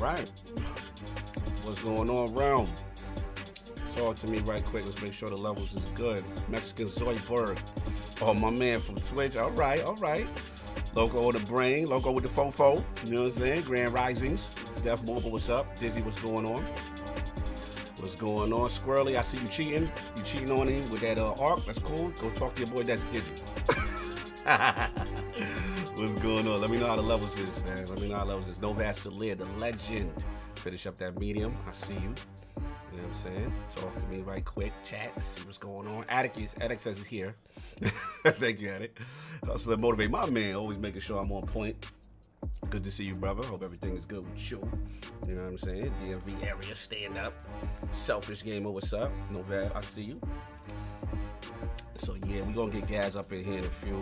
right. What's going on, realm? Talk to me right quick. Let's make sure the levels is good. Mexican Zoidberg. Oh, my man from Twitch. All right, all right. Loco with the brain. Loco with the fofo. You know what I'm saying? Grand Risings. Def Mobile, what's up? Dizzy, what's going on? What's going on? Squirrely, I see you cheating. You cheating on him with that arc. That's cool. Go talk to your boy. That's Dizzy. What's going on? Let me know how the levels is, man. Let me know how the levels is. Nova Salir, the legend. Finish up that medium. I see you. You know what I'm saying? Talk to me right quick. Chat. Let's see what's going on. Attic says he's here. Thank you, Attic. Hustle and motivate my man. Always making sure I'm on point. Good to see you, brother. Hope everything is good with you. You know what I'm saying? DMV area, stand up. Selfish Gamer, what's up? Nova, I see you. So yeah, we're gonna get Gaz up in here in a few.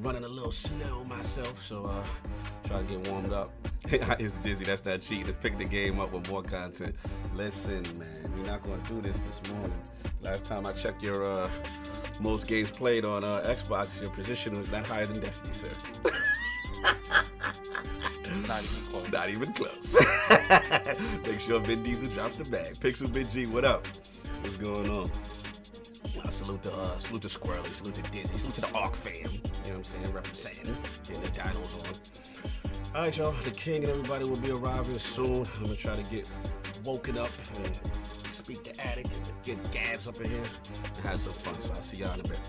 Running a little slow myself, so try to get warmed up. It's Dizzy, that's not cheating. Let's pick the game up with more content. Listen, man, we're not gonna do this morning. Last time I checked your most games played on Xbox, your position was not higher than Destiny, sir. Not even close. Not even close. Make sure Vin Diesel drops the bag. Pixel Big G, what up? What's going on? Salute to Squirrely, salute to Dizzy, salute to the Arc fam. You know what I'm saying? Representing, getting the dinos on. All right, y'all. The king and everybody will be arriving soon. I'm gonna try to get woken up and speak to Attic and get Gas up in here and have some fun. So I'll see y'all in a bit.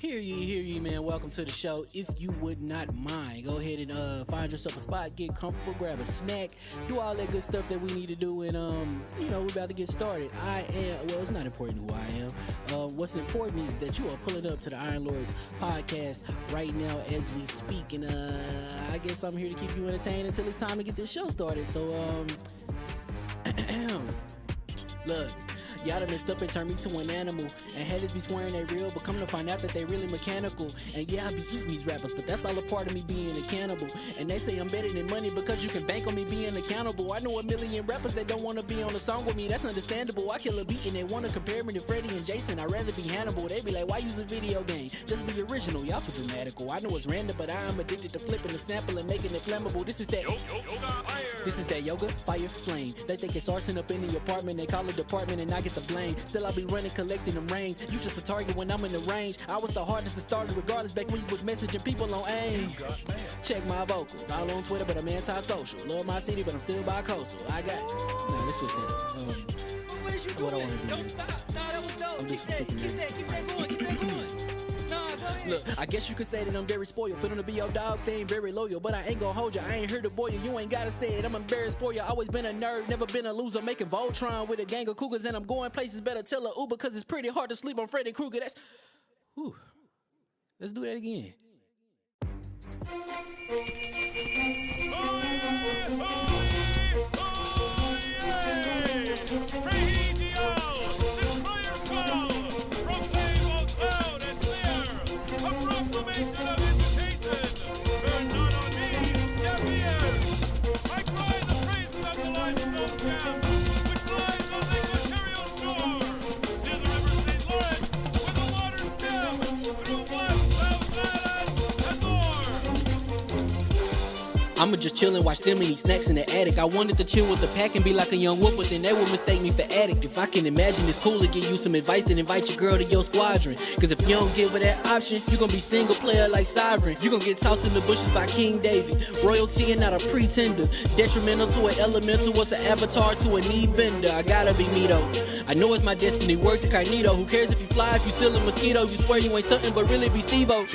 Hear ye, man. Welcome to the show. If you would not mind, go ahead and find yourself a spot, get comfortable, grab a snack, do all that good stuff that we need to do, and we're about to get started. It's not important who I am. What's important is that you are pulling up to the Iron Lords podcast right now as we speak, and I guess I'm here to keep you entertained until it's time to get this show started. So, look. Y'all done messed up and turned me to an animal. And haters be swearing they real, but come to find out that they really mechanical. And yeah, I be eating these rappers, but that's all a part of me being a cannibal. And they say I'm better than money because you can bank on me being accountable. I know a million rappers that don't want to be on a song with me. That's understandable. I kill a beat and they want to compare me to Freddie and Jason. I'd rather be Hannibal. They be like, why use a video game? Just be original. Y'all too dramatical. I know it's random, but I am addicted to flipping the sample and making it flammable. This is that yoga, fire, flame. They think it's arson up in the apartment. They call it department and I get the blame. Still I be running, collecting them rings. You just a target when I'm in the range. I was the hardest to start regardless back when you was messaging people on AIM. Check my vocals. All on Twitter, but I'm anti-social. Love my city, but I'm still bi-coastal. Let's switch that up. What is you doing? What I want to do. Don't stop. No, that was dope. I'm just Keep that going. No, go ahead. Look, I guess you could say that I'm very spoiled. For them to be your dogs, they ain't very loyal. But I ain't gonna hold you, I ain't here to boil you. You ain't gotta say it, I'm embarrassed for you. Always been a nerd, never been a loser. Making Voltron with a gang of cougars. And I'm going places, better tell a Uber. Cause it's pretty hard to sleep on Freddy Krueger. Let's do that again. I'ma just chill and watch them and eat snacks in the attic. I wanted to chill with the pack and be like a young whoop, but then they would mistake me for addict. If I can imagine, it's cool to give you some advice, then invite your girl to your squadron. Cause if you don't give her that option, you gon' be single player like Sovereign. You gon' get tossed in the bushes by King David. Royalty and not a pretender. Detrimental to an elemental, what's an avatar to a knee bender? I gotta be me though. I know it's my destiny, work to Cognito. Who cares if you fly, if you still a mosquito? You swear you ain't stuntin', but really be Steve-O.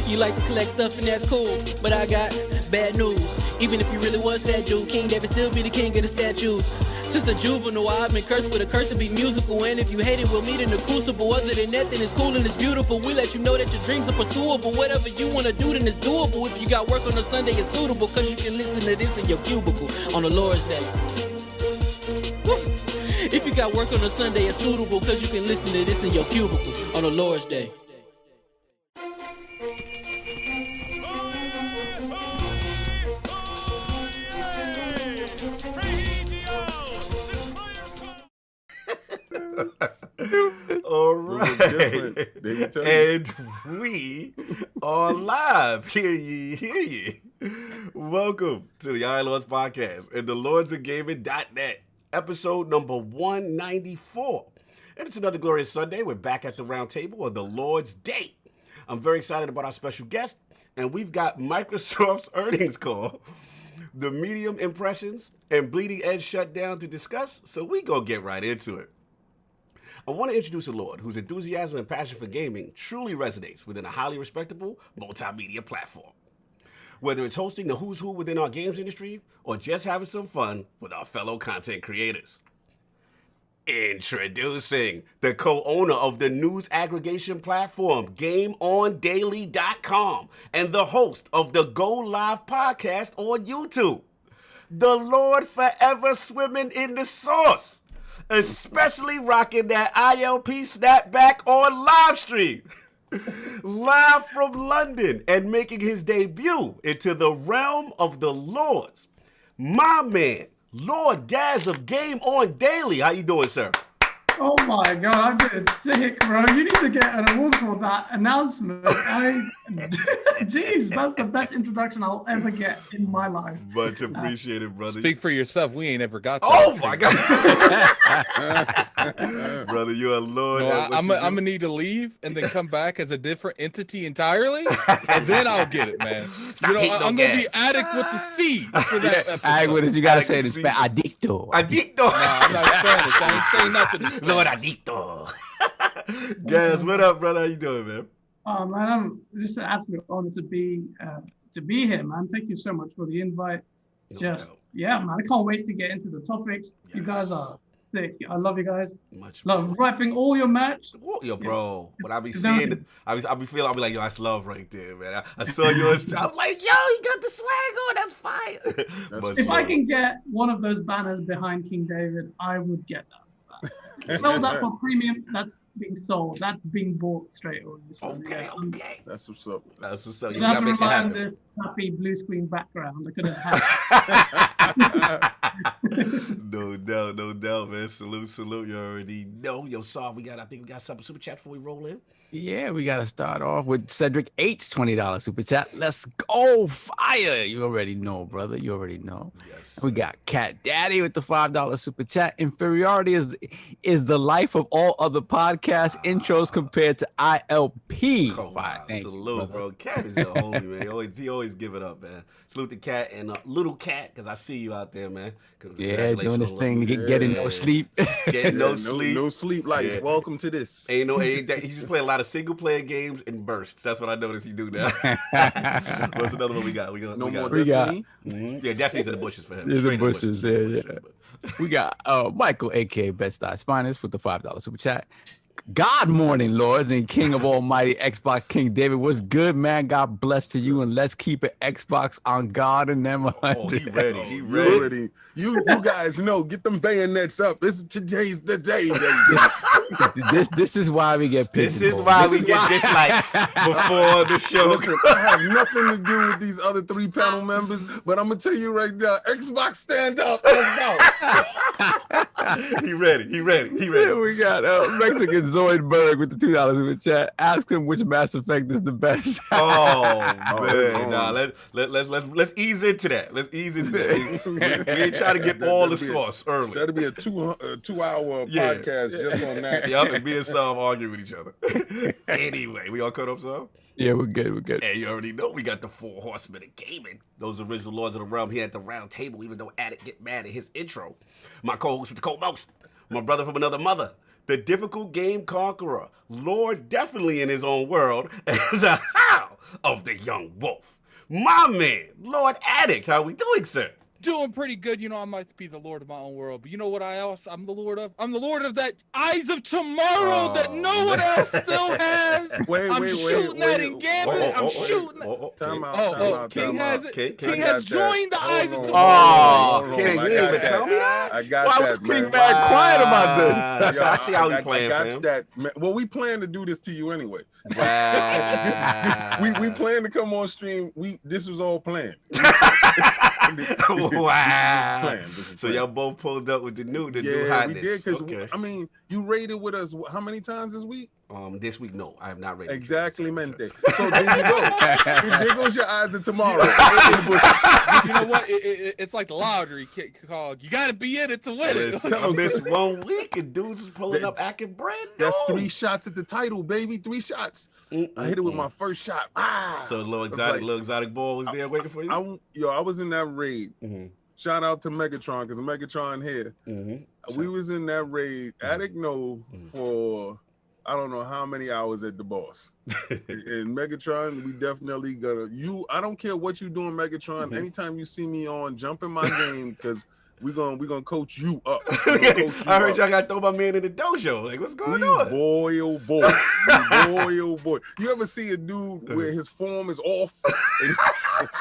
You like to collect stuff and that's cool, but I got bad news. Even if you really was that dude, King David still be the king of the statues. Since a juvenile, I've been cursed with a curse to be musical. And if you hate it, we'll meet in the crucible. Other than that, then it's cool and it's beautiful. We let you know that your dreams are pursuable. Whatever you wanna do, then it's doable. If you got work on a Sunday, it's suitable. Cause you can listen to this in your cubicle on the Lord's Day. Woo. If you got work on a Sunday, it's suitable. Cause you can listen to this in your cubicle on the Lord's Day. All right, and we are live. Hear ye. Welcome to the Iron Lords podcast and the LordsOfGaming.net, episode number 194. And it's another glorious Sunday. We're back at the round table on the Lord's Day. I'm very excited about our special guest, and we've got Microsoft's earnings call, the Medium impressions, and BleedingEdge shutdown to discuss, so we gonna get right into it. I want to introduce a Lord whose enthusiasm and passion for gaming truly resonates within a highly respectable multimedia platform. Whether it's hosting the who's who within our games industry or just having some fun with our fellow content creators. Introducing the co-owner of the news aggregation platform GameOnDaily.com and the host of the Go Live podcast on YouTube. The Lord forever swimming in the sauce. Especially rocking that ILP snapback on live stream. Live from London and making his debut into the realm of the Lords. My man, Lord Gaz of Game On Daily. How you doing, sir? Oh my God, I'm getting sick, bro. You need to get an award for that announcement. Jeez, that's the best introduction I'll ever get in my life. Much appreciated, brother. Speak for yourself. We ain't ever got that. Oh my God. Brother, you're a Lord. No, I'm gonna need to leave and then come back as a different entity entirely, and then I'll get it, man. I'm gonna be addict with the C for that episode. You gotta say it in Spanish. Adicto. Adicto. No, I'm not Spanish. I ain't saying nothing. Lord Adicto. Gaz, what up, brother? How you doing, man? Oh man, I'm just an absolute honor to be here, man. Thank you so much for the invite. Yeah, man, I can't wait to get into the topics. You guys are sick. I love you guys. Love rapping all your merch. Yo, bro. When I be seeing, I'll be like, yo, that's love right there, man. I saw yours. I was like, yo, he got the swag on. That's fire. If I can get one of those banners behind King David, I would get that. Sell that for premium. That's being sold. That's being bought straight away. Okay. That's what's up. You gotta make it happen. This happy blue screen background. I couldn't have. No doubt, man. Salute. You already know. Yo, Saw, I think we got some super chat before we roll in. Yeah, we got to start off with Cedric H's $20 super chat. Let's go, fire. You already know, brother. You already know. Yes. We got Cat Daddy with the $5 super chat. Inferiority is the life of all other podcast intros compared to ILP. Salute, bro. Cat is the homie, man. He always give it up, man. Salute the Cat and Little Cat, because I see you out there, man. Yeah, doing this thing, getting no sleep. Getting no sleep. No sleep life. Yeah. Welcome to this. He just play a lot of single player games in bursts. That's what I noticed you do now. What's another one we got? We got Destiny. Yeah, Destiny's in the bushes for him. In the bushes, yeah. We got Michael, aka Bed-Stuy's Finest, with the $5 super chat. God morning, lords, and King of Almighty Xbox King David. What's good, man? God bless to you, and let's keep it Xbox on God and them. Oh, he ready. You guys know, get them bayonets up. Today's the day. This is why we get pissed. This is why we get dislikes before the show. Listen, I have nothing to do with these other 3 panel members, but I'm gonna tell you right now, Xbox stand up. Let's go. He ready. Yeah, we got Mexican Zoidberg with the $2 super chat. Ask him which Mass Effect is the best. Oh man, nah, let's ease into that. We ain't trying to get all the sauce early. That'll be a 2-hour podcast just on that. Yup, and me and Sav arguing with each other. Anyway, we all caught up, Sav? Yeah, we're good. And you already know we got the 4 horsemen of gaming. Those original lords of the realm here at the round table, even though Addict get mad at his intro. My co-host with the co-most, my brother from another mother, the difficult game conqueror, Lord definitely in his own world, and the howl of the young wolf. My man, Lord Addict, how we doing, sir? Doing pretty good. You know, I might be the lord of my own world, but you know what I'm the lord of? I'm the lord of that Eyes of Tomorrow that no one else still has. I'm shooting that in Gambit. I'm shooting that. Time out. King has it. King has joined the Eyes of Tomorrow. Oh, King, you didn't even tell me that? I got Why was King mad quiet about this? I see how he playing, fam. Well, we plan to do this to you anyway. Wow. we plan to come on stream. This was all planned. Wow. So y'all both pulled up with the new hotness. We did, because I mean, you raided with us how many times this week? This week, no, I have not raided. Exactly, mente. So there you go. There goes your Eyes of Tomorrow. You know what? It's like the lottery called. You got to be in it to win it. I missed 1 week and dudes is pulling up acting brand new. That's 3 shots at the title, baby. 3 shots. I hit it with my first shot. So little exotic ball was there waiting for you? I was in that raid. Shout out to Megatron, because Megatron here. We was in that raid. Addict know for I don't know how many hours at the boss. And Megatron, we definitely gonna I don't care what you doing, Megatron. Anytime you see me on, jump in my game, because we're gonna coach you up. I heard y'all gotta throw my man in the dojo. Like, what's going on? Boy, oh boy. Boy, oh boy. You ever see a dude where his form is off?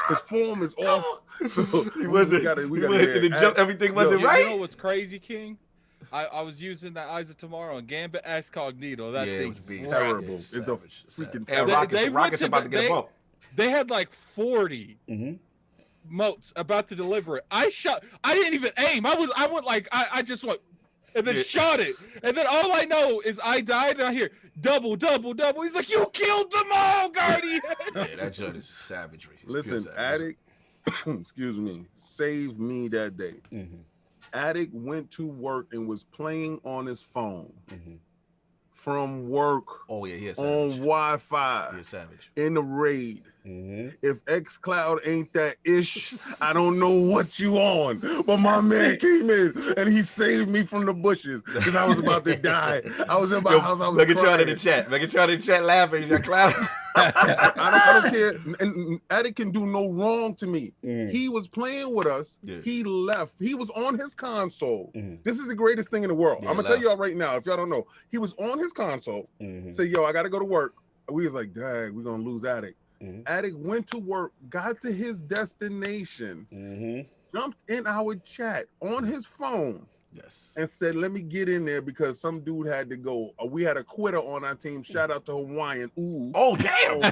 His form is off. So everything wasn't right. You know what's crazy, King? I was using that Eyes of Tomorrow and Gambit XboxGamePass. That thing's terrible. It's a freaking terrible. Rockets about to get a bump. They had like 40 motes about to deliver it. I didn't even aim. I just went and then shot it. And then all I know is I died and I hear double. He's like, you killed them all, Guardian. Yeah, that joint is savagery. Listen, Addict, excuse me, saved me that day. Addict went to work and was playing on his phone from work Oh yeah, he a on savage. Wi-Fi He a savage. in the raid. Mm-hmm. If xCloud ain't that ish, I don't know what you on. But my man came in and he saved me from the bushes because I was about to die. I was in my house. I was Megatron in the crying. chat. Megatron in the chat laughing. He's got cloud. I don't care. And Attic can do no wrong to me. Mm. He was playing with us. Yeah. He left. He was on his console. Mhm. This is the greatest thing in the world. Yeah, I'm gonna tell y'all right now, if y'all don't know, he was on his console. Mhm. Say, yo, I gotta go to work. We was like, dang, we're gonna lose Attic. Mhm. Attic went to work, got to his destination, Mhm. jumped in our chat on his phone, Yes. and said, let me get in there because some dude had to go. We had a quitter on our team. Shout out to Hawaiian. Ooh. Oh damn!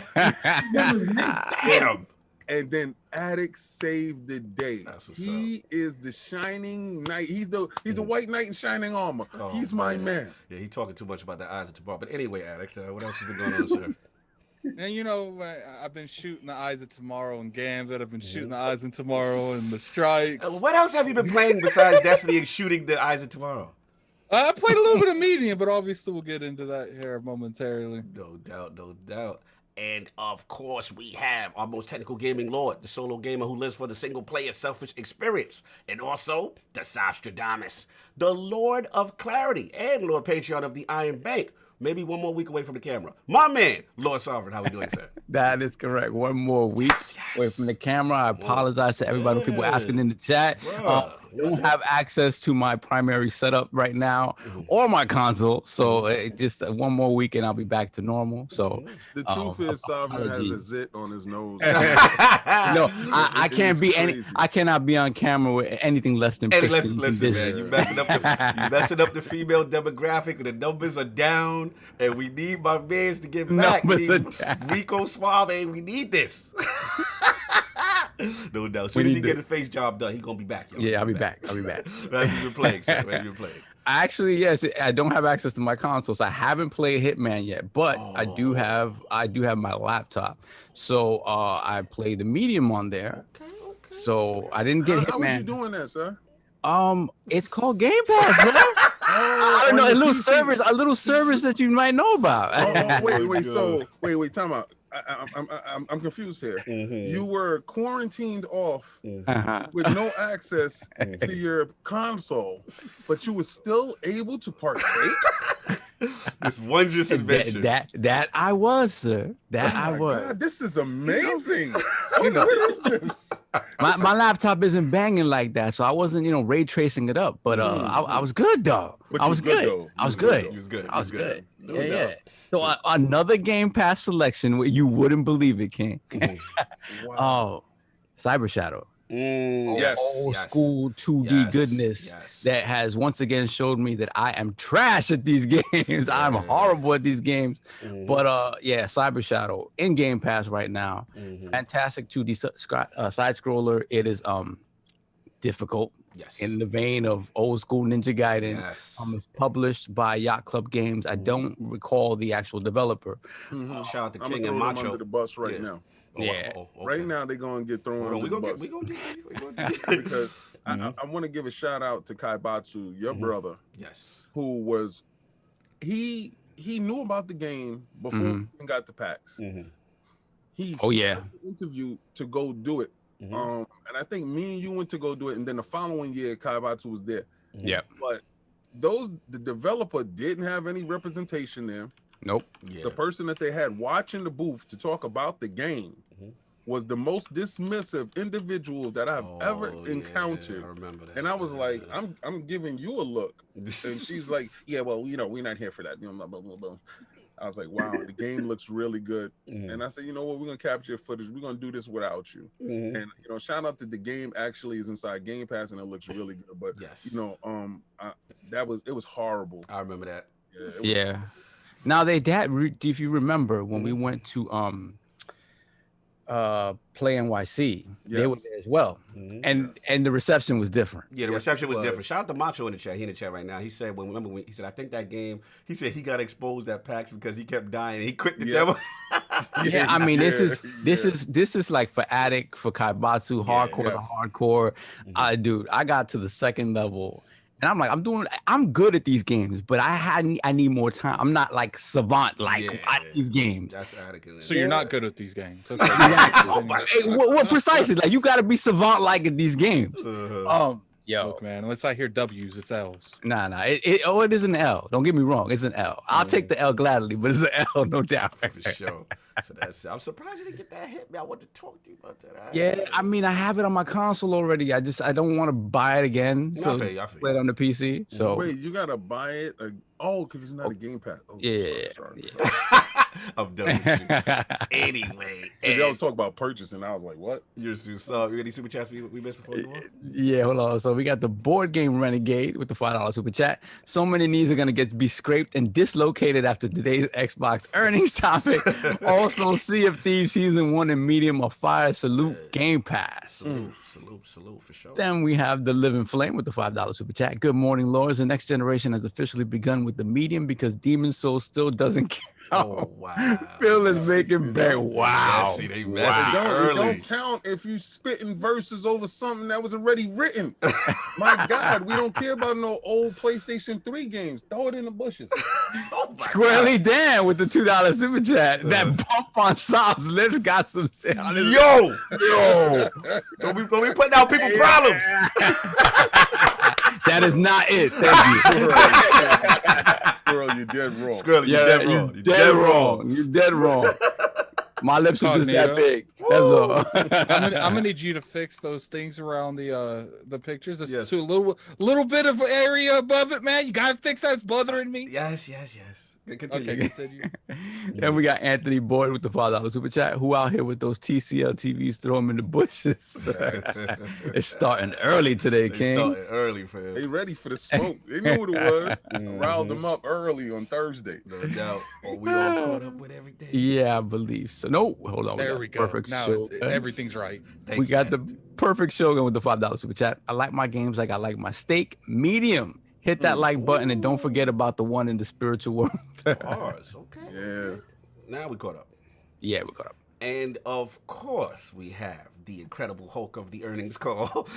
Damn! And then Attic saved the day. That's what's He is the shining knight. He's the white knight in shining armor. Oh, He's my man. Yeah, he talking too much about the eyes of tomorrow. But anyway, Addict, what else has been going on, sir? And you know, I've been shooting the Eyes of Tomorrow and Gambit. I've been shooting the Eyes of Tomorrow and the Strikes. What else have you been playing besides Destiny and shooting the eyes of tomorrow? I played a little bit of Medium, but obviously we'll get into that here momentarily. No doubt, no doubt. And of course, we have our most technical gaming lord, the solo gamer who lives for the single player selfish experience. And also, the Sostradamus, the Lord of Clarity and Lord Patreon of the Iron Bank. Maybe one more week away from the camera. My man, Lord Sovereign, how we doing, sir? That is correct. One more week away from the camera. I apologize to everybody, people asking in the chat. Don't have access to my primary setup right now or my console. So just one more week and I'll be back to normal. So The truth is, Sovereign has a apologies. zit on his nose. No, I It can't is be any. crazy. I cannot be on camera with anything less than Hey, pristine listen, man, condition. you messing up the female demographic. The numbers are down, and we need my mans to get back. We Numbers need are down. Rico Suave. We need this. No doubt. As soon We as he need get the face job done, he gonna be back. Yo. Yeah, I'll be back. I'll be back. Have you been playing, sir? Have you been playing? Actually, yes, I don't have access to my console, so I haven't played Hitman yet. But I do have my laptop, so I play the Medium on there. So I didn't get How was you Hitman. doing that, sir? It's called Game Pass. Sir. I don't know, a little service that you might know about. Wait, time out. I'm confused here. You were quarantined off with no access to your console, but you were still able to partake. This wondrous invention. That I was, sir. That I was. God, this is amazing. What is this? My laptop isn't banging like that, so I wasn't, ray tracing it up. But I was good though. But I you was good, good. though. I was You was good. good, He was good. I was good. No Yeah, doubt. yeah. So another Game Pass selection where you wouldn't believe it, King. Wow. Oh, Cyber Shadow. Yes. Old school 2D Yes, goodness yes. that has once again showed me that I am trash at these games. I'm horrible at these games. But Cyber Shadow in Game Pass right now. Fantastic 2D side scroller. It is difficult. Yes. In the vein of old school Ninja Gaiden. Yes. It's published by Yacht Club Games. I don't recall the actual developer. Shout out to I'm King gonna and throw them Macho. under the bus right Yeah. now. Yeah. Okay. Right now, they're gonna get thrown Hold on, under the bus we gonna do because I want to give a shout out to Kaibatsu, your brother, Yes. who was he knew about the game before we even got the packs. He Oh, yeah. set the interview to go do it. And I think me and you went to go do it, and then the following year Kaibatsu was there. Yep. But the developer didn't have any representation there. Nope. Yeah. The person that they had watching the booth to talk about the game was the most dismissive individual that I've ever encountered. I remember that. And I was like, I'm giving you a look. And she's like, yeah, well, we're not here for that. Blah, blah, blah, blah. I was like, wow, the game looks really good. And I said, you know what, we're gonna capture your footage. We're gonna do this without you. And shout out to the game actually is inside Game Pass and it looks really good. But Yes. it was horrible. I remember that. Yeah. Now if you remember when we went to Play NYC, they were there as well, and the reception was different. Yeah, the Yes, reception it was different. was. Shout out to Macho in the chat. He in the chat right now. He said he said I think that game. He said he got exposed at PAX because he kept dying. He quit the demo. Yeah, I mean this is like for Addict, for Kaibatsu, hardcore to hardcore. Dude, I got to the second level And I'm like, I'm good at these games, but I need more time. I'm not like savant at these games. That's adequate. So you're not good at these games. Okay. What precisely? Like, you got to be savant like at these games. Yo, look, man, unless I hear W's, it's L's. Nah. It is an L. Don't get me wrong. It's an L. I'll take the L gladly, but it's an L, no doubt. For sure. So I'm surprised you didn't get that hit, man. I want to talk to you about that. Yeah, I mean, I have it on my console already. I don't want to buy it again. So play it on the PC. So wait, you gotta buy it? Because it's not a Game Pass. Oh, yeah. Sorry. I'm done with you. Anyway, y'all was talking about purchasing. I was like, what? You got any super chats we missed before you go on? Yeah, hold on. So we got the Board Game Renegade with the $5 super chat. So many knees are gonna be scraped and dislocated after today's Xbox earnings topic. Also, Sea of Thieves Season 1 and Medium of Fire. Salute Game Pass. Salute for sure. Then we have the Living Flame with the $5 super chat. Good morning, Lords. The next generation has officially begun with the Medium because Demon Soul still doesn't count. Oh, wow. Phil is making back. Wow. Messy, they It don't count if you spitting verses over something that was already written. My God, we don't care about no old PlayStation 3 games. Throw it in the bushes. Squarely Dan with the $2 super chat. That bump on Sob's lips got some shit on his Yo. Don't be putting out people problems. That is not it. Thank you. Squirrel, you're dead wrong. Squirrel, you're dead wrong. You're dead wrong. You're dead wrong. My lips are just that big. That's all. I'm gonna need you to fix those things around the pictures. It's to a little bit of area above it, man. You gotta fix that. It's bothering me. Yes. Continue. Okay, continue. Then we got Anthony Boyd with the $5 super chat. Who out here with those TCL TVs? Throw them in the bushes. It's starting early today, King. Starting early, fam. They ready for the smoke. They knew what it was. Riled them up early on Thursday. No doubt. We all caught up with everything. Yeah, I believe so. No, hold on. There we go. Perfect Now everything's right. We got the perfect Shogun with the $5 super chat. I like my games like I like my steak. Medium. Hit that like button and don't forget about the one in the spiritual world. Okay. Yeah. Now we caught up. Yeah, we caught up. And of course, we have the Incredible Hulk of the earnings call,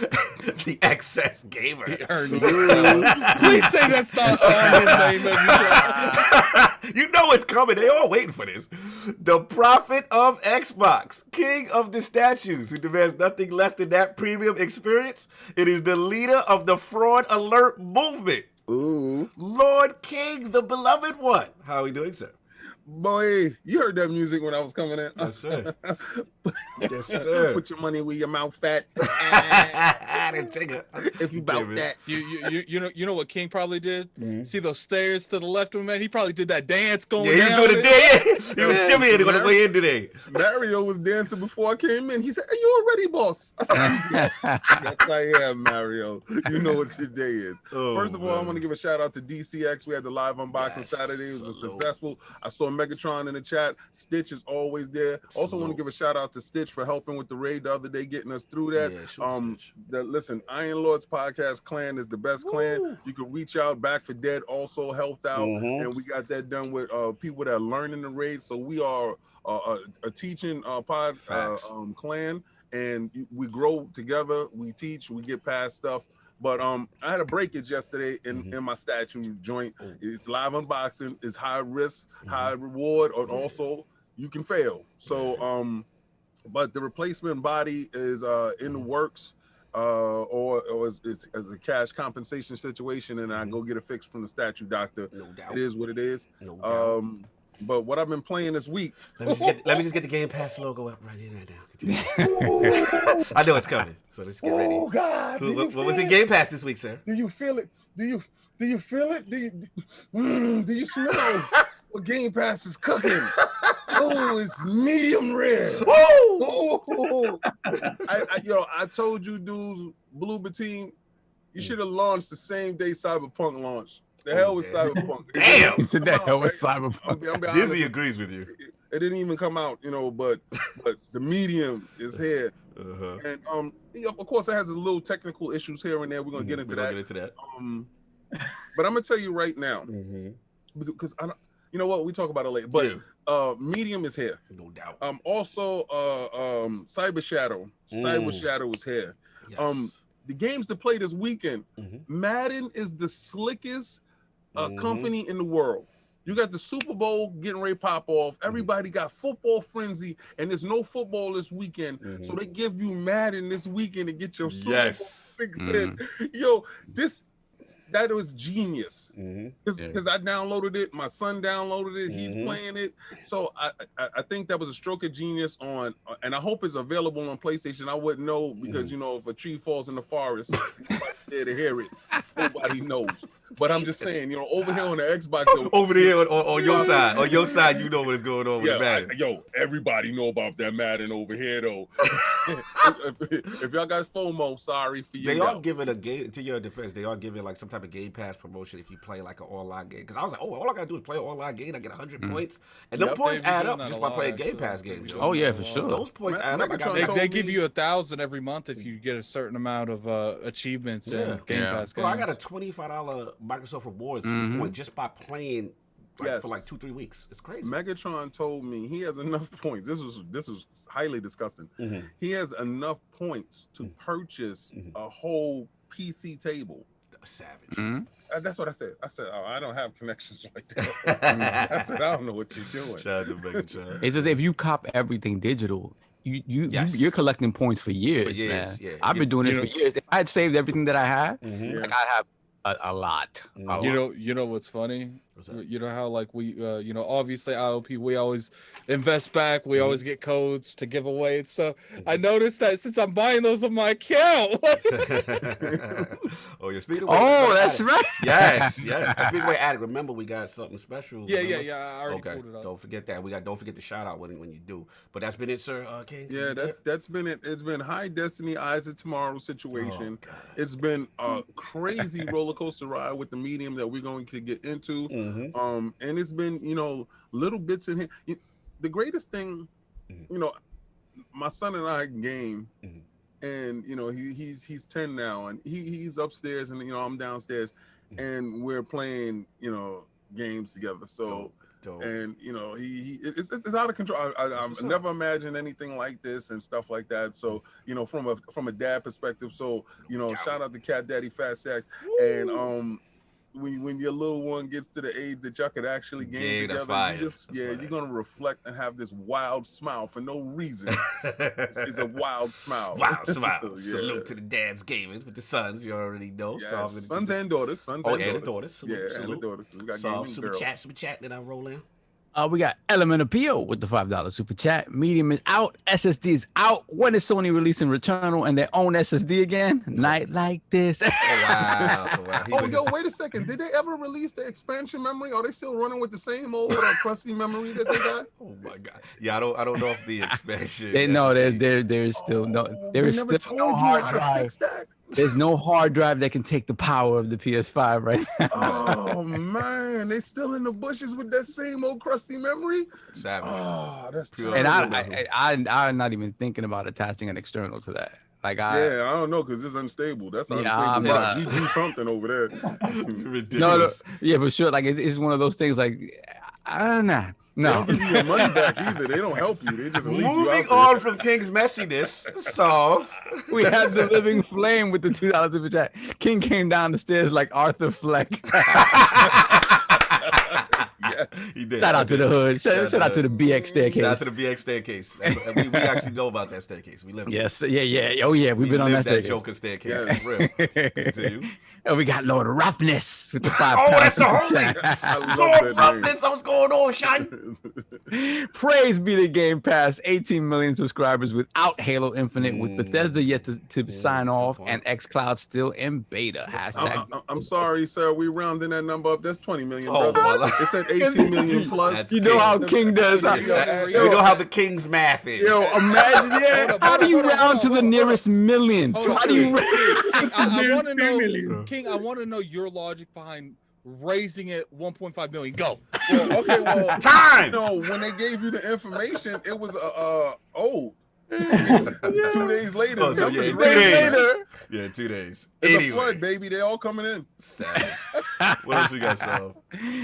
the excess gamer. The earnings call. Please say that's not his name. You know it's coming. They all waiting for this. The prophet of Xbox, king of the statues, who demands nothing less than that premium experience. It is the leader of the fraud alert movement. Ooh. Lord King, the beloved one. How are we doing, sir? Boy, you heard that music when I was coming in. Yes, sir. Yes, sir. Put your money where your mouth fat. I didn't take it. If you bout that. You know what King probably did? Mm-hmm. See those stairs to the left of him, man? He probably did that dance going down. Yeah, he was doing the dance. He was shimmying on the way in today. Mario was dancing before I came in. He said, "Are you already, boss?" I said, yes, I am, Mario. You know what today is. First of all, I want to give a shout out to DCX. We had the live unboxing Saturday. It was successful. I saw Megatron in the chat. Stitch is always there. Also want to give a shout out to Stitch for helping with the raid the other day, getting us through that. Yeah, listen, Iron Lords Podcast Clan is the best clan. You can reach out. Back for Dead also helped out, and we got that done with people that are learning the raid. So we are a teaching clan, and we grow together. We teach. We get past stuff. But I had a breakage yesterday in my statue joint. It's live unboxing. It's high risk, high reward, and also you can fail. So, but the replacement body is in the works, or it's as a cash compensation situation, and I go get it fixed from the statue doctor. No doubt. It is what it is. No doubt. But what I've been playing this week. Let me just get the Game Pass logo up right now. I know it's coming, so let's get ready. Oh God! What was in Game Pass this week, sir? Do you feel it? Do you feel it? Do you smell what Game Pass is cooking? Oh, it's medium rare. Oh. I told you dudes, BlooberTeam, you should have launched the same day Cyberpunk launched. The hell with Cyberpunk. Damn. You said the hell with Cyberpunk. Dizzy agrees with you. It didn't even come out, but the medium is here. And of course it has a little technical issues here and there. We're gonna get into that. But I'm gonna tell you right now, because I don't, you know what, we talk about it later. But medium is here. No doubt. Also Cyber Shadow. Cyber Shadow is here. Yes. the games to play this weekend. Madden is the slickest company in the world. You got the Super Bowl getting ready to pop off. Everybody got football frenzy, and there's no football this weekend. So they give you Madden this weekend to get your Super Bowl fix in. Yo, that was genius. Because I downloaded it, my son downloaded it, he's playing it. So I think that was a stroke of genius on, and I hope it's available on PlayStation. I wouldn't know because you know, if a tree falls in the forest, I'm not there to hear it. Nobody knows. But I'm just saying, you know, over here on the Xbox, over there on your side, you know what is going on with Madden. Everybody know about that Madden over here though. if y'all got FOMO, sorry for you. They are giving a game, to your defense, they are giving like some type of Game Pass promotion if you play like an online game. Because I was like, all I gotta do is play an online game, I get 100 points, and them points add up just by playing Game Pass games. Oh yeah, for sure. Those points add up. They give you 1,000 every month if you get a certain amount of achievements and Game Pass games. Bro, I got a $25 Microsoft Rewards point just by playing for like 2-3 weeks. It's crazy. Megatron told me he has enough points. This was highly disgusting. He has enough points to purchase a whole PC table. Savage. That's what I said. I said, I don't have connections like that. I said, I don't know what you're doing. Shout out to Megatron. It's just if you cop everything digital, you're collecting points for years, man. Yeah. I've been doing it for years. If I had saved everything that I had, like I'd have a lot. You know what's funny? You know how like we you know, obviously IOP, we always invest back, we always get codes to give away and stuff. I noticed that since I'm buying those on my account. Oh, you're speaking. That's right. Yes. Speaking of Addict, remember we got something special. Yeah. I already pulled it up. Don't forget that. Don't forget the shout out when you do. But that's been it, sir. King. Yeah, that's been it. It's been High Destiny, Eyes of Tomorrow situation. It's been a crazy roller coaster ride with the medium that we're going to get into. And it's been, you know, little bits in here. The greatest thing, you know, my son and I game, and you know, he's 10 now, and he's upstairs, and you know, I'm downstairs, and we're playing, you know, games together. So Dope. And you know, it's out of control. I've never imagined anything like this and stuff like that. So you know, from a dad perspective, so you know, shout out to Cat Daddy Fat Sacks. And when your little one gets to the age that y'all could actually game together, you're gonna reflect and have this wild smile for no reason. It's a wild smile. Wild smile. So, Salute to the dads gaming with the sons. You already know. Yes. Sons and daughters. And the daughters. Salute. And the daughters. We got super chat. Then I roll in. We got Element Appeal with the $5 super chat. Medium is out. SSD is out. When is Sony releasing Returnal and their own SSD again? Night like this. Yo, wait a second. Did they ever release the expansion memory? Are they still running with the same old crusty memory that they got? Oh my god. Yeah, I don't know if the expansion. There's still no. There is still no hard drive. Fix that. There's no hard drive that can take the power of the PS5 right now. Oh man, they still in the bushes with that same old crusty memory. Savage. Oh, that's terrible. And I'm not even thinking about attaching an external to that. I don't know because it's unstable. That's unstable. You do something over there. Ridiculous. No, for sure. Like it's one of those things. Like nah. No. They don't give you your money back either. They don't help you. They just leave you out there. Moving on from King's messiness. So we have the living flame with the $2 super chat. King came down the stairs like Arthur Fleck. Yes. He did. Shout out to the hood. Shout out to the BX staircase. Shout out to the BX staircase. We actually know about that staircase. We live. Yes. Yeah. Oh yeah. We've been on that staircase. Joker staircase. Yeah. For real. Continue. And we got Lord Roughness with the $5. Oh, that's the homie. Lord Roughness. What's going on, Shine? Praise be the Game Pass. 18 million subscribers without Halo Infinite, with Bethesda yet to sign off, and xCloud still in beta. Hashtag. I'm sorry, sir. We rounding that number up. That's 20 million, brother. It said 18 million plus. That's you know King. How King does. You know how the King's math is. Yo, imagine. How do you round to the nearest million? How do you? I want to know, King. I want to know your logic behind raising it 1.5 million. Go. Well, okay. Well, time. You know, when they gave you the information, it was 2 days later. Oh, so yeah, it's 2 raining, days. man. Yeah, 2 days. It's Anyway. a flood, baby. They all coming in. Savage. What else we got, Sal?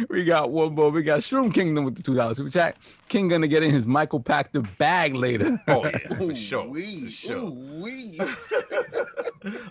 We got one more. We got Shroom Kingdom with the $2 super chat. King gonna get in his Michael Pachter bag later. Oh yeah, for sure. Ooh-wee, For sure. ooh-wee.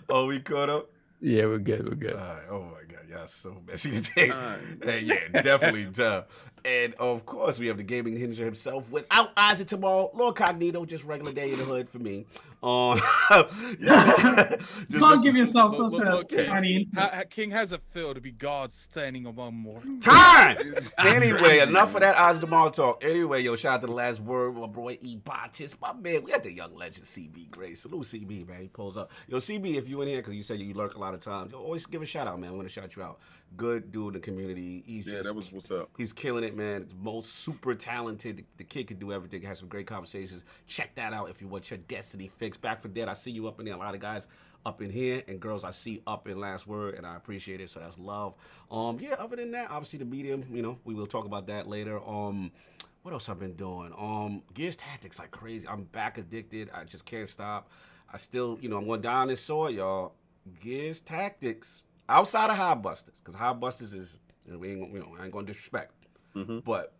Oh, we caught up? Yeah, we're good. We're good. All right. Oh my God, y'all so messy today. Time. Hey, yeah, definitely tough. And of course, we have the gaming ninja himself without Isaac tomorrow. LordCognito, just regular day in the hood for me. Just Don't give yourself Look, such look, a tiny. King has a feel to be God standing among mortals. time. Anyway, enough of that Isaac tomorrow talk. Anyway, yo, shout out to the last word, my boy E. Batis, my man. We had the young legend CB Gray. Salute CB, man. He pulls up. Yo, CB, if you in here, because you said you lurk a lot of times, yo, always give a shout out, man. I want to shout you out. Good dude in the community. He's Yeah, that was what's up. He's killing it, man. The most super talented. The kid can do everything. Has some great conversations. Check that out if you want your destiny fixed. Back for Dead. I see you up in there. A lot of guys up in here and girls I see up in Last Word, and I appreciate it. So that's love. Yeah. Other than that, obviously the medium. You know, we will talk about that later. What else I've been doing? Gears Tactics like crazy. I'm back addicted. I just can't stop. I still, you know, I'm going down this sword, y'all. Gears Tactics. Outside of High Busters, because High Busters is, I ain't gonna disrespect. But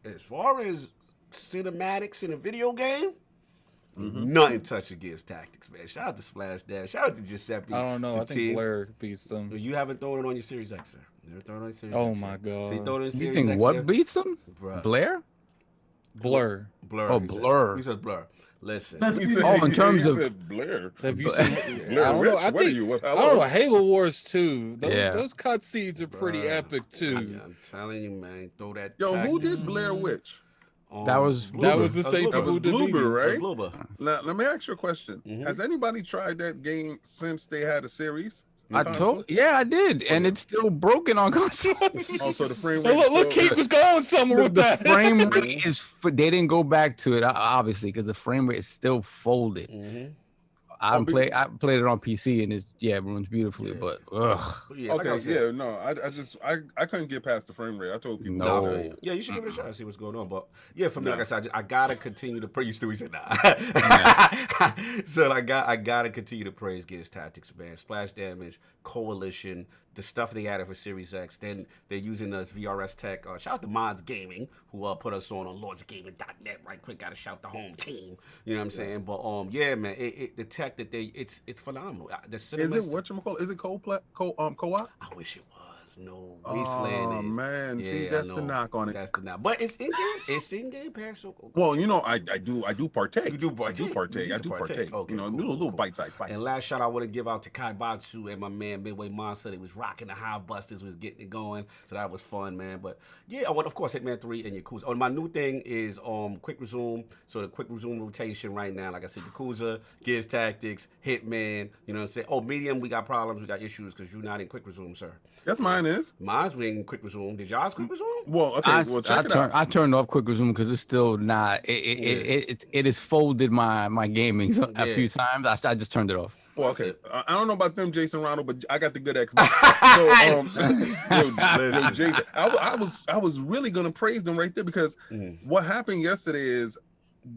as far as cinematics in a video game, nothing touching Gears Tactics, man. Shout out to Splash Dash. Shout out to Giuseppe. I don't know. the I think team. Blur beats them. You haven't thrown it on your Series X, sir. Never thrown it on your Series X. Oh sir. my God. So you throw it on your You Series think X, what yeah? beats them? Bruh. Blair? Blur. Blur. Oh, he said. Blur. He said Blur. Listen. Let's He be said, Oh, in terms he of- said Blair. Have you seen? Blair I don't Witch? know. I What are think. you? What? I don't know. Halo Wars 2. Those, Yeah. those cutscenes are pretty Bruh. epic too. I'm telling you, man. Throw that. Yo, who tactics. did Blair Witch? That was That was the That's same Bloober. people who did Bloober, Medium. right? Bloober. Now, let me ask you a question. Mhm. Has anybody tried that game since they had a series? I I did, and it's still broken on console. Oh, so the frame Hey, rate. look, Keith was going somewhere with the that. frame rate is. They didn't go back to it, obviously, because the frame rate is still folded. Mm-hmm. I played it on PC, and it runs beautifully. Yeah. But ugh, Yeah, like I Okay, said, yeah, no, I couldn't get past the frame rate. I told people. No. Nah, I feel you. Yeah, you should give it a shot and see what's going on. But yeah, for me, like I said, I gotta continue to praise. He said, nah. So I gotta continue to praise Gears Tactics, man. Splash Damage, Coalition, the stuff they added for Series X. Then they're using us VRS tech. Shout out to Madz Gaming, who put us on lordsgaming.net. Right quick, gotta shout the home team. You know what I'm saying? But yeah, man, the tech that it's phenomenal. The Is it whatchamacallit? Is it co-op? I wish it was. No, Oh Wasteland is. man, see Yeah, that's I the know. knock on it. That's the knock. But it's in game. It's in game pass. So Well, you know, I do partake. You do partake. I do partake. You I do do partake. partake. Okay, You know, cool, little cool. bite-sized bites. And last shout I want to give out to Kai Batsu and my man Midway Monster. They was rocking the Hive Busters, was getting it going. So that was fun, man. But yeah, I want, of course, Hitman 3 and Yakuza. Oh, my new thing is quick resume. So the quick resume rotation right now, like I said, Yakuza, Gears Tactics, Hitman. You know what I'm saying? Oh, Medium, we got problems, we got issues because you're not in quick resume, sir. Yes, mine is. Mine's in quick resume. Did y'all's quick resume? Well, okay. Well, check it out. I turned off quick resume because it's still not. It has folded my gaming a few times. I just turned it off. Well, okay. I don't know about them, Jason Ronald, but I got the good Xbox. So, Jason, I was really gonna praise them right there because what happened yesterday is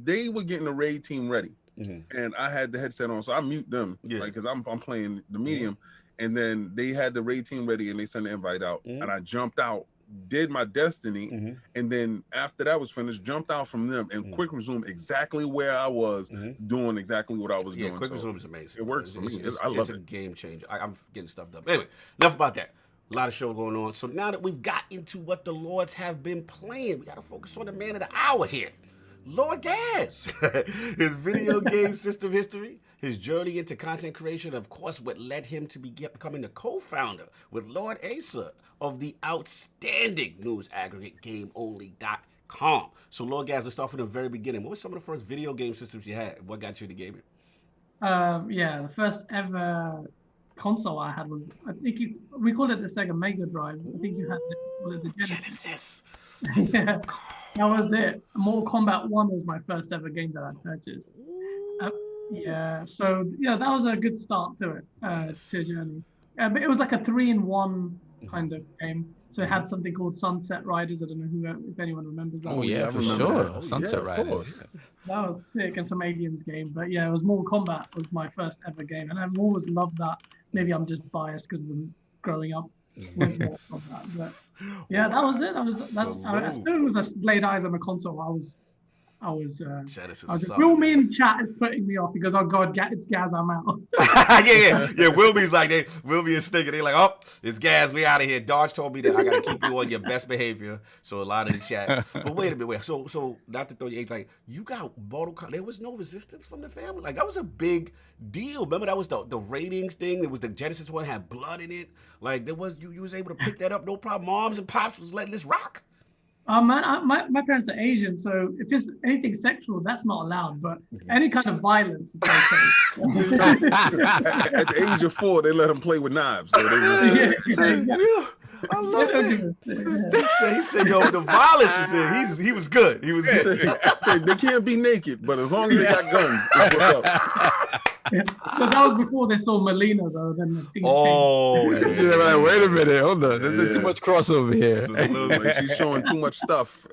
they were getting the raid team ready, and I had the headset on, so I mute them, right? Because I'm playing the medium, and then they had the raid team ready, and they sent the invite out, and I jumped out, did my destiny, and then after that was finished, jumped out from them and quick resume exactly where I was doing exactly what I was doing. Quick so resume is amazing. It works for me. I love It's a game changer. I'm getting stuff done. Anyway, enough about that. A lot of show going on. So now that we've got into what the Lords have been playing, we got to focus on the man of the hour here. Lord Gaz, his video game system history, his journey into content creation, of course, what led him to becoming the co-founder with Lord Asa of the outstanding news aggregate GameOnly.com. So, Lord Gaz, let's start from the very beginning. What were some of the first video game systems you had? What got you into gaming? Yeah, the first ever console I had was, I think we called it the Sega Mega Drive. I think you had the Genesis. Yeah, that was it. Mortal Kombat 1 was my first ever game that I purchased. Yeah, so yeah, that was a good start to it, to journey. But it was like a 3-in-1 kind of game. So it had something called Sunset Riders. I don't know if anyone remembers that. Oh yeah, for remember sure. that. Sunset of Riders. course. That was sick, and some aliens game. But yeah, it was Mortal Kombat was my first ever game, and I've always loved that. Maybe I'm just biased because of growing up with Mortal Kombat. But yeah, that was it. As soon as I laid eyes on the console, I was Will me in chat is putting me off because, oh God, it's Gaz, I'm out. yeah. Wilby's like, Wilby is thinking, they're like, oh, it's Gaz, we out of here. Dodge told me that I gotta keep you on your best behavior. So a lot of the chat. But wait a minute, so not to throw your age, like you got Mortal Kombat, there was no resistance from the family. Like that was a big deal. Remember that was the ratings thing. It was the Genesis one had blood in it. Like there was you was able to pick that up, no problem. Moms and pops was letting this rock. Man, my parents are Asian, so if it's anything sexual, that's not allowed. But any kind of violence, it's okay. At the age of 4, they let him play with knives. So they I love that. He said, yo, the violence is in. He was good. He was good. He said, they can't be naked, but as long as they got guns, it's what's up. So that was before they saw Melina, though. Then the things changed. Yeah, right. Wait a minute. Hold on. There's too much crossover here. Like she's showing too much stuff.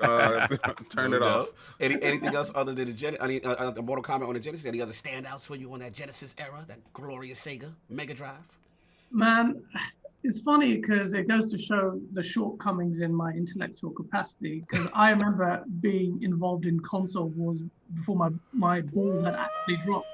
Turn it off. Anything else other than the Mortal Kombat on the Genesis? Any other standouts for you on that Genesis era, that glorious Sega Mega Drive? Man, it's funny because it goes to show the shortcomings in my intellectual capacity. Because I remember being involved in console wars before my balls had actually dropped.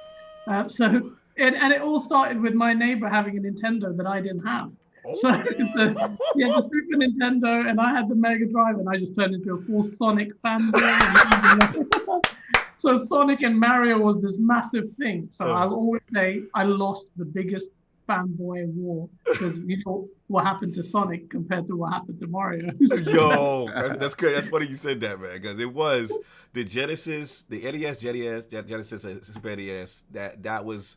So it all started with my neighbor having a Nintendo that I didn't have. So he had the Super Nintendo and I had the Mega Drive, and I just turned into a full Sonic fanboy. So Sonic and Mario was this massive thing. So I'll always say I lost the biggest fanboy war because you know what happened to Sonic compared to what happened to Mario. Yo, that's great. That's funny you said that, man, because it was the Genesis, the NES, Genesis, Super NES. That was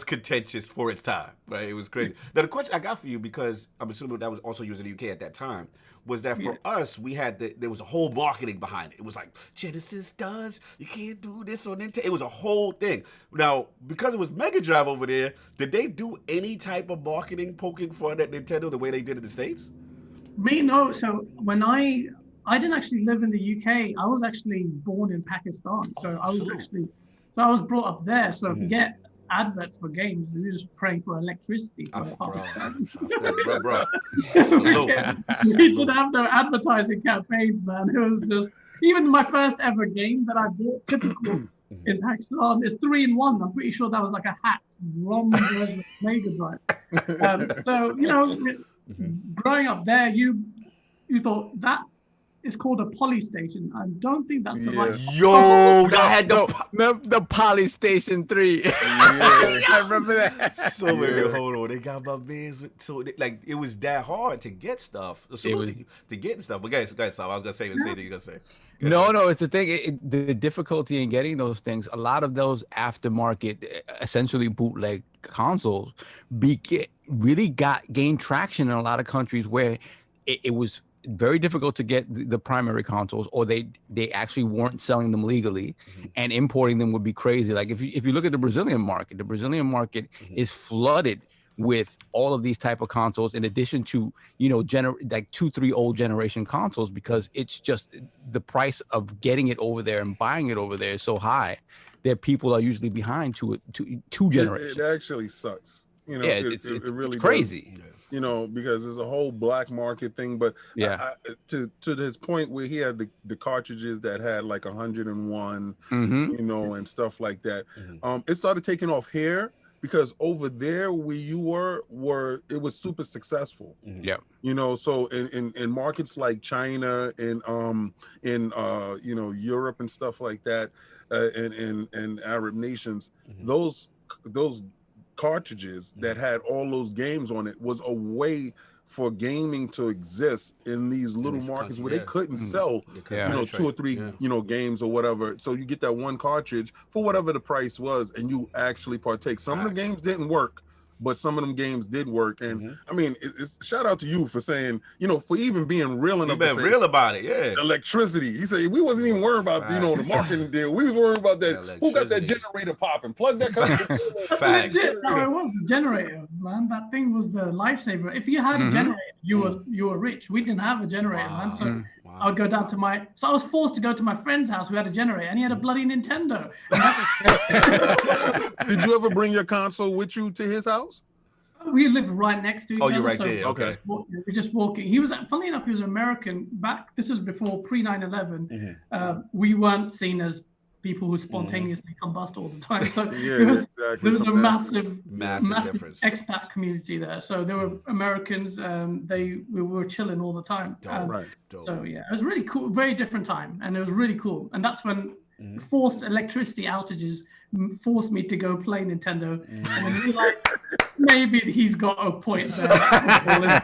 contentious for its time, right? It was crazy. Now the question I got for you, because I'm assuming that was also used in the UK at that time, was that for us, we had there was a whole marketing behind it. It was like, Genesis does, you can't do this on Nintendo. It was a whole thing. Now, because it was Mega Drive over there, did they do any type of marketing poking for that Nintendo the way they did in the States? Me, no. So when I didn't actually live in the UK, I was actually born in Pakistan. So I was brought up there. So if you get adverts for games, you're just praying for electricity. Bro. We didn't have no advertising campaigns, man. It was just, even my first ever game that I bought, typical in Pakistan, is 3-in-1. I'm pretty sure that was like a hacked ROM version of Mega Drive. So, you know, growing up there, you thought that is called a poly station. I don't think that's the right. Yo, that had the Poly Station 3. I remember that. So wait, hold on. They got my bands. So it was that hard to get stuff. To get stuff. But guys, I was gonna say the same thing you're gonna say. No, it's the thing. The difficulty in getting those things. A lot of those aftermarket, essentially bootleg consoles, really gained traction in a lot of countries where it was very difficult to get the primary consoles, or they actually weren't selling them legally, and importing them would be crazy. Like if you look at the Brazilian market is flooded with all of these type of consoles, in addition to, you know, like 2-3 old generation consoles, because it's just the price of getting it over there and buying it over there is so high that people are usually behind two generations. It actually sucks. You know, it's really crazy. Does. You know, because there's a whole black market thing. But to his point where he had the cartridges that had like 101, you know, and stuff like that. It started taking off here because over there where you were it was super successful. You know, so in markets like China and you know, Europe and stuff like that, and Arab nations, those cartridges that had all those games on it was a way for gaming to exist in these little markets where they couldn't sell, you know, 2 or 3, you know, games or whatever. So you get that one cartridge for whatever the price was, and you actually partake. Some of the games didn't work, but some of them games did work. And I mean, it's shout out to you for saying, you know, for even being real enough. You've been real about it, yeah. Electricity. He said we wasn't even worried about, you know, the marketing deal. We was worried about that. Who got that generator popping? Plug that. Fact. No, it was the generator, man. That thing was the lifesaver. If you had a generator, you were rich. We didn't have a generator, man. So I would go down to so I was forced to go to my friend's house who had a generator, and he had a bloody Nintendo. Did you ever bring your console with you to his house? We lived right next to each other. Oh, you're right so there. Okay. We're just walking. He was, funnily enough, he was American. This was before pre-9/11. We weren't seen as people who spontaneously combust all the time. So there was a massive difference. expat community there. So there were Americans. We were chilling all the time. Dope. So yeah, it was really cool. Very different time, and it was really cool. And that's when forced electricity outages forced me to go play Nintendo. And then realized maybe he's got a point there.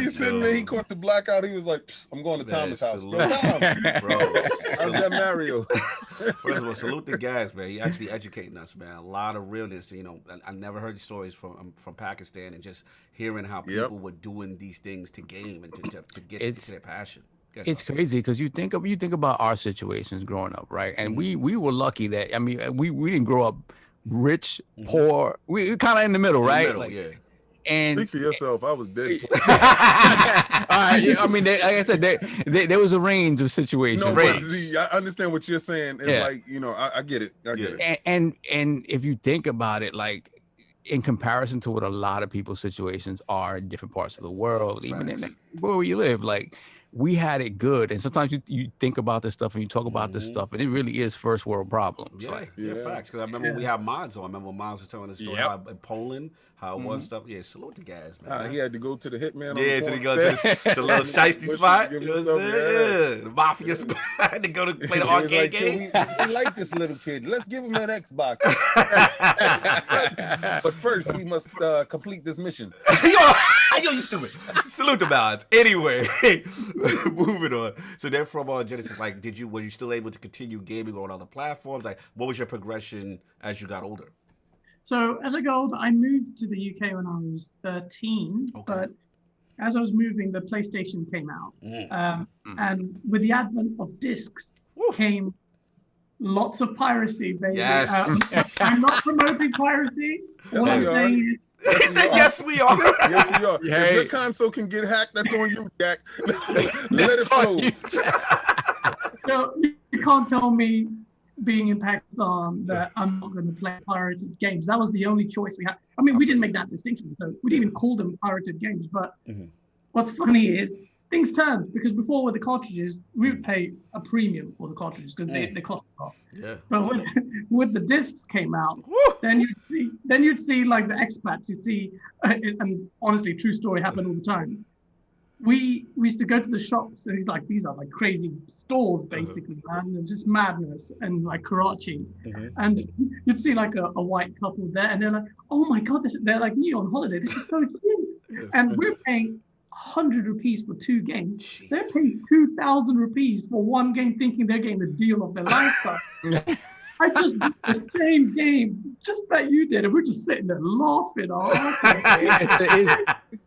He's sitting there, he caught the blackout. He was like, I'm going to Thomas' house. Yo, Tom. Bro, How's that Mario? First of all, salute the guys, man. He actually educating us, man. A lot of realness. You know, I never heard stories from Pakistan, and just hearing how people were doing these things to game and to get to their passion. It's crazy because you think about our situations growing up, right? And we were lucky that, I mean, we didn't grow up rich, poor. We were kind of in the middle, right? And speak for yourself. I was dead. All right, I mean, like I said, there was a range of situations. No, but see, I understand what you're saying. It's like, you know, I get it. I get it. And if you think about it, like, in comparison to what a lot of people's situations are in different parts of the world, even in where you live, like, we had it good. And sometimes you think about this stuff and you talk about this stuff, and it really is first world problems. Facts. Because I remember we had Madz on. I remember Madz was telling the story how in Poland, how it was stuff. Yeah, salute the guys, man. He had to go to the hitman. To go to the little shiesty spot. You know what I'm saying? The mafia spot to go to play the arcade game. We like this little kid. Let's give him that Xbox. But first, he must complete this mission. Yo, you stupid. Salute the Madz. Anyway, moving on. So then from Genesis, like, were you still able to continue gaming on other platforms? Like, what was your progression as you got older? So as I got older, I moved to the UK when I was 13. But as I was moving, the PlayStation came out. And with the advent of discs came lots of piracy, baby. Yes. I'm not promoting piracy. What I'm saying is, yes, we are. Yes, we are. If your console can get hacked, that's on you, Jack. Let it flow. So you can't tell me, being in Pakistan, that I'm not going to play pirated games. That was the only choice we had. I mean, we didn't make that distinction, so we didn't even call them pirated games. But what's funny is things turned, because before with the cartridges, we would pay a premium for the cartridges because they cost a lot. Yeah. But when the discs came out, then you'd see like the expat. You'd see, and honestly, true story happened all the time. We used to go to the shops, and these are like crazy stores, basically, man. It's just madness, and like Karachi. And you'd see like a white couple there, and they're like, "Oh my God, they're like me on holiday. This is so cute." And we're paying 100 rupees for 2 games. Jeez. They're paying 2,000 rupees for 1 game, thinking they're getting the deal of their lifetime. I just did the same game, just like you did, and we're just sitting there laughing.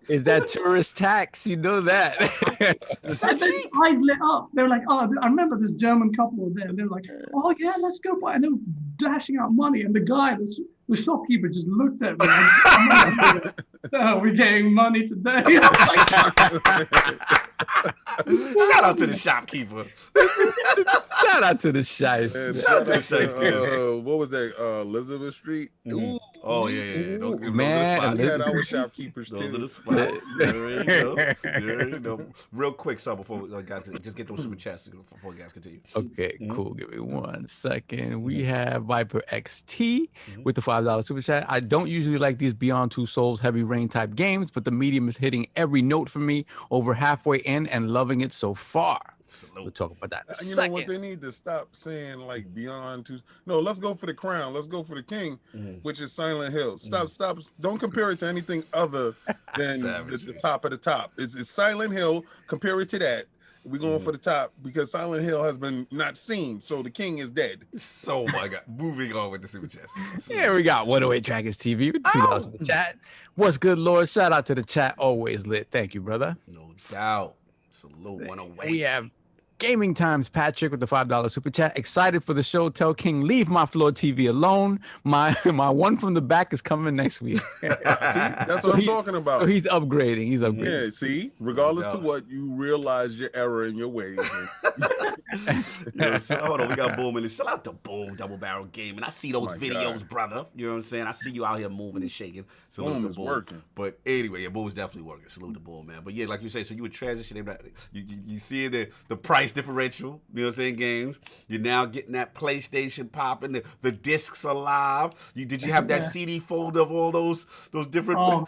Is that tourist tax? You know that. And their eyes lit up. They were like, "Oh, I remember this German couple there." And they were like, "Oh yeah, let's go buy." And they were dashing out money, and the guy, the shopkeeper, just looked at me. And, "Oh, we're getting money today." Shout out to the shopkeeper. Shout out to the shice. Shout out to the shice. What was that? Elizabeth Street. Ooh. Oh yeah. Man, we had our shopkeepers those too. are the spots. There you go. Real quick, so before we guys just get those super chats before you guys continue. Okay, cool. Give me 1 second. We have Viper XT with the $5 super chat. I don't usually like these Beyond Two Souls heavy rain type games, but the medium is hitting every note for me over halfway in and loving it so far. We'll talk about that. You know what, they need to stop saying like Beyond Two. No, let's go for the crown. Let's go for the king, which is Silent Hill. Stop. Don't compare it to anything other than the top of the top. It's Silent Hill. Compare it to that. We're going for the top because Silent Hill has been not seen, so the king is dead. So my God, moving on with the super chats. Yeah, we got 108 Dragons TV with $2 for the chat. What's good, Lord? Shout out to the chat. Always lit. Thank you, brother. No doubt. Salute 108. We have Gaming Times Patrick with the $5 super chat. Excited for the show. Tell King leave my floor TV alone. My one from the back is coming next week. See, that's what I'm talking about. So he's upgrading. He's upgrading. Yeah, see, regardless to what, you realize your error in your ways. Yo, so, hold on, we got Boom in the shout out to Boom, Double Barrel Gaming. I see those videos, brother. You know what I'm saying? I see you out here moving and shaking. Salute Boom to is Boom. working. But anyway, yeah, Boom's definitely working. Salute to Boom, man. But yeah, like you say, so you would transition. You see the price differential. You know what I'm saying? Games. You're now getting that PlayStation popping. The discs are live. Did you have that CD folder of all those different? Oh,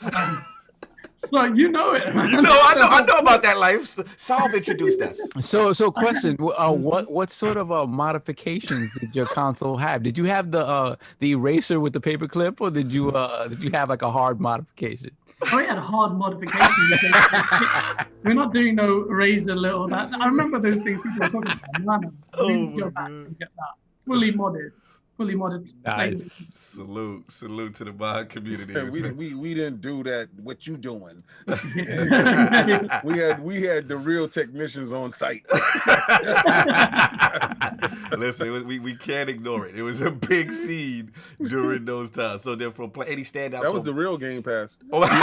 so you know it. You know, I know about that life. Solve introduced us. So question: what sort of modifications did your console have? Did you have the eraser with the paperclip, or did you have like a hard modification? Oh, yeah, a hard modification. We're not doing no razor little that. I remember those things people were talking about. No, you go back and get that fully modded. Nice. Salute to the mod community. We didn't do that. What you doing? we had the real technicians on site. Listen, we can't ignore it. It was a big scene during those times. So then from any standouts. That was the real Game Pass. Oh, that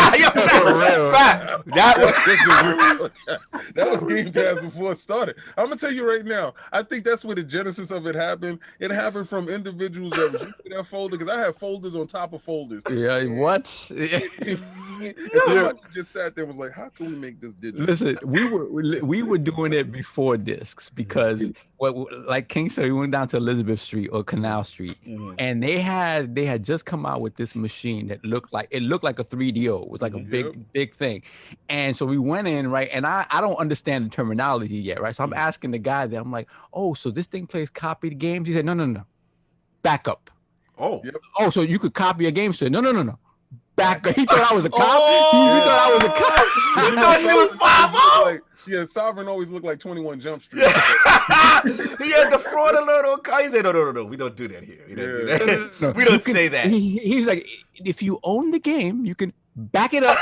was Game Pass before it started. I'm gonna tell you right now. I think that's where the genesis of it happened. It happened from individuals that was using that folder, because I have folders on top of folders. Yeah, what? Somebody just sat there and was like, how can we make this digital? Listen, we were doing it before discs, because like King said, we went down to Elizabeth Street or Canal Street, and they had just come out with this machine that looked like a 3DO. It was like a big thing. And so we went in, right? And I don't understand the terminology yet, right? So I'm asking the guy there, I'm like, oh, so this thing plays copied games? He said, no. Backup. Oh. Yep. Oh, so you could copy a game? So no. Back. He thought I was a cop. He thought I was a cop. You thought he was 5-0? Yeah, Sovereign always looked like 21 Jump Street. He had the fraud alert on car. He said, no, we don't do that here. We don't do that. No, we don't say that. He's like, if you own the game, you can back it up.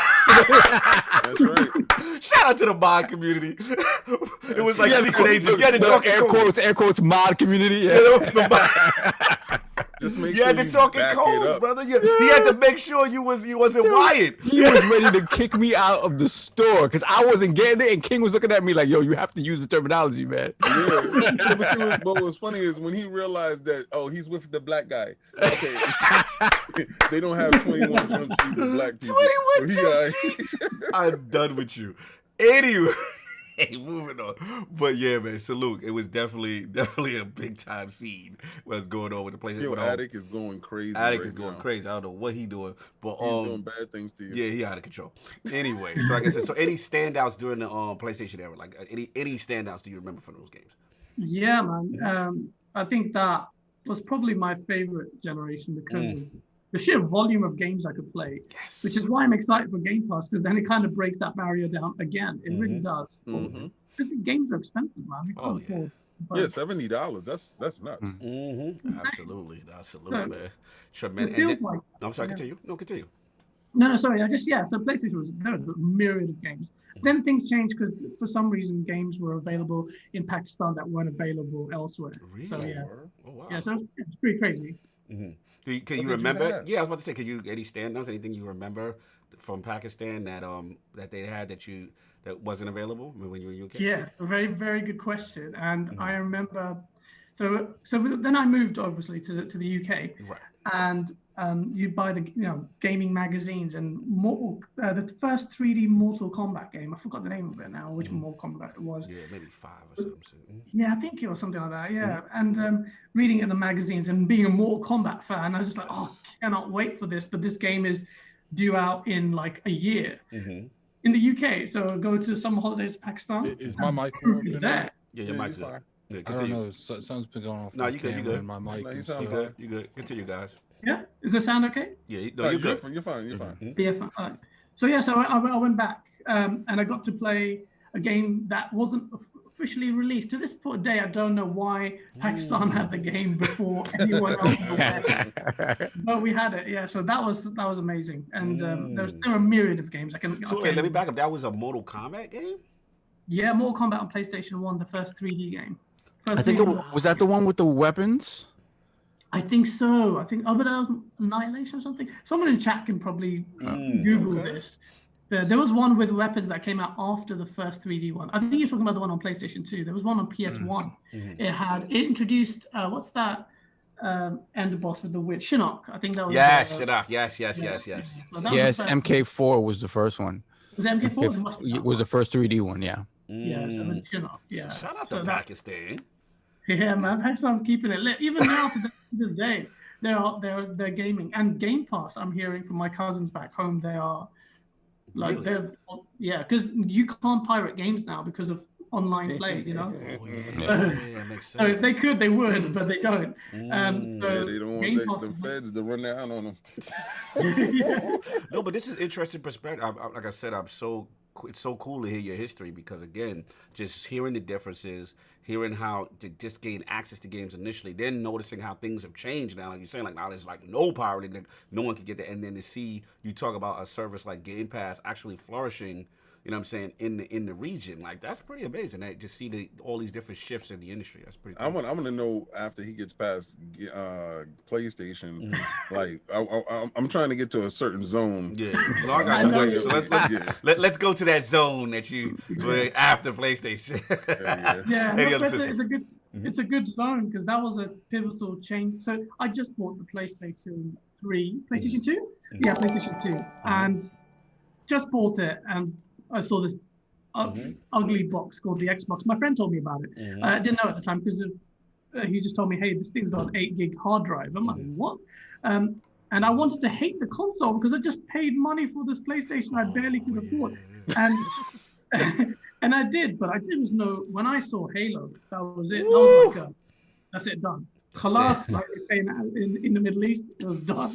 That's right. Shout out to the mod community. It was like secret agents. You had to talk air quotes mod community. Yeah. Just make you sure had to talk in codes, brother. He had to make sure you wasn't wired. He was ready to kick me out of the store because I wasn't getting it, and King was looking at me like, "Yo, you have to use the terminology, man." Yeah. But what's funny is when he realized that, oh, he's with the black guy. Okay, they don't have 21 Jump Street with black people. 21 Jump Street. I'm done with you. Anyway. Hey, moving on. But yeah, man, salute. It was definitely a big time scene what's going on with the place. Yo, Attic is going crazy. Attic is going crazy. I don't know what he doing, but he's doing bad things to you. Yeah, he out of control. Anyway, so like I said, so any standouts during the PlayStation era, like any standouts do you remember from those games? Yeah, man. I think that was probably my favorite generation because of the sheer volume of games I could play, which is why I'm excited for Game Pass, because then it kind of breaks that barrier down again. It really does. Because games are expensive, man. We can't afford. Yeah, $70. That's nuts. Absolutely, man. Tremendous. No, I'm sorry. Continue. No, sorry. So PlayStation there was a myriad of games. Then things changed because for some reason games were available in Pakistan that weren't available elsewhere. Really? So yeah. Oh wow. Yeah, so it's pretty crazy. Can you remember? Yeah, I was about to say, any standouts? Anything you remember from Pakistan that they had that wasn't available when you were in UK? Yeah, a very, very good question. And I remember, so then I moved obviously to the UK, right? And you buy the gaming magazines, and the first 3D Mortal Kombat game. I forgot the name of it now, which Mortal Kombat it was. Yeah, maybe 5 or something. Yeah, I think it was something like that. Yeah, and reading in the magazines and being a Mortal Kombat fan, I was just like, oh, I cannot wait for this. But this game is due out in like a year in the UK. So I go to summer holidays to Pakistan. Is my mic is there? Yeah, your mic's there. Yeah, I don't know. Something's been going off. No, you good. My mic is you good. Continue, guys. Yeah, does it sound okay? Yeah, no, you're good. You're fine. You're fine. Yeah, fine. All right. So yeah, so I went back and I got to play a game that wasn't officially released. To this day, I don't know why Pakistan had the game before anyone else. But we had it. Yeah, so that was amazing. And there were a myriad of games. Let me back up. That was a Mortal Kombat game? Yeah, Mortal Kombat on PlayStation 1, the first 3D game. I think was that the one with the weapons? I think so. I think, but that was Annihilation or something. Someone in chat can probably Google this. There was one with weapons that came out after the first 3D one. I think you're talking about the one on PlayStation 2. There was one on PS1. It introduced, what's that end boss with the witch? Shinnok. I think that was. Yes, Shinnok. Yes. So Yes, MK4 was the first one. Was it MK4? It was the first 3D one, yeah. Yeah, so it's Shinnok. Yeah. So shout out to Pakistan. Yeah, man, Pakistan's keeping it lit. Even now to this day, they're gaming and Game Pass. I'm hearing from my cousins back home, they are like because you can't pirate games now because of online play. Yeah, makes sense. So if they could, they would, but they don't. So they don't Game want Pass the feds to run down on them. No, but this is interesting perspective. Like I said, it's so cool to hear your history because again, just hearing the differences, hearing how to just gain access to games initially, then noticing how things have changed now. Like you're saying, like now there's like no pirating, like no one can get that, and then to see you talk about a service like Game Pass actually flourishing. You know what I'm saying, in the region, like that's pretty amazing. I just see all these different shifts in the industry. That's pretty cool. I'm gonna know after he gets past PlayStation. Like I'm trying to get to a certain zone. Yeah, no, I got you. So let's go to that zone that you after PlayStation. Yeah, it's a good zone because that was a pivotal change. So I just bought the PlayStation 3, PlayStation 2, yeah, PlayStation 2, and just bought it and. I saw this ugly box called the Xbox. My friend told me about it. I didn't know at the time because he just told me, hey, this thing's got an 8 gig hard drive. I'm like, what? And I wanted to hate the console because I just paid money for this PlayStation I barely could afford. And and I did, but I didn't know when I saw Halo, that was it. I was like, that's it, done. Khalas, like they say in the Middle East, it was done.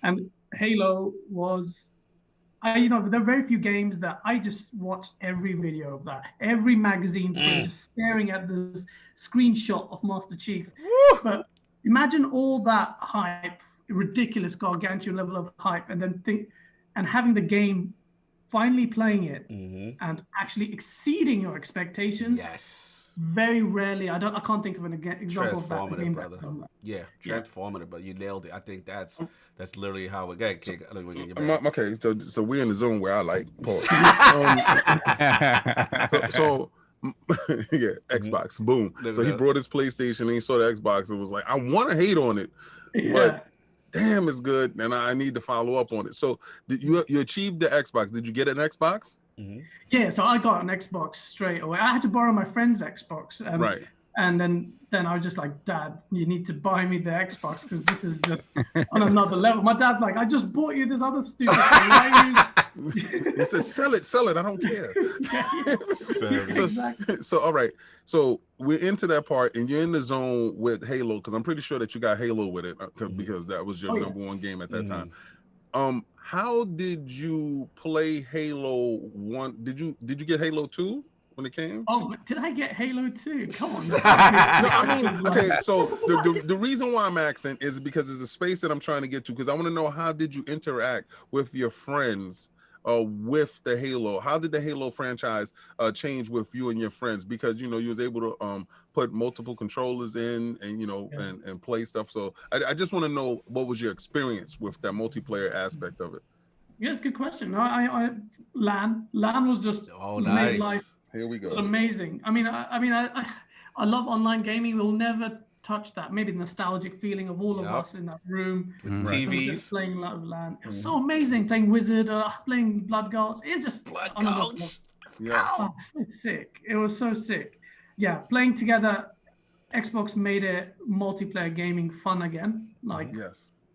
And Halo was... there are very few games that I just watched every video of that, every magazine print, just staring at this screenshot of Master Chief. But imagine all that hype, ridiculous, gargantuan level of hype, and then having the game finally playing it and actually exceeding your expectations. Yes. Very rarely, I can't think of an example of that game. Brother. Yeah, transformative, but you nailed it. I think that's literally how it got. Okay, so we're in the zone where I like pause. So yeah, Xbox, boom. So he brought his PlayStation and he saw the Xbox and was like, I want to hate on it, but damn, it's good, and I need to follow up on it. So did you achieved the Xbox? Did you get an Xbox? Yeah, so I got an Xbox straight away. I had to borrow my friend's Xbox. Right. And then I was just like, Dad, you need to buy me the Xbox because this is just on another level. My dad's like, I just bought you this other stupid thing. He said, sell it. I don't care. Exactly. So, all right. So we're into that part and you're in the zone with Halo because I'm pretty sure that you got Halo with it because that was your number one game at that time. How did you play Halo 1? Did you get Halo 2 when it came? Oh, did I get Halo 2? Come on. No, I mean, okay, so the reason why I'm asking is because there's a space that I'm trying to get to because I want to know how did you interact with your friends with the Halo? How did the Halo franchise change with you and your friends? Because, you was able to put multiple controllers in and, and play stuff. So I just want to know what was your experience with that multiplayer aspect of it? Yes, good question. LAN was just nice. Life. Here we go. It was amazing. I love online gaming. We'll never touch that. Maybe the nostalgic feeling of all of us in that room with TVs playing LAN. It was so amazing playing Wizard, playing Blood Gods. It just Blood Gods. Yeah, it's sick. It was so sick. Yeah, playing together. Xbox made it multiplayer gaming fun again.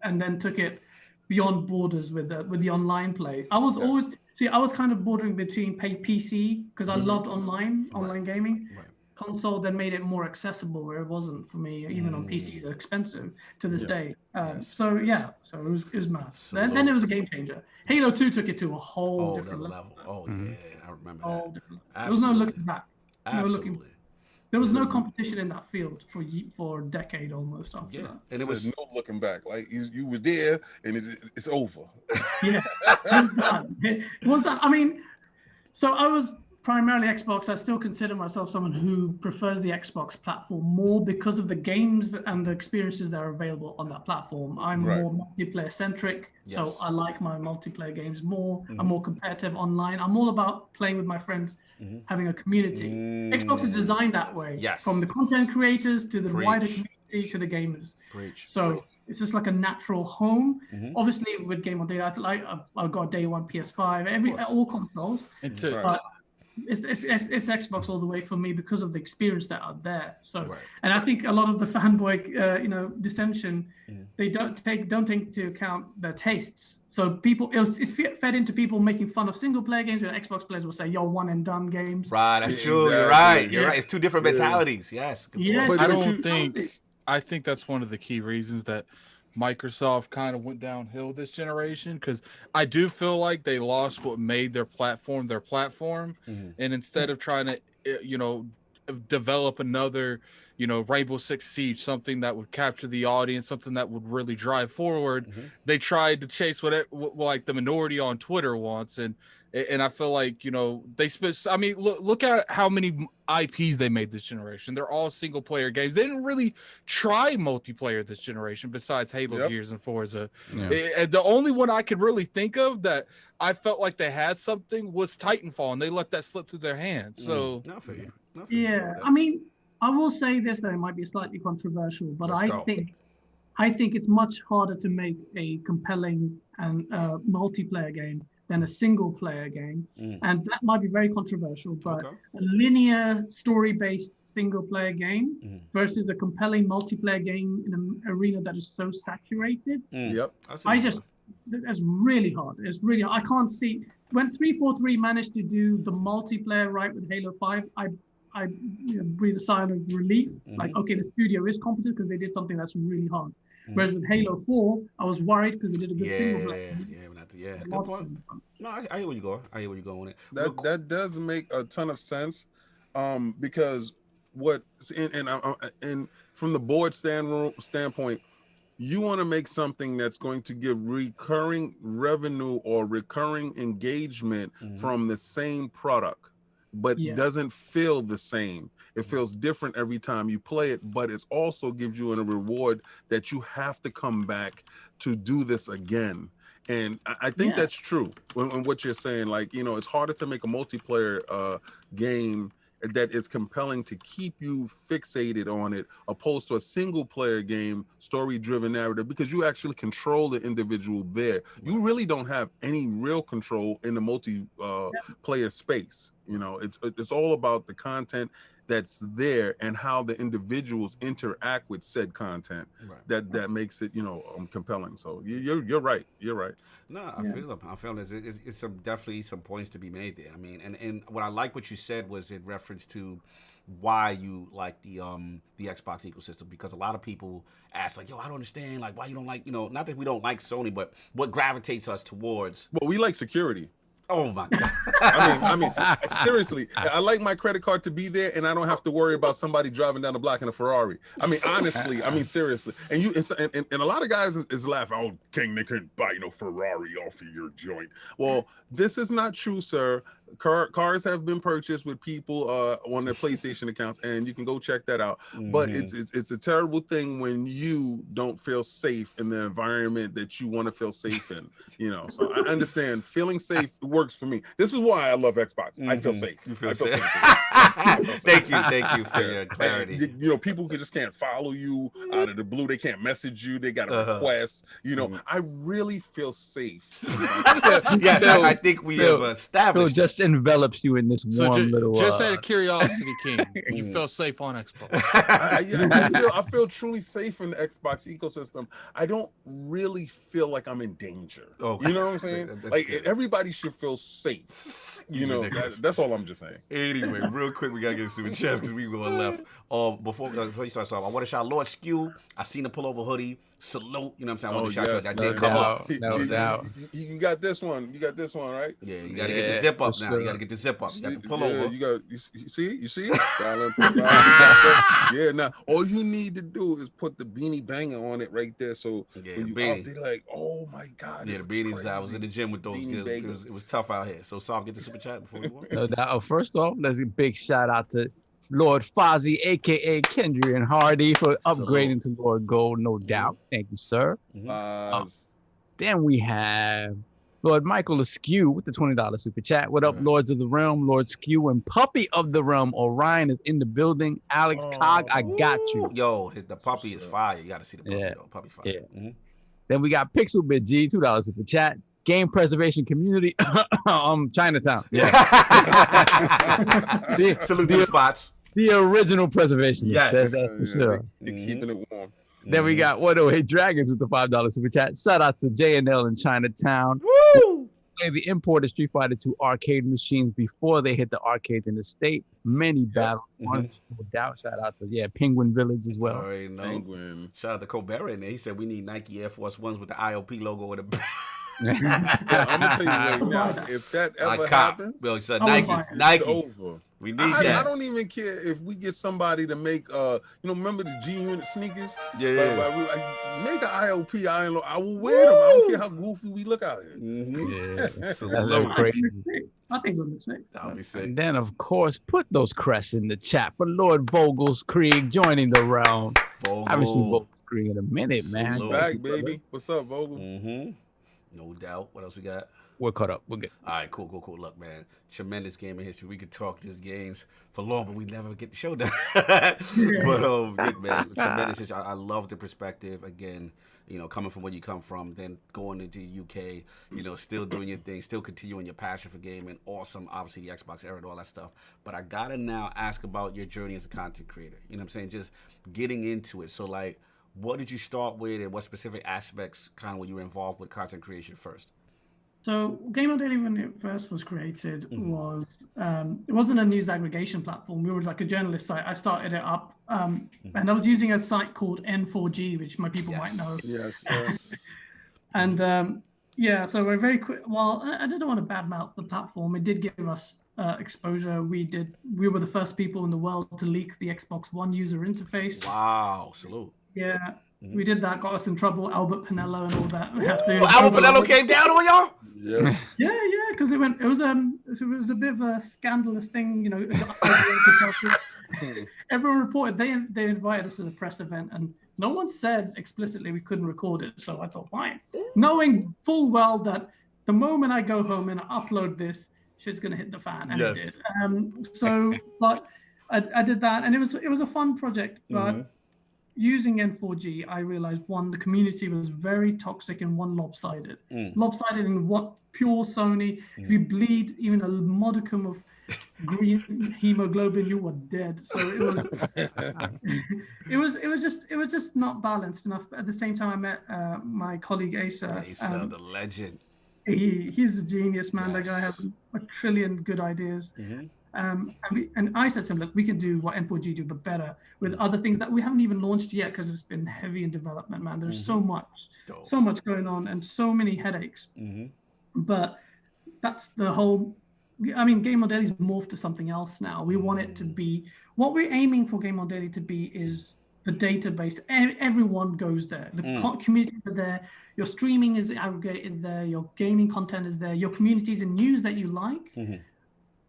And then took it beyond borders with the online play. I was I was kind of bordering between PC because I loved online gaming. Right. Console then made it more accessible where it wasn't for me. Even on PCs, they're expensive to this day. So it was mad. Then it was a game changer. Halo 2 took it to a whole different level. Oh yeah, I remember that. There was no looking back. There was no competition in that field for a decade almost after that. And it was no looking back. Like you were there, and it's over. Yeah, it was done. I mean, so I was primarily Xbox. I still consider myself someone who prefers the Xbox platform more because of the games and the experiences that are available on that platform. I'm more multiplayer centric, so I like my multiplayer games more. I'm more competitive online. I'm all about playing with my friends, having a community. Xbox is designed that way, from the content creators to the wider community to the gamers. So it's just like a natural home. Obviously, with GameOnDaily, I've got day one PS5, all consoles. But it's Xbox all the way for me because of the experience that are there. So, and I think a lot of the fanboy, dissension, they don't take into account their tastes. So it's fed into people making fun of single player games, where Xbox players will say, "Yo, one and done games." Right, that's true. You're right. You're right. It's two different mentalities. Yes. But I think that's one of the key reasons that Microsoft kind of went downhill this generation, because I do feel like they lost what made their platform, and instead of trying to develop another Rainbow Six Siege, something that would capture the audience, something that would really drive forward, they tried to chase what like the minority on Twitter wants, and I feel like they spent. I mean, look at how many IPs they made this generation. They're all single player games. They didn't really try multiplayer this generation besides Halo, Gears, and Forza. And the only one I could really think of that I felt like they had something was Titanfall, and they let that slip through their hands. So not for you. I mean, I will say this, though, it might be slightly controversial, but I think it's much harder to make a compelling and multiplayer game than a single player game. And that might be very controversial, but a linear story-based single player game versus a compelling multiplayer game in an arena that is so saturated. That's really hard. It's really hard. I can't see when 343 managed to do the multiplayer right with Halo 5, I breathe a sigh of relief. Like, okay, the studio is competent because they did something that's really hard. Whereas with Halo 4, I was worried because they did a good single player. Good point. No, I hear where you go. I hear where you go on it. That does make a ton of sense, because and from the board standpoint, you want to make something that's going to give recurring revenue or recurring engagement from the same product, but doesn't feel the same. It feels different every time you play it, but it also gives you a reward that you have to come back to do this again. And I think that's true when what you're saying. Like, it's harder to make a multiplayer game that is compelling to keep you fixated on it, opposed to a single player game, story-driven narrative, because you actually control the individual there. You really don't have any real control in the multiplayer space. It's all about the content that's there and how the individuals interact with said content. That makes it compelling. So you're right. No, I feel it's definitely some points to be made there. I mean, and what I like what you said was in reference to why you like the Xbox ecosystem, because a lot of people ask, like, yo, I don't understand, like, why you don't like, not that we don't like Sony, but what gravitates us towards. Well, we like security. Oh my God! I mean, seriously, I like my credit card to be there, and I don't have to worry about somebody driving down the block in a Ferrari. I mean, honestly, seriously. And a lot of guys is laughing. Oh, King, they couldn't buy Ferrari off of your joint. Well, this is not true, sir. Cars have been purchased with people on their PlayStation accounts, and you can go check that out. But it's a terrible thing when you don't feel safe in the environment that you want to feel safe in. So I understand feeling safe works for me. This is why I love Xbox. I feel safe. You feel safe. Thank you for your clarity. And, people just can't follow you out of the blue. They can't message you. They got a request. I really feel safe. Yes, I think we have established. Phil just envelops you in this warm little. Just out of curiosity, King, you feel safe on Xbox? I feel truly safe in the Xbox ecosystem. I don't really feel like I'm in danger. Okay. You know what I'm saying? Like, everybody should feel safe. That's all I'm just saying. Anyway, real quick, we gotta get into the chest because we going left. Before you start, I want to shout Lord Skew. I seen the pullover hoodie. Salute, I want to shout you. That did come up. You got this one. You got this one, right? Yeah, you got to get the zip up now. You got to get the zip up. You got the pullover. You see? Yeah, now all you need to do is put the beanie banger on it right there. So when you out, they're like, oh my God. Yeah, the beanies. I was in the gym with those. It was tough. tough out here. So, Soft, get the super chat before we walk. First off, let's give a big shout out to Lord Fozzie, aka Kendrian Hardy, for upgrading to Lord Gold, no doubt. Thank you, sir. Then we have Lord Michael Askew with the $20 super chat. What up, Lords of the Realm, Lord Skew, and Puppy of the Realm. Orion is in the building. Alex Cog, I got you. Yo, the puppy is fire. You got to see the puppy, though. Puppy fire. Yeah. Then we got Pixel Bit G, $2 super chat. Game Preservation Community, Chinatown. Yeah. Salute to the spots. The original preservation. Yes. That's for sure. They're keeping it warm. Then we got 108 Dragons with the $5 super chat. Shout out to JNL in Chinatown. Woo! Play the imported Street Fighter 2 arcade machines before they hit the arcades in the state. Many battles, no doubt. Shout out to Penguin Village as well. Penguin. Shout out to Colbert in there. He said we need Nike Air Force Ones with the IOP logo with the. I'm gonna tell you right now, if that ever happens, Well, said Nike. It's over. We need that. I don't even care if we get somebody to make remember the G Unit sneakers? Yeah. Make an IOP. I will wear them. I don't care how goofy we look out here. That's so crazy. I think we'll be sick. That'll be sick. And then, of course, put those crests in the chat for Lord Vogels Krieg joining the round. I haven't seen Vogels Krieg in a minute, man. Back, baby. What's up, Vogel? No doubt. What else we got? We're caught up. We're good. All right, cool. Look, man, tremendous gaming history. We could talk these games for long, but we never get the show done. But man, tremendous history. I love the perspective. Again, coming from where you come from, then going into the UK, still doing your thing, still continuing your passion for gaming. Awesome, obviously the Xbox era and all that stuff. But I gotta now ask about your journey as a content creator. You know what I'm saying? Just getting into it. So like, what did you start with, and what specific aspects kind of when you were involved with content creation first? So GameOnDaily, when it first was created, was it wasn't a news aggregation platform. We were like a journalist site. I started it up, and I was using a site called N4G, which my people might know. Yes. And so we're very quick. Well, I didn't want to badmouth the platform. It did give us exposure. We were the first people in the world to leak the Xbox One user interface. Wow, salute. Yeah. We did that, got us in trouble. Albert Pinello and all that. Albert Pinello came down on y'all? Yeah, because it was a bit of a scandalous thing, Everyone reported they invited us to the press event, and no one said explicitly we couldn't record it. So I thought, fine, knowing full well that the moment I go home and I upload this, shit's gonna hit the fan, and it did. But I did that, and it was a fun project, but. Using N4G, I realized the community was very toxic and lopsided. Lopsided in what pure Sony. If you bleed even a modicum of green hemoglobin, you were dead. So it was just not balanced enough. But at the same time, I met my colleague Asa. Asa, the legend. He's a genius, man. That guy has a trillion good ideas. And I said to him, look, we can do what N4G do, but better with other things that we haven't even launched yet because it's been heavy in development, man. There's so much going on and so many headaches. But that's the whole. I mean, GameOnDaily's morphed to something else now. We want it to be what we're aiming for. GameOnDaily to be is the database. Everyone goes there. The communities are there. Your streaming is aggregated there. Your gaming content is there. Your communities and news that you like.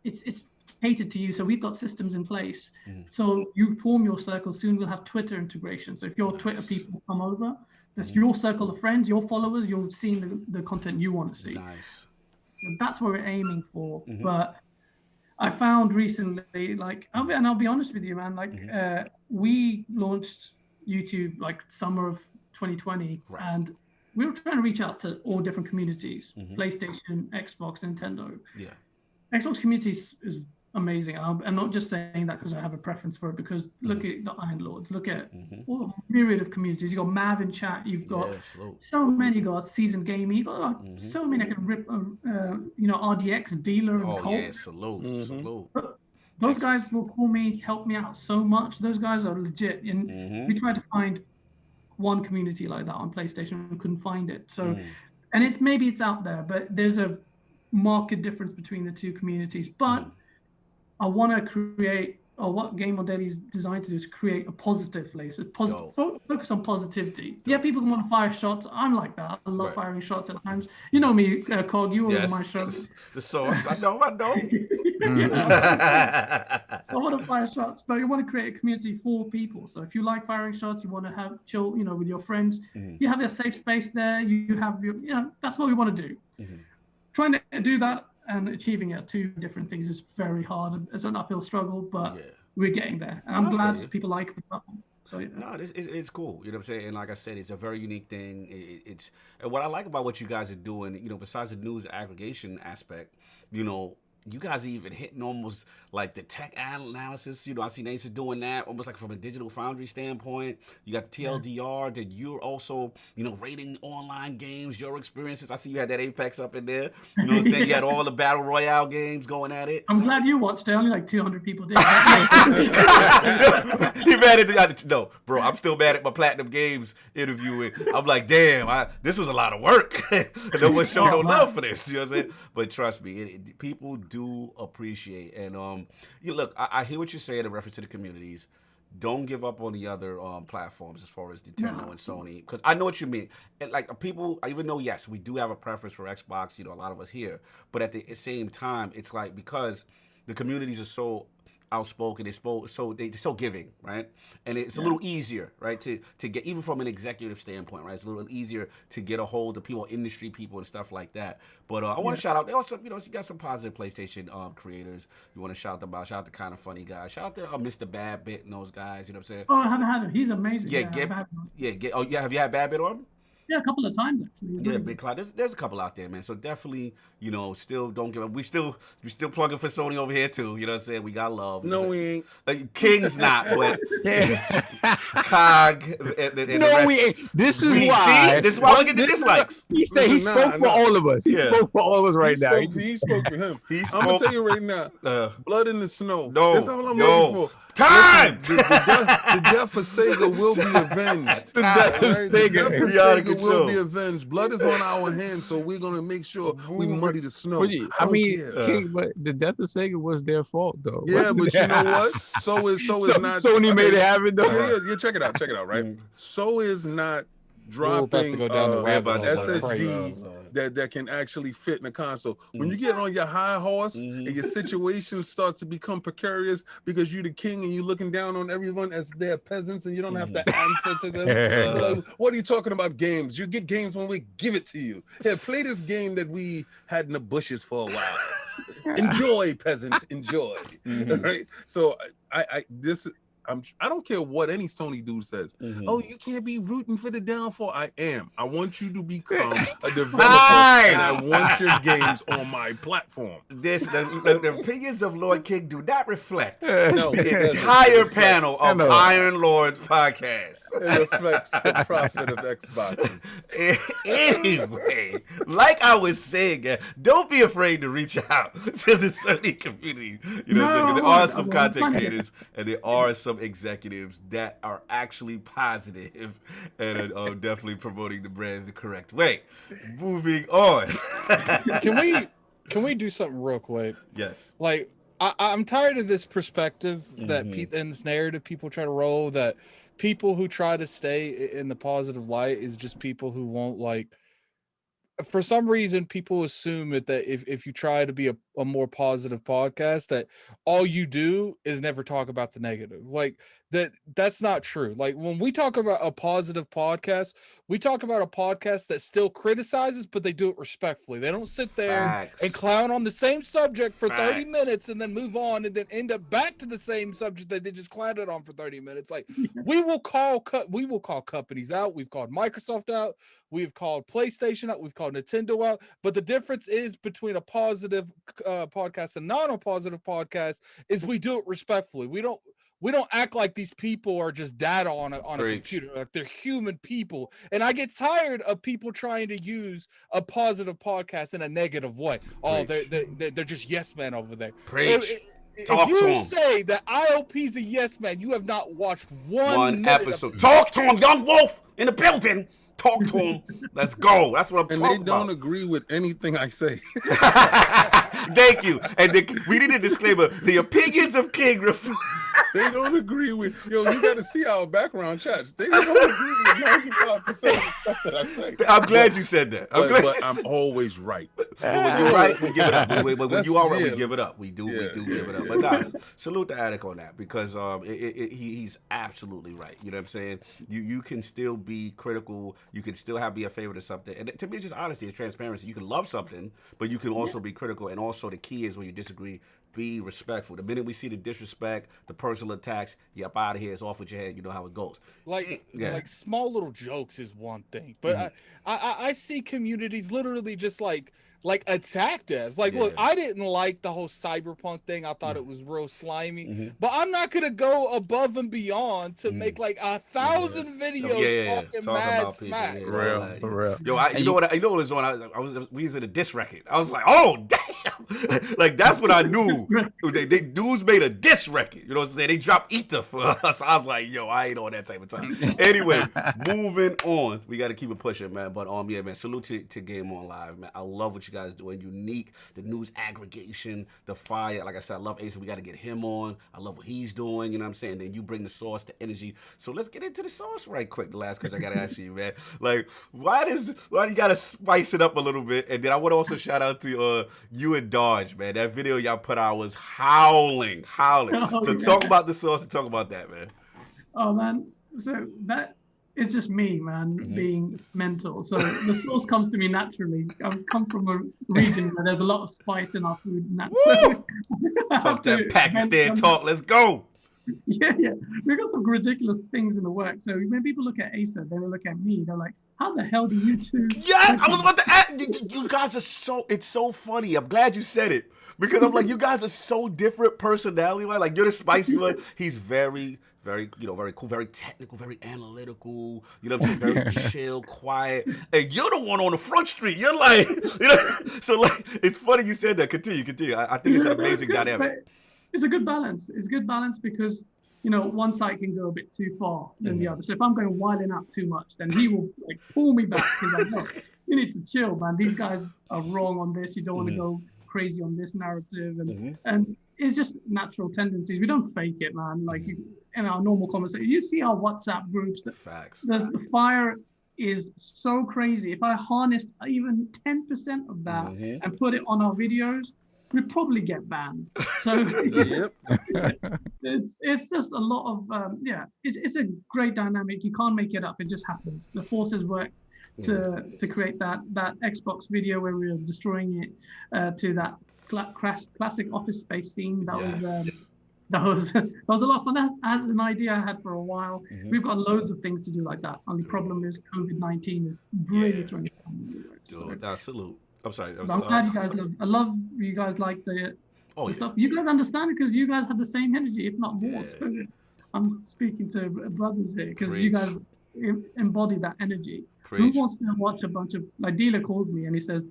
It's catered to you. So we've got systems in place. So you form your circle. Soon we'll have Twitter integration. So if your Twitter people come over, that's your circle of friends, your followers, you're seeing the content you want to see. Nice. So that's what we're aiming for. But I found recently, I'll be honest with you, man, we launched YouTube summer of 2020, and we were trying to reach out to all different communities, PlayStation, Xbox, Nintendo. Xbox community is amazing. I'm not just saying that because I have a preference for it, because look at the Iron Lords, look at all the myriad of communities. You've got Mav in chat, you've got so many, you got Seasoned Gaming, you've got so many. I can rip, RDX, Dealer, and Colt. Salute. Those guys will call me, help me out so much. Those guys are legit. And we tried to find one community like that on PlayStation, we couldn't find it. So, and maybe it's out there, but there's a marked difference between the two communities. But I want to create what GameOnDaily is designed to do is create a positive place. It's positive, focus on positivity. Yeah, people want to fire shots. I'm like that. I love firing shots at times. You know me, Cog. You were on my show. The sauce. I know. I want to fire shots, but you want to create a community for people. So if you like firing shots, you want to have chill, with your friends. You have a safe space there. You have your, that's what we want to do. Trying to do that and achieving it are two different things is very hard. It's an uphill struggle, but we're getting there. And I'm glad people like the platform. So no, it's cool. You know what I'm saying? And like I said, it's a very unique thing. And what I like about what you guys are doing, besides the news aggregation aspect, you guys are even hitting almost like the tech analysis. I see Nate doing that almost like from a digital foundry standpoint. You got the TLDR that you're also, rating online games, your experiences. I see you had that Apex up in there. You know what I'm saying? You had all the Battle Royale games going at it. I'm glad you watched it. Only like 200 people did. You mad at no, bro, I'm still mad at my Platinum Games interviewing. I'm like, damn, this was a lot of work. No one showed no love for this. You know what I'm saying? But trust me, people do appreciate. And look, I hear what you're saying in reference to the communities. Don't give up on the other platforms as far as Nintendo and Sony, because I know what you mean. And like people, even though yes, we do have a preference for Xbox, a lot of us here, but at the same time, it's like because the communities are so outspoken, they're so giving, right? And it's a little easier, right, to get, even from an executive standpoint, right? It's a little easier to get a hold of people, industry people, and stuff like that. But I want to shout out. They also, you got some positive PlayStation creators. You want to shout them out. Shout out to Kind of Funny Guys. Shout out to Mr. Bad Bit and those guys. You know what I'm saying? Oh, I haven't had him. He's amazing. Have you had Bad Bit on? Yeah, a couple of times actually. Yeah, Big Cloud. There's a couple out there, man. So definitely, still don't give up. We still plugging for Sony over here too. You know what I'm saying? We got love. No, we ain't. King's not, but Cog. And we ain't. This is why we get the dislikes. He said he spoke for all of us. He spoke for all of us right now. He spoke for him. I'm gonna tell you right now. Blood in the snow. No, that's all I'm looking for. Time! The death of Sega will be avenged. The death of Sega will be avenged. Blood is on our hands, so we're gonna make sure we muddy the snow. King, but the death of Sega was their fault, though. Yeah, but you know what? So is not. Sony made it happen, though. Yeah. Check it out, right? So is not dropping SSD that can actually fit in a console. When you get on your high horse and your situation starts to become precarious because you're the king and you're looking down on everyone as they're peasants and you don't have to answer to them. Like, what are you talking about games? You get games when we give it to you. Yeah, play this game that we had in the bushes for a while. Enjoy, peasants, enjoy. Right? So I don't care what any Sony dude says. Oh, you can't be rooting for the downfall. I am. I want you to become a developer, and I want your games on my platform. The opinions of Lord King do not reflect the entire panel of Iron Lord's podcast. It reflects the profit of Xboxes. Anyway, like I was saying, don't be afraid to reach out to the Sony community. You know what I'm saying? There are some content creators and there are some executives that are actually positive and are definitely promoting the brand the correct way. Moving on. Can we do something real quick? Yes. Like I'm tired of this perspective that and this narrative people try to roll that people who try to stay in the positive light is just people who won't for some reason people assume that if you try to be a more positive podcast that all you do is never talk about the negative. Like that's not true. Like when we talk about a positive podcast, we talk about a podcast that still criticizes, but they do it respectfully. They don't sit there and clown on the same subject for 30 minutes and then move on and then end up back to the same subject that they just clowned on for 30 minutes. Like we will call companies out. We've called Microsoft out. We've called PlayStation out. We've called Nintendo out. But the difference is between a positive podcast and non-positive podcast is we do it respectfully. We don't act like these people are just data on a computer. Like they're human people. And I get tired of people trying to use a positive podcast in a negative way. Oh, they're just yes men over there. If you say that IOP's a yes man, you have not watched one episode. Talk to him, Young Wolf in the building. Talk to him. Let's go. That's what I'm talking about. And they don't agree with anything I say. Thank you. And we need a disclaimer. The opinions of King reflect They don't agree with you got to see our background chats. They don't agree with 95% of the stuff that I say. I'm glad you said that. But I'm always right. When you're right, we give it up. When you are right, we give it up. We do give it up. But nah, salute the Attic on that because he's absolutely right. You know what I'm saying? You can still be critical. You can still be a favorite of something. And to me, it's just honesty and transparency. You can love something, but you can also be critical. And also the key is when you disagree, be respectful. The minute we see the disrespect, the personal attacks, you up out of here. It's off with your head. You know how it goes. Like small little jokes is one thing, but I see communities literally just like attack devs. Like, look, I didn't like the whole cyberpunk thing. I thought it was real slimy, but I'm not gonna go above and beyond to make like 1,000 videos talking mad smack. For real. Yo, you know what was on? We was in a diss record. I was like, oh damn, like that's what I knew. They dudes made a diss record. You know what I'm saying? They dropped Ether for us. I was like, yo, I ain't on that type of time. Anyway, moving on. We got to keep it pushing, man. But yeah, man. Salute to Game On Live, man. I love what you guys doing. Unique, the news aggregation, the fire. Like I said, I love Ace. We got to get him on. I love what he's doing. You know what I'm saying? Then you bring the sauce, the energy. So let's get into the sauce right quick. The last question I got to ask you, man. Like, why do you got to spice it up a little bit? And then I want to also shout out to you and Dodge, man. That video y'all put out was howling. So talk about the sauce and talk about that, man. Oh man, so that is just me, man, being mental. So the sauce comes to me naturally. I come from a region where there's a lot of spice in our food. And that, so talk that Pakistan talk. Let's go. Yeah. We got some ridiculous things in the work. So when people look at Asa, they will look at me. They're like, how the hell do you two? Yeah, I was about to ask. You guys are it's so funny. I'm glad you said it. Because I'm like, you guys are so different personality. Like, you're the spicy one. He's very, very, very cool, very technical, very analytical. You know what I'm saying? Very chill, quiet. And you're the one on the front street. You're like, So, like, it's funny you said that. Continue. I think it's an amazing dynamic. It's a good balance. It's good balance because, one side can go a bit too far than the other. So if I'm going wilding up too much, then he will, like, pull me back. He's like, no, you need to chill, man. These guys are wrong on this. You don't want to go crazy on this narrative, and it's just natural tendencies. We don't fake it, man. Like in our normal conversation, you see our WhatsApp groups. Facts. The fire is so crazy. If I harnessed even 10% of that and put it on our videos, we'd probably get banned. So it's just a lot of it's a great dynamic. You can't make it up. It just happens. The forces work to create that Xbox video where we were destroying it to that classic Office Space scene. That was a lot of fun. That was an idea I had for a while. We've got loads of things to do like that. Only problem is COVID-19 is really throwing it down. Dude, salute. I'm sorry. I'm glad you guys love. I love you guys like the stuff. You guys understand it because you guys have the same energy, if not more. So I'm speaking to brothers here because you guys embody that energy. Who wants to watch a bunch of, like, Dealer calls me and he says,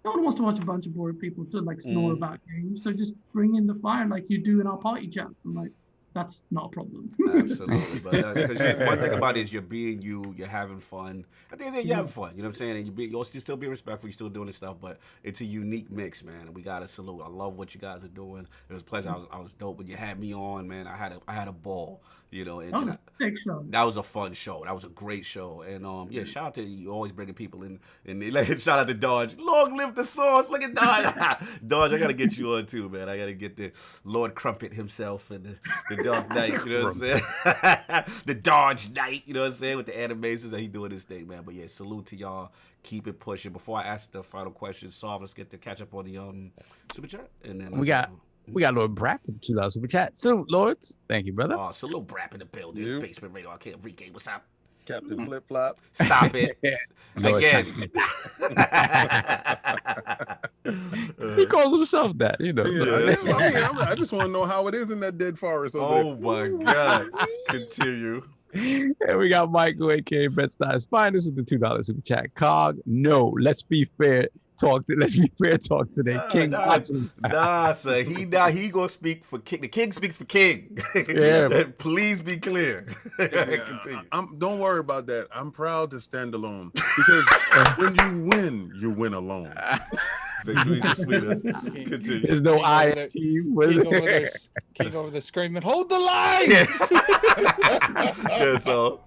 no one wants to watch a bunch of boring people to, like, snore about games. So just bring in the fire like you do in our party chats. I'm like, that's not a problem. Absolutely. But because one thing about it is you're being you, you're having fun. At the end of the day, you're having fun. You know what I'm saying? And you're still being respectful. You're still doing this stuff. But it's a unique mix, man. And we got to salute. I love what you guys are doing. It was a pleasure. I was dope when you had me on, man. I had a ball. And that was a sick show. That was a fun show. That was a great show. And shout out to you, always bringing people in. And shout out to Dodge. Long live the sauce. Look at Dodge. Dodge, I gotta get you on too, man. I gotta get the Lord Crumpet himself and the Dark Knight. You know what I'm saying? The Dodge Knight. You know what I'm saying? With the animations that he doing his thing, man. But yeah, salute to y'all. Keep it pushing. Before I ask the final question, let's get to catch up on the super chat, and then we got Lord Brap in $2 super chat. Salute, Lords. Thank you, brother. Oh, salute Brap in the building. Basement Radio. I can't regame. What's up? Captain Flip Flop. Stop it. Again. He calls himself that, I just want to know how it is in that dead forest over there. My God. Continue. And we got Michael, aka Bed-Stuy Finest, with the $2 super chat. Cog, no. Let's be fair. Let's be fair talk today. King. Sir. He gonna speak for King. The King speaks for King. Please be clear. Continue. Don't worry about that. I'm proud to stand alone because when you win alone. Victories are sweeter. Continue. There's no King I over there- team. Was King over there? there, King over there screaming, "Hold the line!" Yes. Yeah, so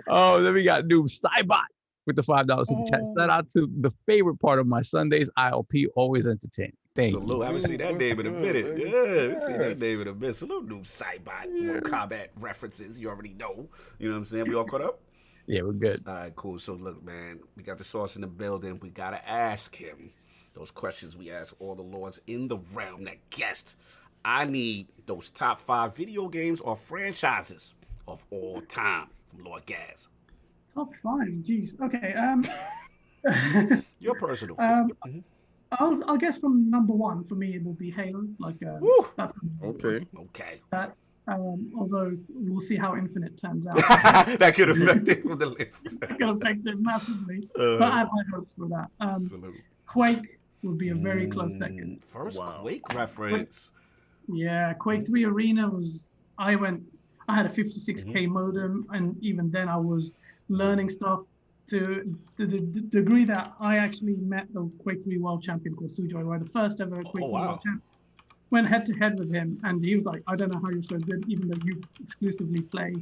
Oh, then we got Noob Cybot with the $5 super chat. Shout out to the favorite part of my Sundays, ILP, always entertaining. Thank salute. I you. haven't seen that What's name in a good, minute. baby? Yeah, I haven't seen that Yes. name in a minute. Salute, Noob Cybot. Mortal Kombat references. You already know. You know what I'm saying? We all caught up? Yeah, we're good. All right, cool. So look, man, we got the sauce in the building. We gotta ask him those questions we ask all the lords in the realm that guessed. I need those top 5 video games or franchises of all time from Lord Gaz. Top 5. Jeez. Okay. Your personal. Mhm. I'll guess from number 1 for me it will be Halo. Like Woo. that's Okay. Okay. that. Although we'll see how Infinite turns out. That could affect it from the list. It can affect it massively. But I have high hopes for that. Salute. Quake would be a very close second. First Wow. Quake reference. Yeah, Quake 3 Arena was. I had a 56k modem, and even then I was learning stuff to the degree that I actually met the Quake 3 world champion called Sujoy, right? The first ever Quake 3 wow. world champion. Went head to head with him, and he was like, "I don't know how you're so good, even though you exclusively play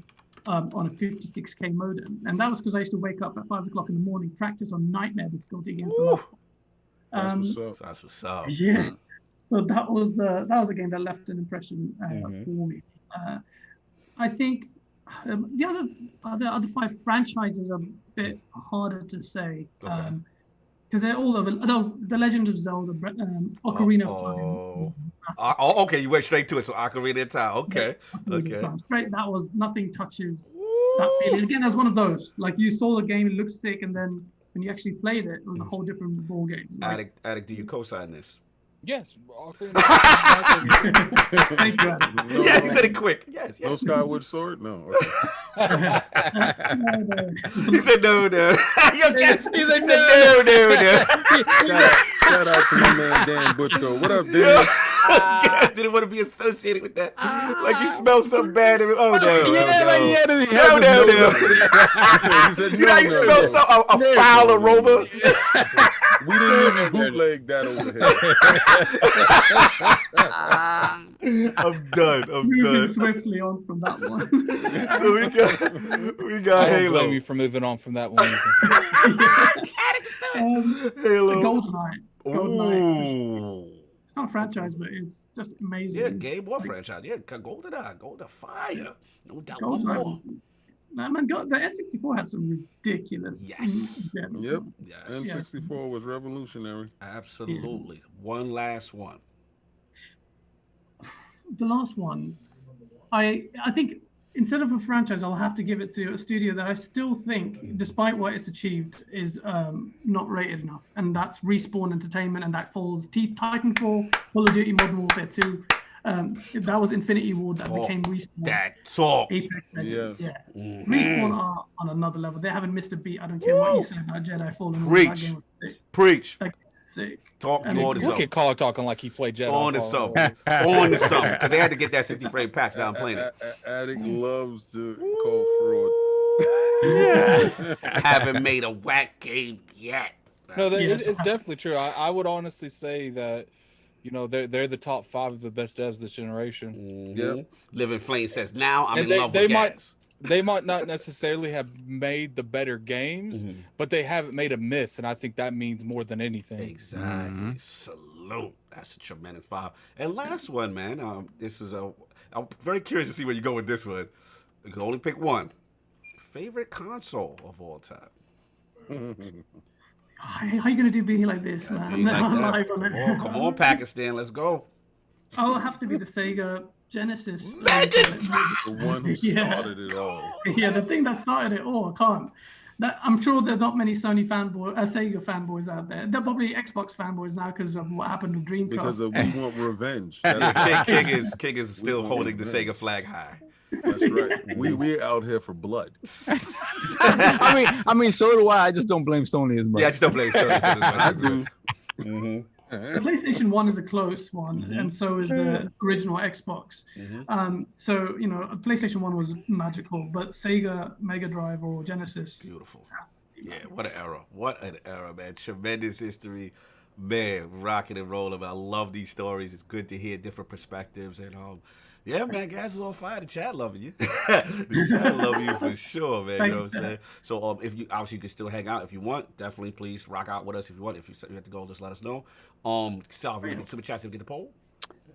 on a 56k modem." And that was because I used to wake up at 5 o'clock in the morning, practice on nightmare difficulty against the last. That's what's up. So that's what's up. Yeah. So that was a game that left an impression for me. I think the other 5 franchises are a bit harder to say because they're all over. Though The Legend of Zelda, Ocarina of Time. Okay, you went straight to it. So Ocarina of Time. Okay. Ocarina of Time. Straight, that was nothing touches that feeling. Again, that's one of those. Like you saw the game, it looked sick, and then when you actually played it, it was a whole different ball game. Like, Addict, do you co-sign this? Yes. Ocarina thank you, Adam. No, Yeah, he said it quick. Yes, no yes. Skyward Sword? No. Okay. He said no. Yo, guess. He said no. Shout out to my man Dan Butchko. What up, Dan? God, didn't want to be associated with that. Like you smell something bad. Oh no. He said, You know how you smell a foul aroma? we didn't even bootleg that over here. I'm done. Moving swiftly on from that one. So we got I don't Halo. blame you for moving on from that one. Halo. GoldenEye. Ooh. It's not a franchise, but it's just amazing. Yeah, Game Boy franchise. Yeah, GoldenEye, Golden Fire. No doubt. One GoldenEye more. was, man, the N64 had some ridiculous. Yes. gems. Yep. Yes. N64 was revolutionary. Absolutely. One last one. The last one, I think instead of a franchise, I'll have to give it to a studio that I still think, despite what it's achieved, is not rated enough, and that's Respawn Entertainment, and that falls Titanfall, Call of Duty Modern Warfare 2. That was Infinity Ward that became Respawn. That's all. Apex Legends, yeah. Mm-hmm. Respawn are on another level. They haven't missed a beat. I don't care what you say about Jedi Fallen Order. Preach. That game was sick. Preach. That game was sick. Talk And on the Look something. at Collar talking like he played Jedi. On the Fallen something. Order. On the something. Because they had to get that 60 frame patch. Now I'm playing it. Addict loves to call fraud. Haven't made a whack game yet. No, Yes. it's definitely true. I would honestly say that, you know, they're the top 5 of the best devs this generation. Yep. Living Flame says, now I'm And in love with might gas. they might not necessarily have made the better games, but they haven't made a miss, and I think that means more than anything. Exactly. Salute. That's a tremendous 5. And last one, man. This is I'm very curious to see where you go with this one. You can only pick one. Favorite console of all time. How are you gonna do me like this, Do man? you like I'm that? live on it. Oh, come on, Pakistan. Let's go. I'll have to be the Sega Genesis. The one who Yeah. started it all. Yeah, the thing that started it all. I can't. I'm sure there's not many Sony fanboys, Sega fanboys out there. They're probably Xbox fanboys now because of what happened with Dreamcast. Because we want revenge. King is still holding the Sega flag high. That's right. We're out here for blood. I mean, so do I. I just don't blame Sony as much. Yeah, I just don't blame Sony for this one. I do. The PlayStation 1 is a close one, and so is the original Xbox. So, you know, PlayStation 1 was magical, but Sega, Mega Drive, or Genesis. Beautiful. Yeah, what an era. What an era, man. Tremendous history. Man, rocking and rolling. I love these stories. It's good to hear different perspectives. And yeah, man, guys is on fire. The chat loving you. The chat loving you for sure, man. You know what I'm saying? So if you obviously you can still hang out if you want. Definitely, please rock out with us if you want. If you have to go, just let us know. Sal, we get super chats and get the poll.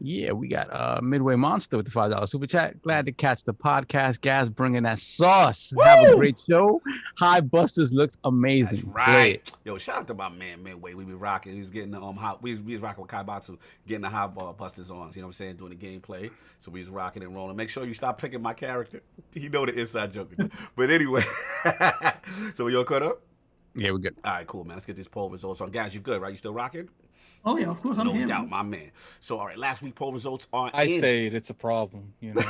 Yeah, we got Midway Monster with the $5 super chat. Glad to catch the podcast. Guys bringing that sauce. Woo! Have a great show. High Busters looks amazing. That's right. Yo, shout out to my man Midway. We be rocking. He was getting the hot. We was rocking with Kaibatsu, getting the high busters on. You know what I'm saying? Doing the gameplay. So we was rocking and rolling. Make sure you stop picking my character. He know the inside joke. But anyway, so we all caught up? Yeah, we're good. All right, cool, man. Let's get these poll results on. Guys, you good, right? You still rocking? Oh yeah, of course I'm here. No doubt, my man. So, all right, last week poll results are I in. say it's a problem, you know.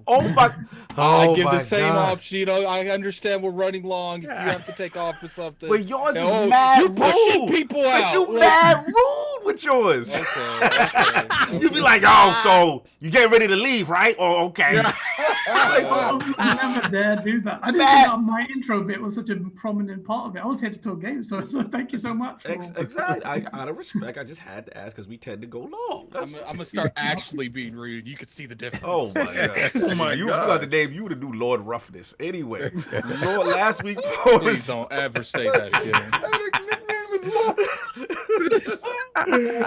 I give the same option. You know, I understand we're running long. If you have to take off for something, but yours is mad you're pushing rude. people out. But you mad rude with yours. Okay. You be like, oh, so you get ready to leave, right? Oh, okay. I never dare do that. I didn't think that my intro bit was such a prominent part of it. I was here to talk games, so thank you so much. Exactly. Out of respect, I just had to ask because we tend to go long. I'm gonna start actually being rude. You can see the difference. Oh my god! Oh my you God. got the name. You the new Lord Roughness. Anyway, Lord, last week poll Please don't ever say that again.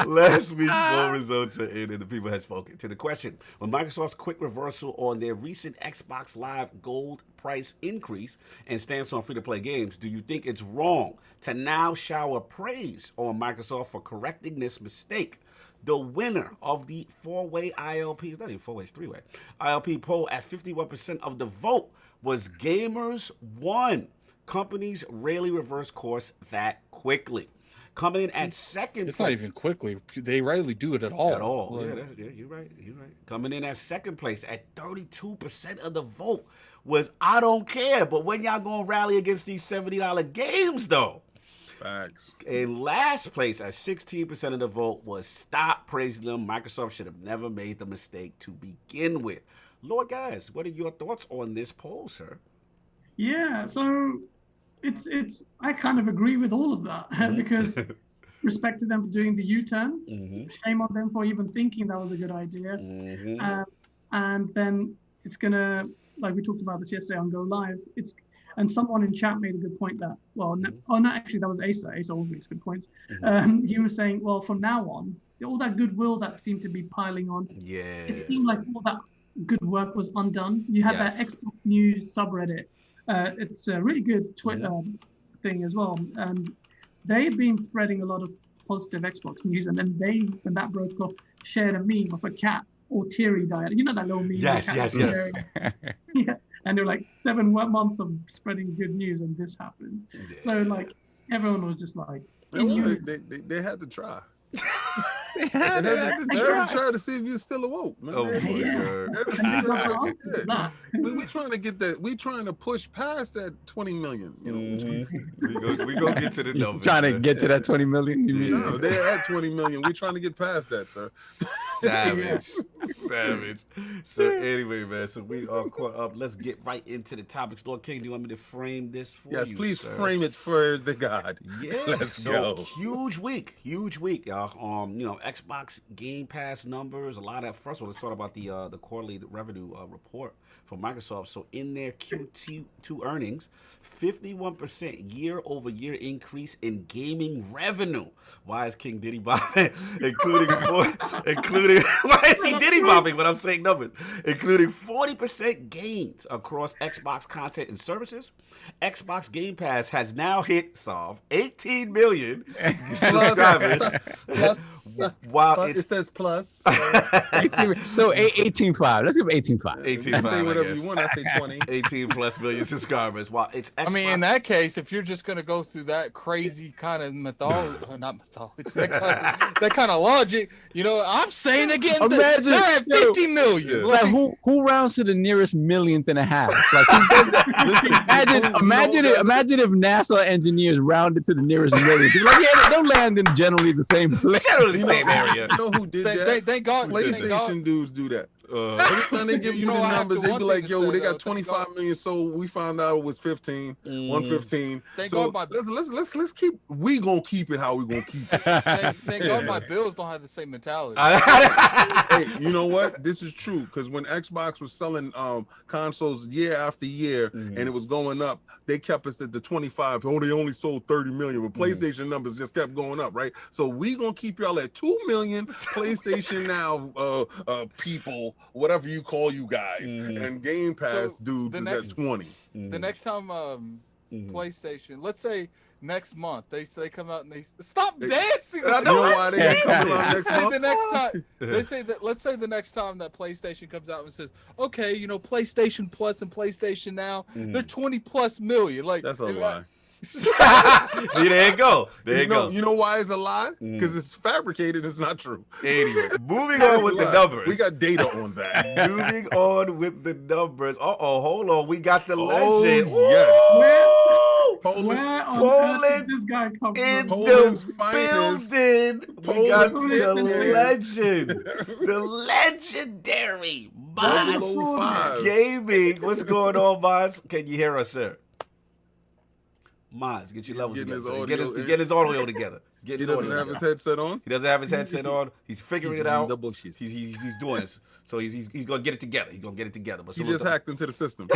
Last week's poll results are in, and the people have spoken. To the question, when Microsoft's quick reversal on their recent Xbox Live Gold price increase and stance on free-to-play games, do you think it's wrong to now shower praise on Microsoft for correcting this mistake? The winner of the four-way ILP, it's not even four-way, it's three-way, ILP poll at 51% of the vote was Gamers One. Companies rarely reverse course that quickly. Coming in at second It's place. not even quickly. They rarely do it at all. At all. Like, Yeah, you're right. You're right. Coming in at second place at 32% of the vote was I don't care. But when y'all gonna rally against these $70 games though? Facts. In last place at 16% of the vote was stop praising them. Microsoft should have never made the mistake to begin with. Lord, guys, what are your thoughts on this poll, sir? Yeah, so it's I kind of agree with all of that because respect to them for doing the U-turn. Shame on them for even thinking that was a good idea. And then it's gonna, like we talked about this yesterday on Go Live. And someone in chat made a good point that, actually that was Asa. Asa always makes good points. He was saying, well, from now on, all that goodwill that seemed to be piling on, it seemed like all that good work was undone. You had that Xbox News subreddit. It's a really good Twitter thing as well. And they've been spreading a lot of positive Xbox news. And then when that broke off, shared a meme of a cat or teary diet. You know that little meme? Yes. Yeah. And they're like 7 months of spreading good news, and this happens. So like everyone was just like, they had to try. They had to try to see if you're still awoke. Man. Oh my God! We're trying to get that. We're trying to push past that 20 million. You know, we gonna get to the numbers. Trying to get to that 20 million. You mean? No, they're at 20 million. We're trying to get past that, sir. Savage. So anyway, man, so we are caught up. Let's get right into the topics. Lord King, do you want me to frame this for you? Yes, please sir? frame it for the God. Yeah, let's go. Huge week, y'all. Xbox Game Pass numbers. A lot of. First of all, let's talk about the quarterly revenue report from Microsoft. So in their Q2 earnings, 51% year-over-year increase in gaming revenue. Why is King Diddy bobbing? including why is he Diddy bobbing when I'm saying numbers? Including 40% gains across Xbox content and services. Xbox Game Pass has now hit 18 million subscribers. While it says plus. So 18.5. Let's give 18.5. 18.5. Say whatever you want. I say 20. 18 plus million subscribers. While it's Xbox. I mean, in that case, if you're just gonna go through that crazy kind of that kind of logic, you know, I'm saying they're at 50 million. Like who rounds to the nearest millionth and a half? Like who does that? Imagine if NASA engineers rounded to the nearest millionth. Like, yeah, they'll land in generally the same place. Generally the same area. You know who did that? Thank God. PlayStation dudes do that. Every time they give you the I have numbers, to- they one be thing like, to "Yo, say, they though, got thank 25 God- million." So we found out it was 15, 115. Thank So God let's keep. We gonna keep it how we gonna keep it. Thank God my bills don't have the same mentality. Hey, you know what? This is true because when Xbox was selling consoles year after year and it was going up, they kept us at the 25. Oh, they only sold 30 million, but PlayStation numbers just kept going up, right? So we gonna keep y'all at 2 million PlayStation Now people, whatever you call you guys, and Game Pass So, dudes the is next- at 20. The next time PlayStation, let's say next month, they come out and they stop dancing. You know why they ain't coming out Let's next say month? the next time they say that. Let's say the next time that PlayStation comes out and says, "Okay, PlayStation Plus and PlayStation Now, they're 20+ million." Like That's a lie. See, there you go. There you go. You know why it's a lie? Because it's fabricated. It's not true. Anyway, moving on with the numbers. We got data on that. Moving on with the numbers. Hold on. We got the Oh, legend. yes. Woo! Where on earth did this guy come in from? Poland's the finest. building. We got Poland's the finest. legend, the legendary Madz 005. Gaming. What's going on, Madz? Can you hear us, sir? Madz, get your levels getting together. his So audio he's in. getting his audio together. He doesn't have his headset on. He doesn't have his headset on. He's figuring it out. double shit. He's doing this. So he's gonna get it together. He's gonna get it together. But He just hacked into the system.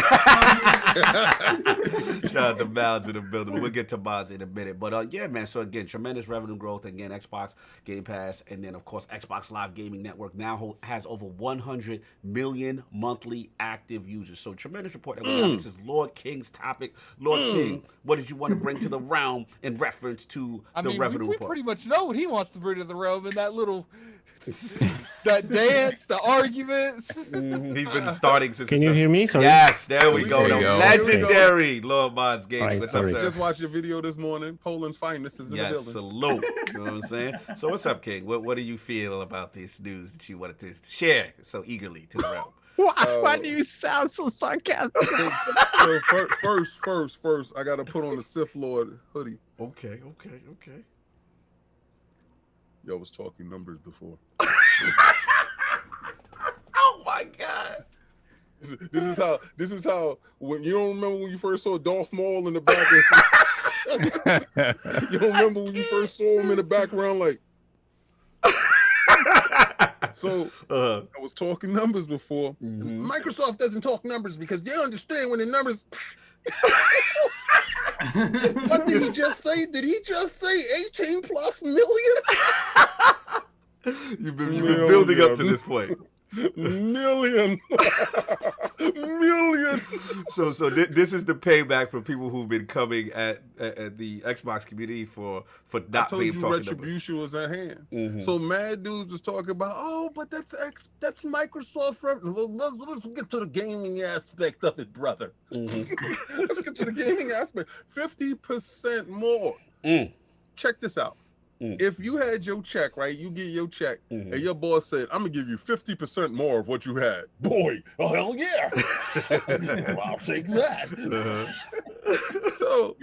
Shout out to Madz in the building. But we'll get to Madz in a minute. But yeah, man. So again, tremendous revenue growth. Again, Xbox Game Pass, and then of course Xbox Live Gaming Network now has over 100 million monthly active users. So tremendous report that we got. This is Lord King's topic. Lord King, what did you want to bring to the realm in reference to the revenue we report? pretty much know what he wants to bring to the realm in that little that dance, the arguments. He's been starting since. Can you hear me? Sorry. Yes, there we go. There The we go. legendary Lord Madz Gaming. Alright, What's up, sorry. sir? Just watched your video this morning. Poland's finest is in the Yes, building. salute. You know what I'm saying? So what's up, King? What do you feel about this news that you wanted to share so eagerly to the realm? Why do you sound so sarcastic? So first, I gotta put on the Sith Lord hoodie. Okay. Yo, I was talking numbers before. Oh my God. This is how when you don't remember when you first saw Darth Maul in the back. You don't remember when you first saw him in the background, like. So I was talking numbers before. Microsoft doesn't talk numbers because they understand when the numbers. What did he just say? Did he just say 18+ million? You've been building up to this point. Million. So this is the payback for people who've been coming at the Xbox community for I not told being you talking numbers. retribution was at hand. So mad dudes was talking about, oh, but that's Microsoft. Let's get to the gaming aspect of it, brother. Let's get to the gaming aspect. 50% more. Check this out. If you had your check, right, you get your check, and your boss said, I'm going to give you 50% more of what you had. Boy, oh, hell yeah. Well, I'll take that. So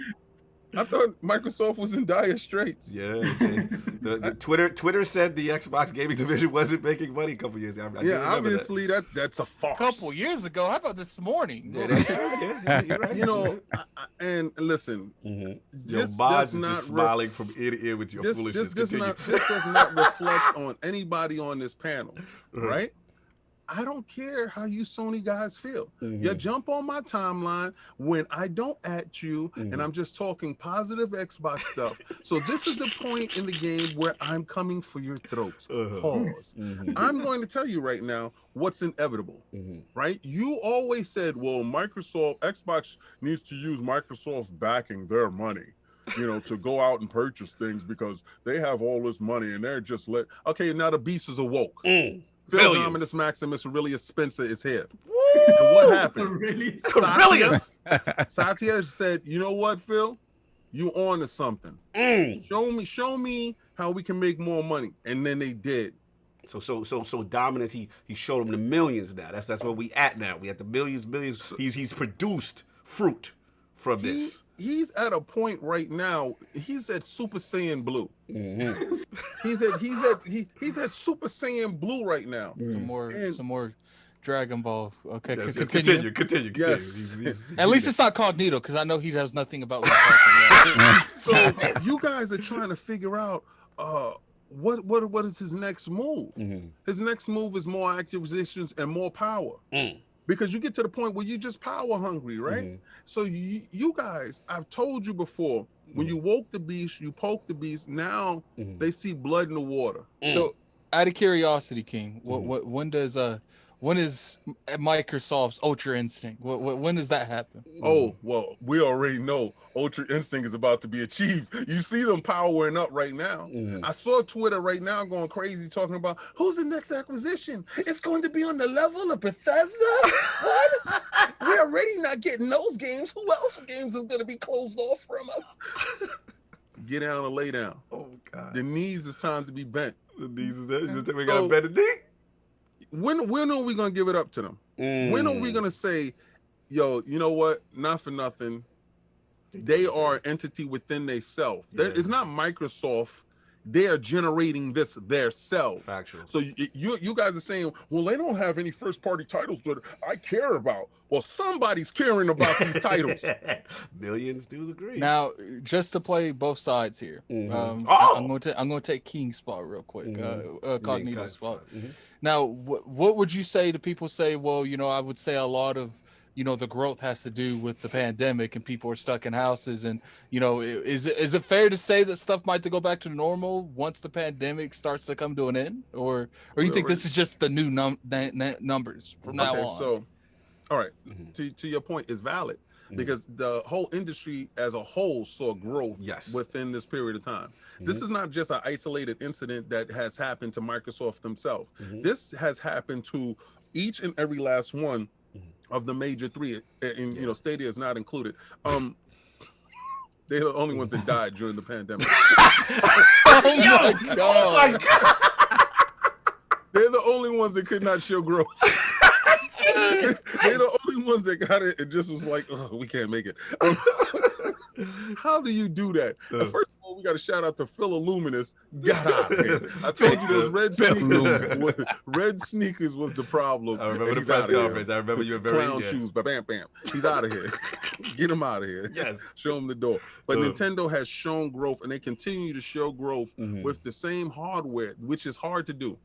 I thought Microsoft was in dire straits. Yeah. The Twitter said the Xbox gaming division wasn't making money a couple years ago. Obviously that's a farce. A couple years ago, how about this morning? Yeah, that's true. Yeah, you're right. You know, and listen, Yo, this Madz does is not just smiling from ear to ear with your foolishness. this Continue. does not reflect on anybody on this panel, right? I don't care how you Sony guys feel. You jump on my timeline when I don't at you and I'm just talking positive Xbox stuff. So this is the point in the game where I'm coming for your throats. Pause. I'm going to tell you right now what's inevitable, right? You always said, well, Xbox needs to use Microsoft backing their money, to go out and purchase things because they have all this money and they're just okay, now the beast is awoke. Phil Dominus Maximus Aurelius Spencer is here. And what happened? Satya said, you know what, Phil? You on to something. Show me how we can make more money. And then they did. So Dominus, he showed him the millions now. That's where we at now. We at the millions. He's produced fruit from this. He's at a point right now. He's at Super Saiyan Blue. He's at Super Saiyan Blue right now. Some more Dragon Ball. Okay, Yes, continue. continue. Yes. At least it's not Cognito, because I know he has nothing about what I'm talking about. So you guys are trying to figure out what is his next move? His next move is more acquisitions and more power. Because you get to the point where you're just power hungry, right? So you guys, I've told you before, when you woke the beast, you poke the beast. Now they see blood in the water. So, out of curiosity, King, when is Microsoft's Ultra Instinct? When does that happen? Oh, well, we already know Ultra Instinct is about to be achieved. You see them powering up right now. I saw Twitter right now going crazy talking about who's the next acquisition? It's going to be on the level of Bethesda? What? We're already not getting those games. Who else games is going to be closed off from us? Get down and lay down. Oh, God. The knees is time to be bent. The knees is it? Just we got to bend the knee? When are we going to give it up to them? When are we going to say, yo, you know what? Not for nothing. They are an entity within themselves. It's not Microsoft. They are generating this themselves. Factual. So you guys are saying, well, they don't have any first party titles that I care about. Well, somebody's caring about these titles. Millions do agree. Now, just to play both sides here, I'm going to take King's spot real quick. Cognito's spot. Now, what would you say to people say? Well, I would say a lot of the growth has to do with the pandemic and people are stuck in houses. And, is it fair to say that stuff might go back to normal once the pandemic starts to come to an end? Or you think this is just the new numbers from now on? So, all right, to your point, is valid because the whole industry as a whole saw growth within this period of time. This is not just an isolated incident that has happened to Microsoft themselves. This has happened to each and every last one of the major three, and Stadia is not included. They're the only ones that died during the pandemic. Oh my God! They're the only ones that could not show growth. They're the only ones that got it and just was like, oh, we can't make it. How do you do that? First of all, we got to shout out to Phil Illuminous. Got out of here. I told you those red sneakers was the problem. I remember the press conference. I remember you were very clown shoes. Bam. He's out of here. Get him out of here. Yes. Show him the door. But Nintendo has shown growth, and they continue to show growth with the same hardware, which is hard to do.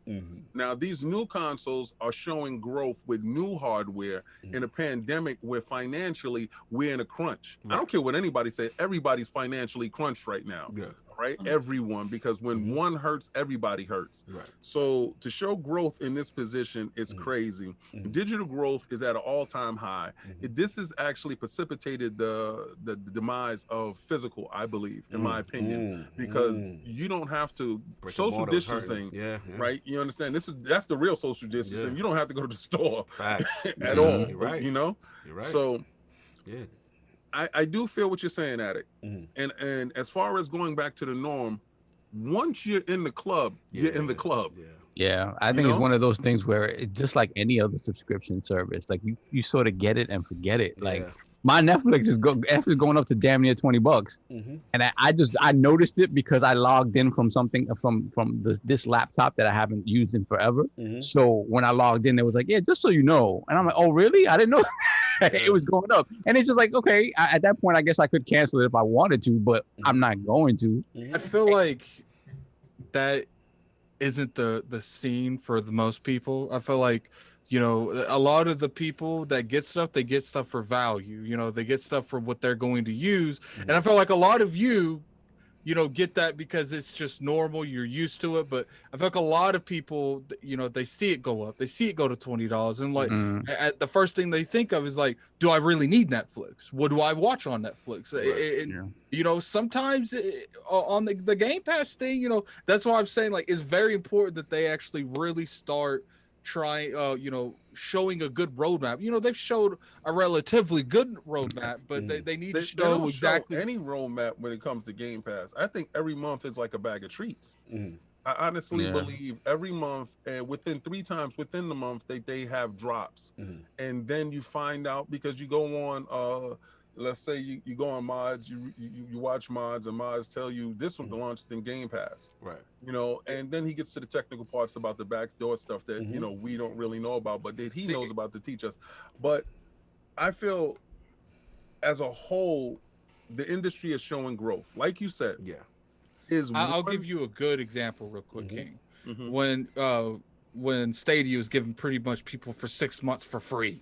Now, these new consoles are showing growth with new hardware in a pandemic where financially we're in a crunch. I don't care what anybody says. Everybody's financially crunched right now. Right? Everyone, because when one hurts, everybody hurts. So to show growth in this position is crazy. Digital growth is at an all-time high. This has actually precipitated the demise of physical, I believe, in my opinion, because you don't have to social distancing, right? You understand? That's the real social distancing. You don't have to go to the store at all. You're right. You're right. So I do feel what you're saying, Addict. And as far as going back to the norm, once you're in the club, you're in the club. Yeah, I think it's one of those things where it's just like any other subscription service. Like you sort of get it and forget it. Like my Netflix is going up to damn near $20, and I noticed it because I logged in from something from this laptop that I haven't used in forever. So when I logged in, it was like, yeah, just so you know, and I'm like, oh really? I didn't know. It was going up, and it's just like, okay, at that point I guess I could cancel it if I wanted to, but I'm not going to. I feel like that isn't the scene for the most people. I feel like a lot of the people that get stuff, they get stuff for value. They get stuff for what they're going to use, and I feel like a lot of you get that because it's just normal, you're used to it. But I feel like a lot of people, they see it go up, they see it go to $20, and like the first thing they think of is like, do I really need Netflix? What do I watch on Netflix? Sometimes on the Game Pass thing, that's why I'm saying like it's very important that they actually really start trying showing a good roadmap. They've showed a relatively good roadmap, but they need to show exactly any roadmap when it comes to Game Pass. I think every month is like a bag of treats. I honestly believe every month, and within 3 times within the month they have drops, and then you find out because you go on let's say you go on Madz, you watch Madz, and Madz tell you this one launched in Game Pass. Right. You know, and then he gets to the technical parts about the backdoor stuff that, you know, we don't really know about, but that he knows about to teach us. But I feel as a whole, the industry is showing growth. Like you said. Yeah. I'll give you a good example real quick, King. When Stadia was giving pretty much people for 6 months for free.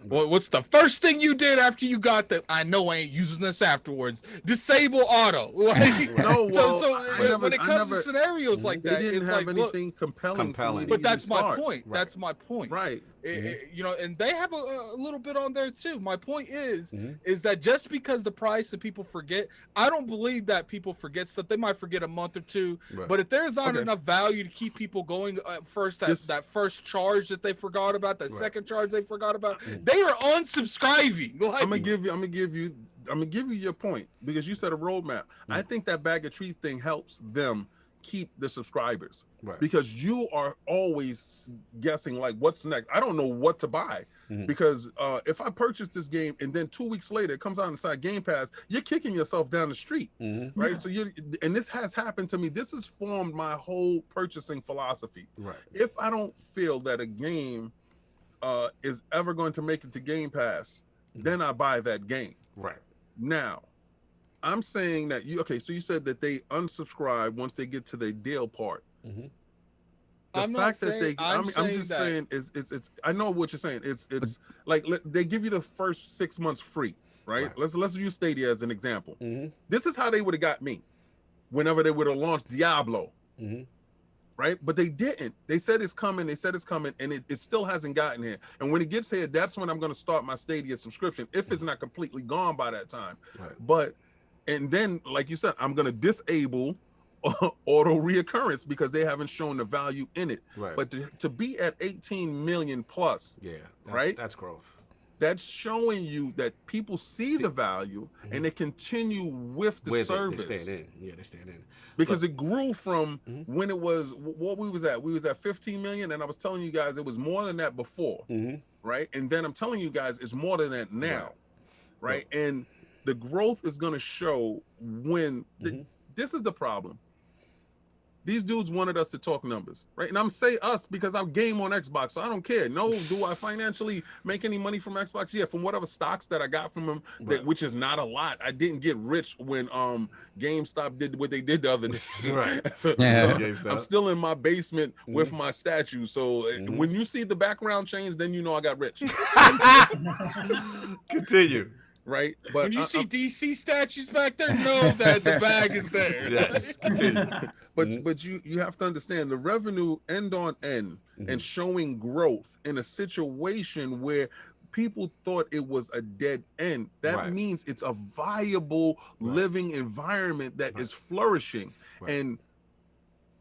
Well, what's the first thing you did after you got that? I know I ain't using this afterwards. Disable auto. Like, no, well, when it comes to scenarios like that, they didn't it's have like, anything compelling. But that's my point. Right. That's my point. Right. You know, and they have a little bit on there too. My point is that just because the price and people forget, I don't believe that people forget stuff. They might forget a month or two, but if there's not enough value to keep people going, that first charge that they forgot about, that second charge they forgot about, they are unsubscribing. Like, I'm gonna give you your point, because you said a roadmap. I think that bag of treat thing helps them keep the subscribers, because you are always guessing like what's next. I don't know what to buy, because if I purchase this game and then 2 weeks later it comes out inside Game Pass, you're kicking yourself down the street, right? So and this has happened to me. This has formed my whole purchasing philosophy. If I don't feel that a game is ever going to make it to Game Pass, then I buy that game. Now, I'm saying that so you said that they unsubscribe once they get to the deal part. I'm just saying it's I know what you're saying. It's like they give you the first 6 months free, right? Let's use Stadia as an example. This is how they would have got me whenever they would have launched Diablo. Right? But they didn't. They said it's coming, and it still hasn't gotten here. And when it gets here, that's when I'm going to start my Stadia subscription, if it's not completely gone by that time. And then, like you said, I'm going to disable auto reoccurrence because they haven't shown the value in it. But to be at 18 million plus, that's growth. That's showing you that people see the value and they continue with the service. They staying in. They staying in. Because it grew from when it was what we was at. We was at 15 million, and I was telling you guys it was more than that before, right? And then I'm telling you guys it's more than that now, right? And the growth is going to show when this is the problem. These dudes wanted us to talk numbers, right? And I'm saying us because I'm game on Xbox, so I don't care. No, do I financially make any money from Xbox? Yeah, from whatever stocks that I got from them, which is not a lot. I didn't get rich when GameStop did what they did the other day. So I'm still in my basement with my statue. So when you see the background change, then you know I got rich. Continue. Right, but when you see DC statues back there, know that the bag is there. Yes, continue. But you have to understand the revenue end on end and showing growth in a situation where people thought it was a dead end. That means it's a viable living environment that is flourishing. And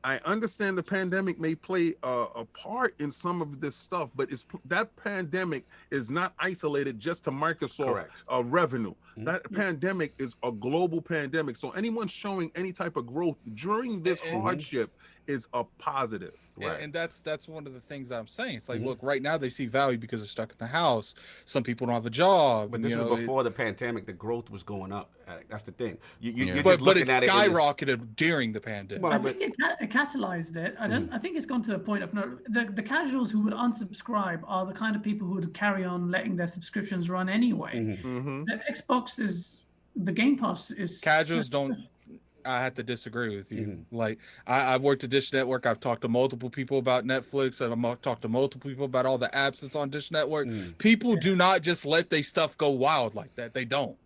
I understand the pandemic may play a part in some of this stuff, but that pandemic is not isolated just to Microsoft revenue. That pandemic is a global pandemic. So anyone showing any type of growth during this hardship is a positive. And that's one of the things that I'm saying. It's like, look, right now they see value because they're stuck in the house. Some people don't have a job. But this was before the pandemic. The growth was going up. That's the thing. But it skyrocketed during the pandemic. I think it catalyzed it. I think it's gone to the point of the casuals who would unsubscribe are the kind of people who would carry on letting their subscriptions run anyway. The Xbox the Game Pass is casuals don't. I have to disagree with you. Like I've worked at Dish Network. I've talked to multiple people about Netflix, and I've talked to multiple people about all the apps that's on Dish Network. People do not just let their stuff go wild like that. They don't.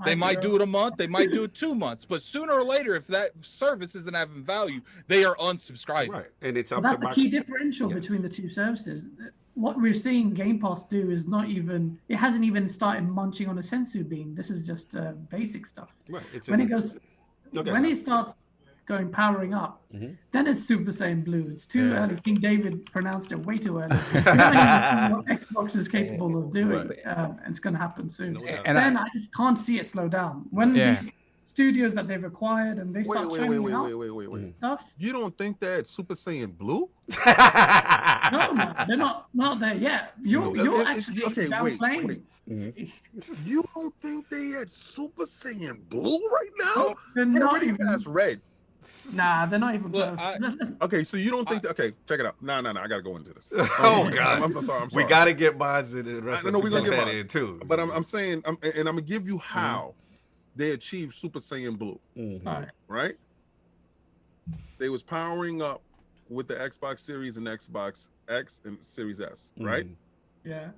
They might do it a month. They might do it 2 months. But sooner or later, if that service isn't having value, they are unsubscribing. And it's up that's the key differential between the two services. What we're seeing Game Pass do is it hasn't even started munching on a sensu bean. This is just basic stuff. When it starts going powering up, then it's Super Saiyan Blue. It's too early. King David pronounced it way too early. What Xbox is capable of doing, and it's going to happen soon. And then I just can't see it slow down. When these studios that they've acquired and they start wait. stuff. You don't think that Super Saiyan Blue? No, man, they're not there yet. You're actually downplaying. You don't think they at Super Saiyan Blue right now? No, they're They're not already even. past Red. Nah, they're not even Look, close. Okay, so you don't think that? Okay, check it out. No, I gotta go into this. Oh God, I'm so sorry. We gotta get Madz in the rest. I know of we're gonna get Madz in too. But I'm saying, and I'm gonna give you how they achieved Super Saiyan Blue. All right. Right? They was powering up with the Xbox Series and Xbox X and Series S. Right? Yeah.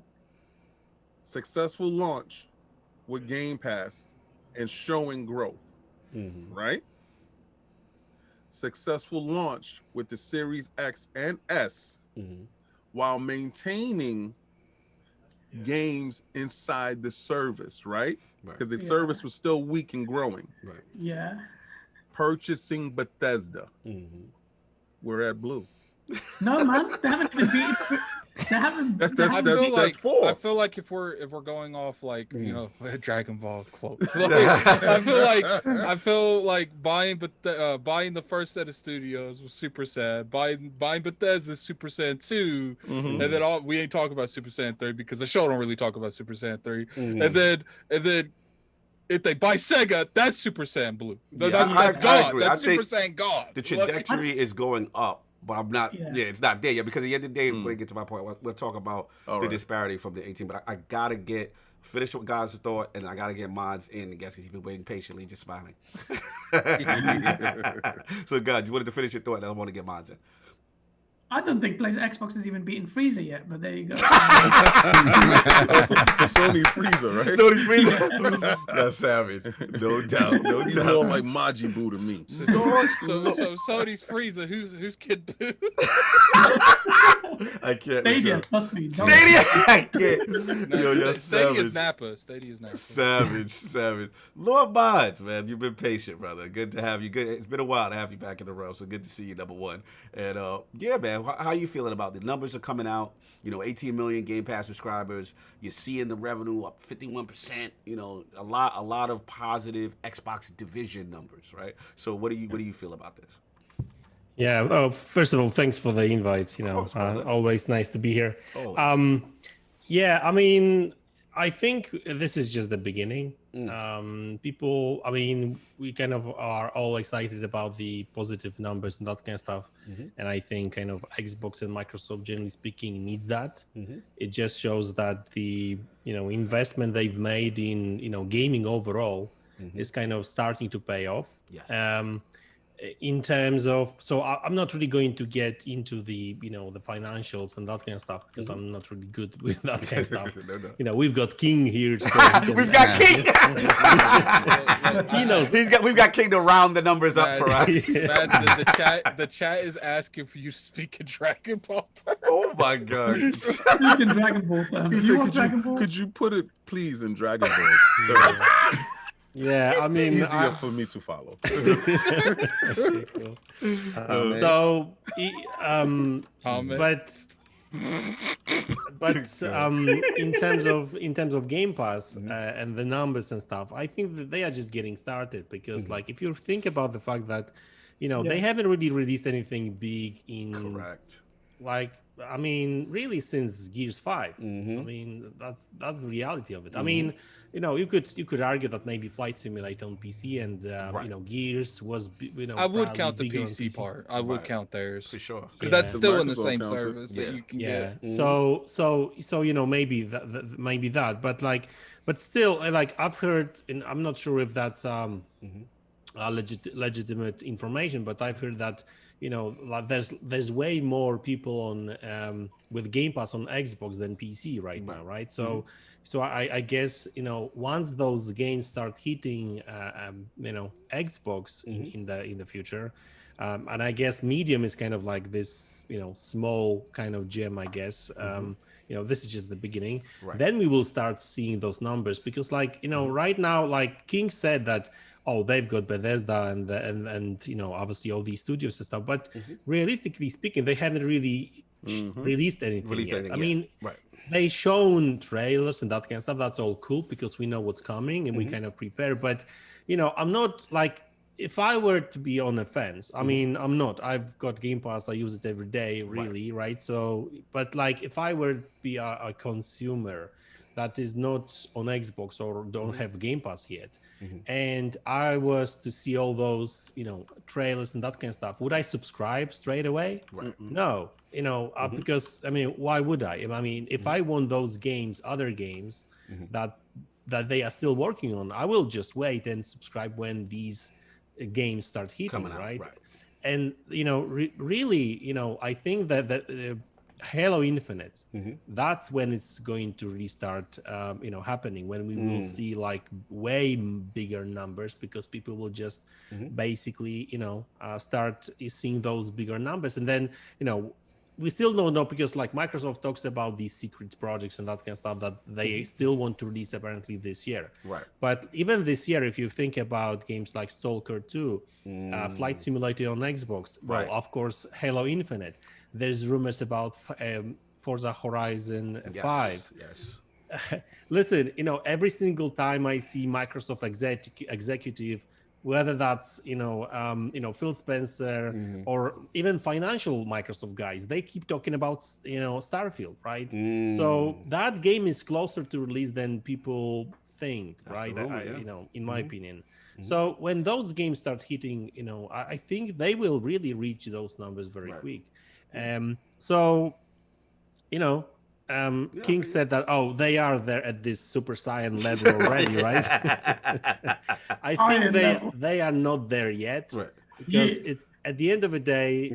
Successful launch with Game Pass and showing growth. Right? Successful launch with the Series X and S while maintaining games inside the service, right? Because the service was still weak and growing. Right. Yeah. Purchasing Bethesda. We're at Blue. No, man, they haven't even beaten. They haven't. That's four. I feel like if we're going off like you know Dragon Ball quotes, like, I feel like buying the first set of studios was super sad. Buying Bethesda Super Saiyan 2, and then we ain't talking about Super Saiyan 3 because the show don't really talk about Super Saiyan 3, and then if they buy Sega, that's Super Saiyan Blue. That's God. That's Super Saiyan God. The trajectory is going up. But I'm not, it's not there yet because at the end of the day, when we get to my point, we'll talk about the disparity from the 18. But I gotta finish what God's thought, and I gotta get Madz in, I guess, because he's been waiting patiently, just smiling. So, God, you wanted to finish your thought, and I want to get Madz in. I don't think Xbox has even beaten Freezer yet, but there you go. So Sony's Freezer, right? Sony's Freezer. That's savage. No doubt. No He's doubt. more like Majin Buu to me. So Sony's Frieza, who's Kid Buu? I can't. Stadia, trust me. Stadia. I can't. No, Stadia's savage. Nappa. Stadia's Nappa. Savage. Lord Madz, man, you've been patient, brother. Good to have you. Good. It's been a while to have you back in the row, so good to see you, number one. And yeah, man, how are you feeling about the numbers are coming out? 18 million Game Pass subscribers. You're seeing the revenue up 51%. A lot of positive Xbox division numbers, right? So what do you feel about this? Yeah. Well, first of all, thanks for the invite. Always nice to be here. Always. Yeah. I mean, I think this is just the beginning. People, we kind of are all excited about the positive numbers and that kind of stuff. And I think kind of Xbox and Microsoft, generally speaking, needs that. It just shows that the, investment they've made in, gaming overall is kind of starting to pay off. Yes. In terms of, so I'm not really going to get into the, the financials and that kind of stuff because I'm not really good with that kind of stuff. No. We've got King here. So we've got King. We've got King to round the numbers up for us. The chat is asking for you to speak in Dragon Ball. Oh my God. Speak in Dragon Ball terms. You want Dragon Ball? Could you put it, please, in Dragon Ball? Yeah, I mean, easier for me to follow. But in terms of Game Pass and the numbers and stuff, I think that they are just getting started because, like, if you think about the fact that, they haven't really released anything big in correct. Like, really since Gears 5. That's the reality of it. You could argue that maybe Flight Simulator on PC and Gears was I would count the PC part. I would count theirs for sure because that's still in the same service that you can get. So maybe that, but still, like, I've heard, and I'm not sure if that's legitimate information, but I've heard that like there's way more people on with Game Pass on Xbox than PC right now, right? So I guess once those games start hitting Xbox in the future, and I guess Medium is kind of like this small kind of gem, I guess. This is just the beginning. Right. Then we will start seeing those numbers because, like, right now, like King said that, they've got Bethesda and obviously all these studios and stuff, but realistically speaking, they haven't really released anything yet. Right. They shown trailers and that kind of stuff. That's all cool because we know what's coming and we kind of prepare. But I'm not like, if I were to be on the fence, I mean, I'm not. I've got Game Pass. I use it every day, really, right? So, but like, if I were to be a consumer that is not on Xbox or don't have Game Pass yet, and I was to see all those, trailers and that kind of stuff, would I subscribe straight away? No, because I mean, why would I? I mean, if I want those games, other games that they are still working on, I will just wait and subscribe when these games start hitting, right? And really, I think that Halo Infinite, that's when it's going to restart, happening, when we will see like way bigger numbers, because people will just basically, start seeing those bigger numbers. And then, we still don't know, because like Microsoft talks about these secret projects and that kind of stuff that they still want to release apparently this year. Right. But even this year, if you think about games like Stalker 2, Flight Simulator on Xbox, well, of course, Halo Infinite. There's rumors about Forza Horizon 5. Yes. Listen, every single time I see Microsoft executive, whether that's Phil Spencer or even financial Microsoft guys, they keep talking about Starfield, right? So that game is closer to release than people think, that's right? Rumor, in my opinion. So when those games start hitting, I think they will really reach those numbers very quick. King said that, they are there at this Super Saiyan level already, right? I think they are not there yet, because it's at the end of the day,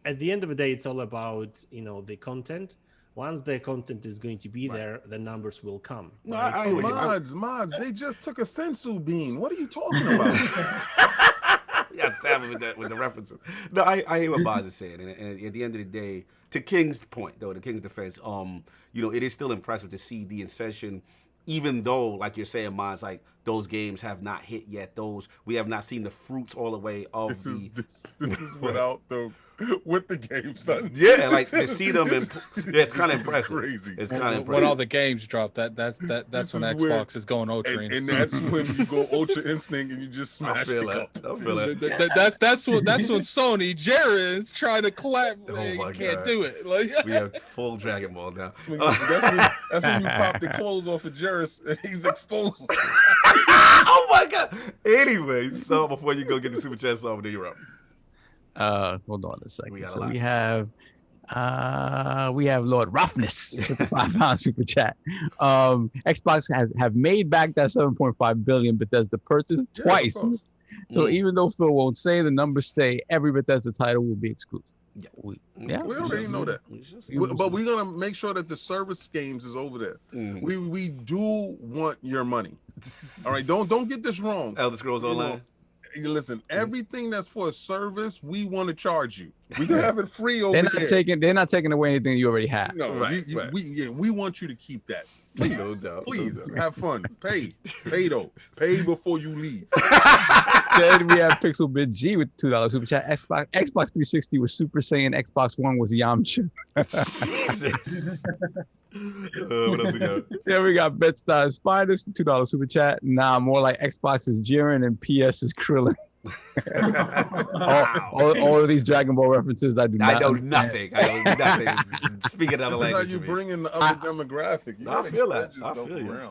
at the end of the day, it's all about, the content. Once the content is going to be there, the numbers will come. No, Madz, they just took a sensu bean. What are you talking about? Yeah, savage with the references. No, I hear what Boz is saying, and at the end of the day, to King's point, though, to King's defense, it is still impressive to see the ascension, even though, like you're saying, Madz, like those games have not hit yet. We have not seen the fruits all the way of this is without with the game, son. Yeah, like to see them, it's kind of impressive. Crazy. It's kind of impressive. When all the games drop, that's when Xbox is going Ultra Instinct. And that's when you go Ultra Instinct and you just smash the cup. I feel it. That's when Sony Jared is trying to clap. Can't do it. Like, we have full Dragon Ball now. That's when you pop the clothes off of Jairus and he's exposed. Oh my God. Anyway, so before you go get the super chat song, then you're up. Hold on a second. We have Lord Roughness with the £5 super chat. Xbox have made back that 7.5 billion Bethesda purchase twice. So even though Phil won't say, the numbers say every Bethesda title will be exclusive. We already know that. But we're gonna make sure that the service games is over there. We do want your money. All right, don't get this wrong. Elder Scrolls Online. Listen, everything that's for a service, we want to charge you. We can have it free over there. They're not taking away anything you already have. No, we want you to want that. Please, please have fun. Pay though. Pay before you leave. Then we have Pixel Bit G with $2 super chat. Xbox 360 was Super Saiyan. Xbox One was Yamcha. Jesus. What else we got? Yeah, we got BetStar's Finest, $2 super chat. Nah, more like Xbox is Jiren and PS is Krillin. all of these Dragon Ball references, I know nothing. Speaking of the language, how you bring in the other demographic. I feel that. I feel you.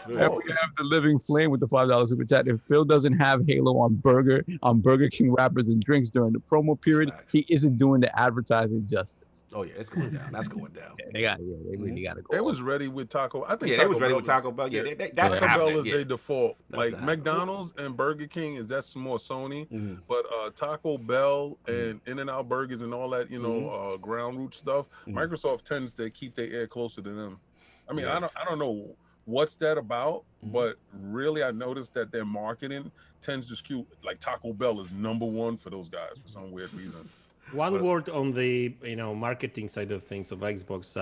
We have the Living Flame with the $5 super chat. If Phil doesn't have Halo on Burger King wrappers and drinks during the promo period, he isn't doing the advertising justice. Oh yeah, it's going down. That's going down. They really got to go. They was ready with Taco. I think they was ready with Taco Bell. Yeah, that's Taco Bell is their default. Like McDonald's and Burger King that's more Sony, but Taco Bell and In-N-Out Burgers and all that, ground root stuff. Microsoft tends to keep their ear closer to them. I mean, I don't know what's that about, but really I noticed that their marketing tends to skew. Like Taco Bell is #1 for those guys for some weird reason. One word on the marketing side of things of Xbox.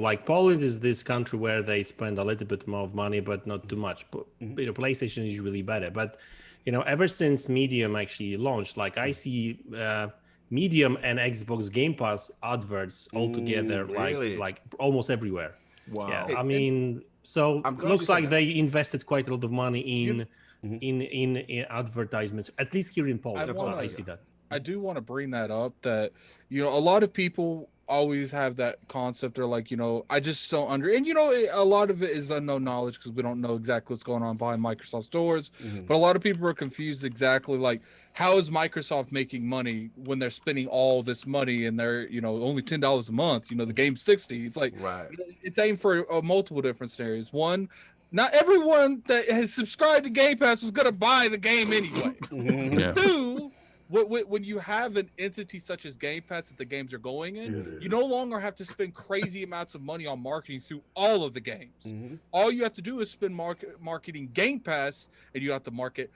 Like Poland is this country where they spend a little bit more of money, but not too much. But PlayStation is usually better. But ever since Medium actually launched, like I see Medium and Xbox Game Pass adverts all together, really? like almost everywhere. Wow. Yeah, I mean, So I'm glad looks you said like that. they invested quite a lot of money in advertisements, at least here in Poland. I see that. I do want to bring that up that, you know, a lot of people always have that concept. They're like, you know, I just don't and, you know, a lot of it is unknown knowledge because we don't know exactly what's going on behind Microsoft's doors. But a lot of people are confused exactly like, how is Microsoft making money when they're spending all this money and they're, you know, only $10 a month, you know, the game's 60. It's like, it's aimed for multiple different scenarios. One, not everyone that has subscribed to Game Pass was going to buy the game anyway. Two, when you have an entity such as Game Pass that the games are going in, you no longer have to spend crazy amounts of money on marketing through all of the games. All you have to do is spend marketing Game Pass, and you have to market.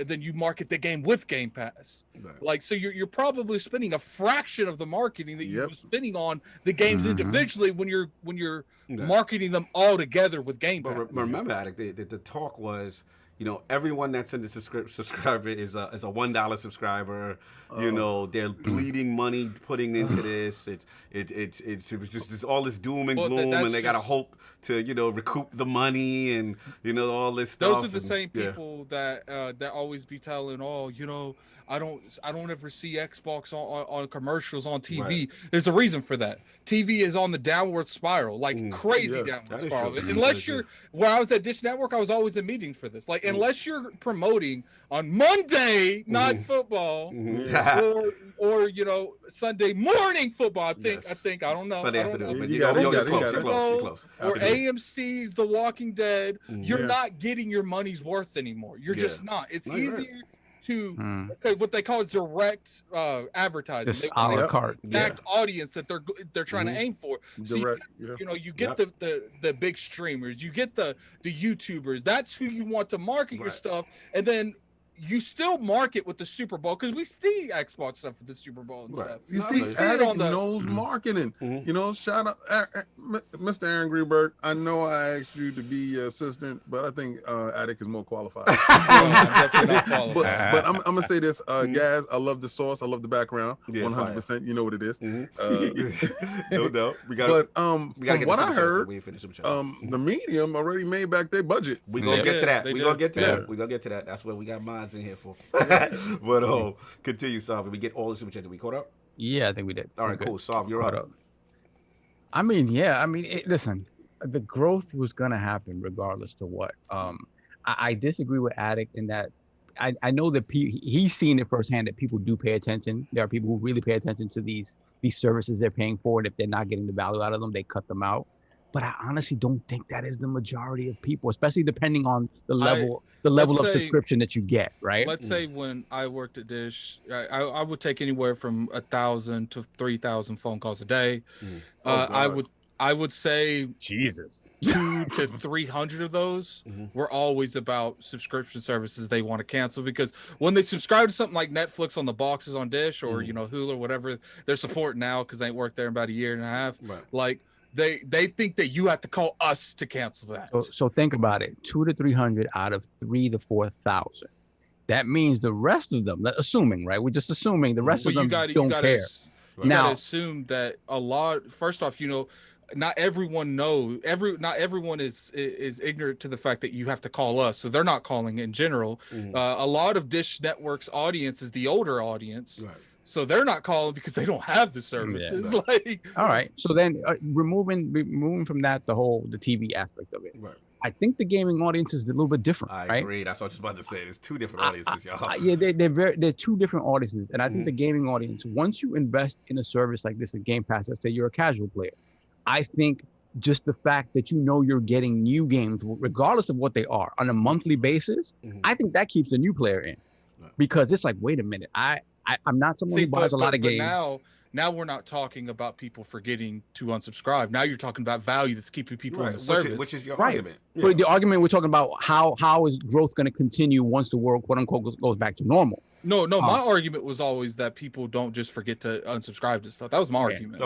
Then you market the game with Game Pass. Like, so you're probably spending a fraction of the marketing that you were spending on the games individually when you're marketing them all together with Game Pass. But remember, Addict, the talk was, you know, everyone that's in the subscriber is a $1 subscriber. You know, they're bleeding money putting into this. It was just all this doom and gloom, and they gotta hope to, you know, recoup the money and, you know, all this stuff. Those are the same people that always be telling, oh, you know, I don't ever see Xbox on commercials on TV. Right. There's a reason for that. TV is on the downward spiral, like crazy downward spiral. Unless you're, when I was at Dish Network, I was always in meetings for this. Like, unless you're promoting on Monday night football, or you know, Sunday morning football. I think I don't know. Sunday afternoon, but you're close. Or AMC's The Walking Dead. You're not getting your money's worth anymore. You're just not. It's easier to what they call direct advertising. Just a la carte. Exact audience that they're trying to aim for. So you know, you get the big streamers, you get the YouTubers. That's who you want to market your stuff, and then you still market with the Super Bowl because we see Xbox stuff with the Super Bowl and stuff. You see, Addict knows marketing. You know, shout out Mr. Aaron Greenberg. I know I asked you to be assistant, but I think Addict is more qualified. I'm definitely not qualified. But I'm gonna say this, guys. I love the source. I love the background. 100%. You know what it is. No doubt. We got. But from what I heard, the Medium already made back their budget. We gonna get to that. We gonna get to that. That's what we got Madz in here for. But continue, Sav. We get all the super chats. We caught up? Yeah, I think we did. All right, cool. Sav, you're up. I mean, listen, the growth was gonna happen regardless to what. I disagree with Addict in that I know that he's seen it firsthand that people do pay attention. There are people who really pay attention to these services they're paying for, and if they're not getting the value out of them, they cut them out. But I honestly don't think that is the majority of people, especially depending on the level of subscription that you get, right? Let's say when I worked at Dish, I would take anywhere from 1,000 to 3,000 phone calls a day. I would say Jesus, 200 to 300 of those were always about subscription services they want to cancel, because when they subscribe to something like Netflix on the boxes on Dish or you know, Hulu or whatever they're supporting now, because they ain't worked there in about a year and a half, like they think that you have to call us to cancel that. So think about it: 200 to 300 out of 3,000 to 4,000. That means the rest of them, assuming, right? We're just assuming the rest of them don't care. You gotta assume that a lot. First off, you know, not everyone not everyone is ignorant to the fact that you have to call us, so they're not calling in general. A lot of Dish Network's audience is the older audience. So they're not calling because they don't have the services. Like, all right. So then removing from that the TV aspect of it. I think the gaming audience is a little bit different. I agree. That's what I was about to say. There's two different audiences, y'all. Yeah, they're two different audiences, and I think the gaming audience, once you invest in a service like this, a Game Pass, let's say you're a casual player, I think just the fact that you know you're getting new games, regardless of what they are, on a monthly basis, I think that keeps the new player in, because it's like, wait a minute, I'm not someone who buys a lot of games. Now we're not talking about people forgetting to unsubscribe. Now you're talking about value that's keeping people on the service. Which is your argument. Yeah. But the argument we're talking about, how is growth going to continue once the world, quote unquote, goes back to normal? No, my argument was always that people don't just forget to unsubscribe to stuff. That was my argument.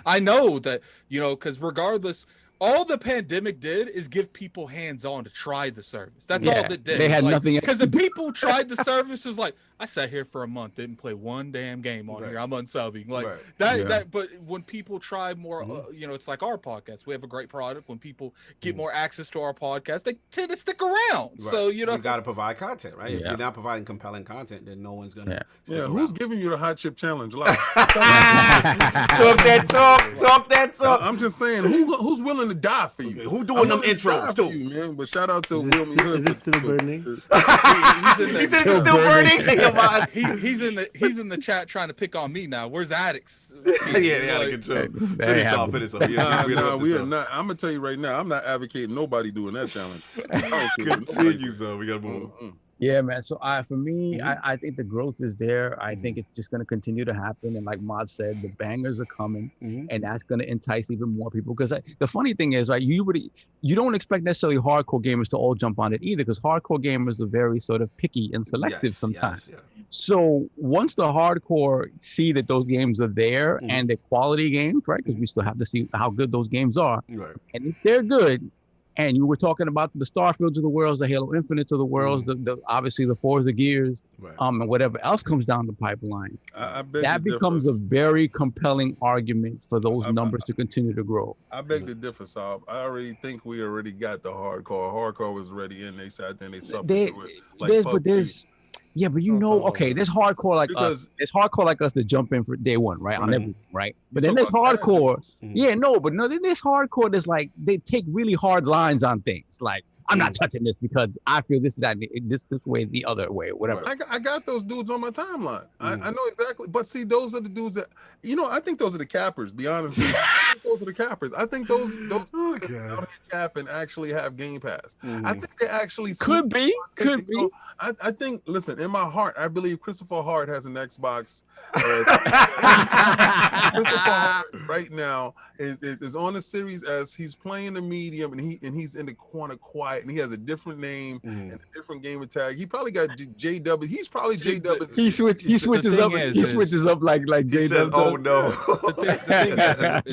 I know that, you know, because regardless, all the pandemic did is give people hands-on to try the service. That's Yeah, all it did. they had nothing else because to the people tried the service is like, I sat here for a month, didn't play one damn game on here. I'm unsubbing like that. But when people try more, you know, it's like our podcast. We have a great product. When people get more access to our podcast, they tend to stick around. So you know, you got to provide content, right? If you're not providing compelling content, then no one's gonna. Yeah, who's giving you the hot chip challenge? Like, talk that talk. I'm just saying, who's willing to die for you? Who doing them intros too, man? But shout out to Will. Is it still burning? He says it's still burning. He's in the chat trying to pick on me now. Where's Addicts? Yeah, out of control. Finish off. Nah, we are not. I'm gonna tell you right now, I'm not advocating nobody doing that challenge. Continue, so we gotta move on. Yeah, man. So for me, I think the growth is there. I think it's just going to continue to happen. And like Madz said, the bangers are coming, and that's going to entice even more people. Because the funny thing is, right, you don't expect necessarily hardcore gamers to all jump on it either, because hardcore gamers are very sort of picky and selective sometimes. So once the hardcore see that those games are there and they're quality games, right, because we still have to see how good those games are. Right. And if they're good, and you were talking about the Starfields of the worlds, the Halo Infinites of the worlds, the obviously the Forza Gears, and whatever else comes down the pipeline. That becomes a very compelling argument for those numbers to continue to grow. I beg to differ, Saab. I already think we already got the hardcore. Hardcore was already in. They sat there and they suffered through it. Yeah, but you know, okay, there's hardcore like us. There's hardcore like us that jump in for day one, right? On everything, right? But then there's hardcore. Then there's hardcore that's like they take really hard lines on things. Like, I'm not touching this because I feel this way, the other way, whatever. I got those dudes on my timeline. I know exactly. But see, those are the dudes that, you know, I think those are the cappers, be honest with you. I think those are the cappers. I think those out here cap and actually have Game Pass. I think they actually could be. Know, I think, listen, in my heart, I believe Christopher Hart has an Xbox. Christopher Hart right now is on the Series S. He's playing the medium, and he's in the corner quiet, and he has a different name and a different gamer tag. He probably got JW. He's probably JW. He switches up. He switches up like JW. Says, oh no. The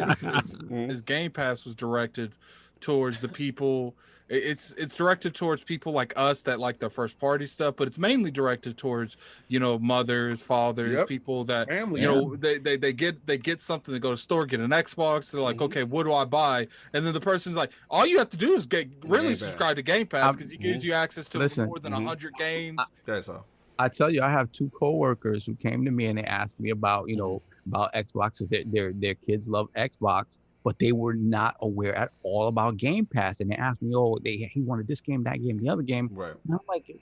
thing is Game Pass was directed towards the people. It's directed towards people like us that like the first party stuff, but it's mainly directed towards, you know, mothers, fathers, people that family, you know, they get something to go to the store, get an Xbox. They're like, okay, what do I buy? And then the person's like, all you have to do is subscribe to Game Pass because it gives you access to more than 100 games. That's all. I tell you, I have two coworkers who came to me and they asked me about, you know, about Xbox. Their kids love Xbox, but they were not aware at all about Game Pass. And they asked me, he wanted this game, that game, the other game. Right. And I'm like,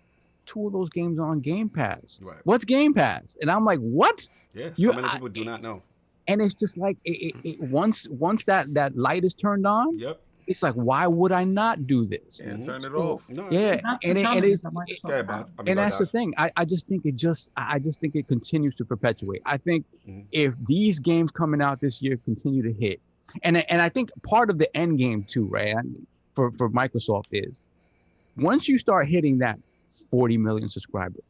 2 of those games are on Game Pass. Right. What's Game Pass? And I'm like, what? Yeah, so many people do not know. And it's just like, once that light is turned on, it's like, why would I not do this? And turn it off. Yeah, and that's the thing. I just think it continues to perpetuate. I think if these games coming out this year continue to hit, and I think part of the end game too, right? For Microsoft is once you start hitting that 40 million subscribers,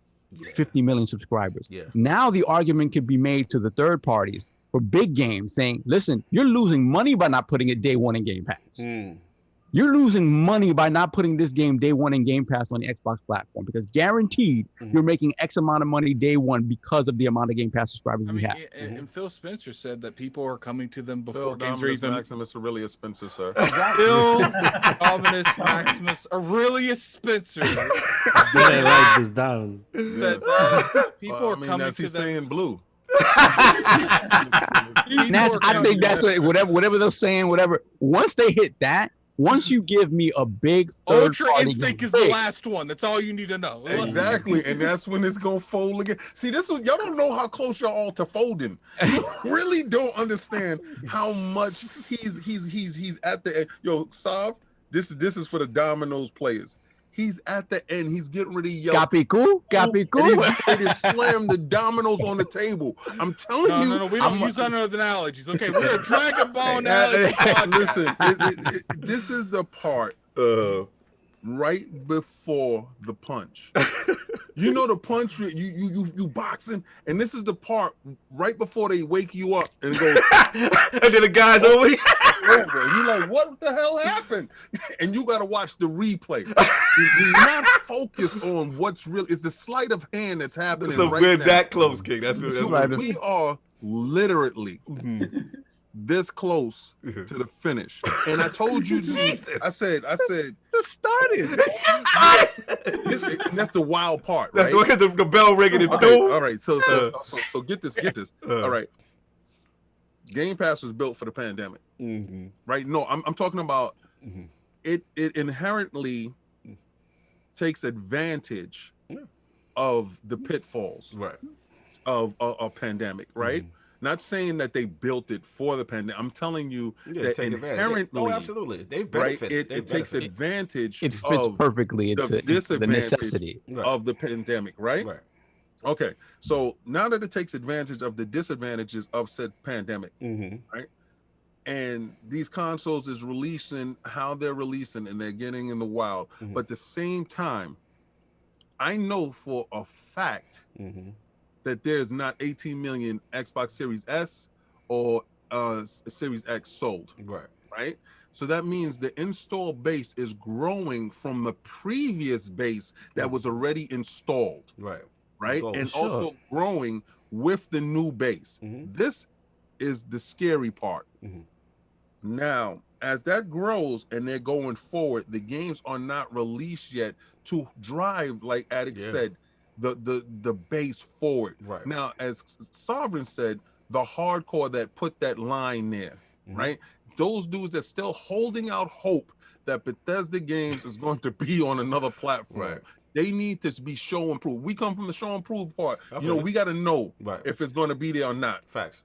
50 million subscribers, now the argument could be made to the third parties for big games saying, listen, you're losing money by not putting it day one in Game Pass. You're losing money by not putting this game day one in Game Pass on the Xbox platform, because guaranteed you're making X amount of money day one because of the amount of Game Pass subscribers we have. And Phil Spencer said that people are coming to them before Phil games are even. Maximus Aurelius Spencer, sir. Phil Dominus Maximus Aurelius Spencer. Did I write this down? Said that people are coming to them. Saying blue. I think that's whatever they're saying, whatever. Once they hit that, once you give me a big Ultra Instinct is the last one. That's all you need to know. Exactly, and that's when it's gonna fold again. See, this is y'all don't know how close y'all all to folding. You really don't understand how much he's at the end. Yo, Sav, this is for the Domino's players. He's at the end. He's getting ready to yell. Capicu. He's ready to slam the dominoes on the table. I'm telling you. No. We don't use other analogies. Okay, we're a Dragon Ball analogy podcast. Listen, this is the part right before the punch. You know the punch you boxing, and this is the part right before they wake you up and go. And then the guy's over. Over. And you're like, what the hell happened? And you got to watch the replay. You're not focused on what's real. It's the sleight of hand that's happening. So right we're now. that close, King. That's We are literally this close to the finish. And I told you, I said, Just started. that's the wild part, That's right? the bell ringing is Okay, all right. So get this. All right. Game Pass was built for the pandemic, right? No, I'm talking about it inherently takes advantage of the pitfalls of a pandemic, right? Not saying that they built it for the pandemic. I'm telling you that inherently, absolutely, they benefit. Right? It takes advantage. It fits perfectly into the necessity of the pandemic, right? Right. Okay, so now that it takes advantage of the disadvantages of said pandemic, right? And these consoles is releasing how they're releasing and they're getting in the wild. But at the same time, I know for a fact that there's not 18 million Xbox Series S or Series X sold. Right? So that means the install base is growing from the previous base that was already installed. Right? And also growing with the new base. This is the scary part. Now, as that grows and they're going forward, the games are not released yet to drive, like Addict said, the base forward. Now, as Sovereign said, the hardcore that put that line there, right? Those dudes that still holding out hope that Bethesda Games is going to be on another platform. They need to be show and prove. We come from the show and prove part. You know, we got to know if it's going to be there or not. Facts.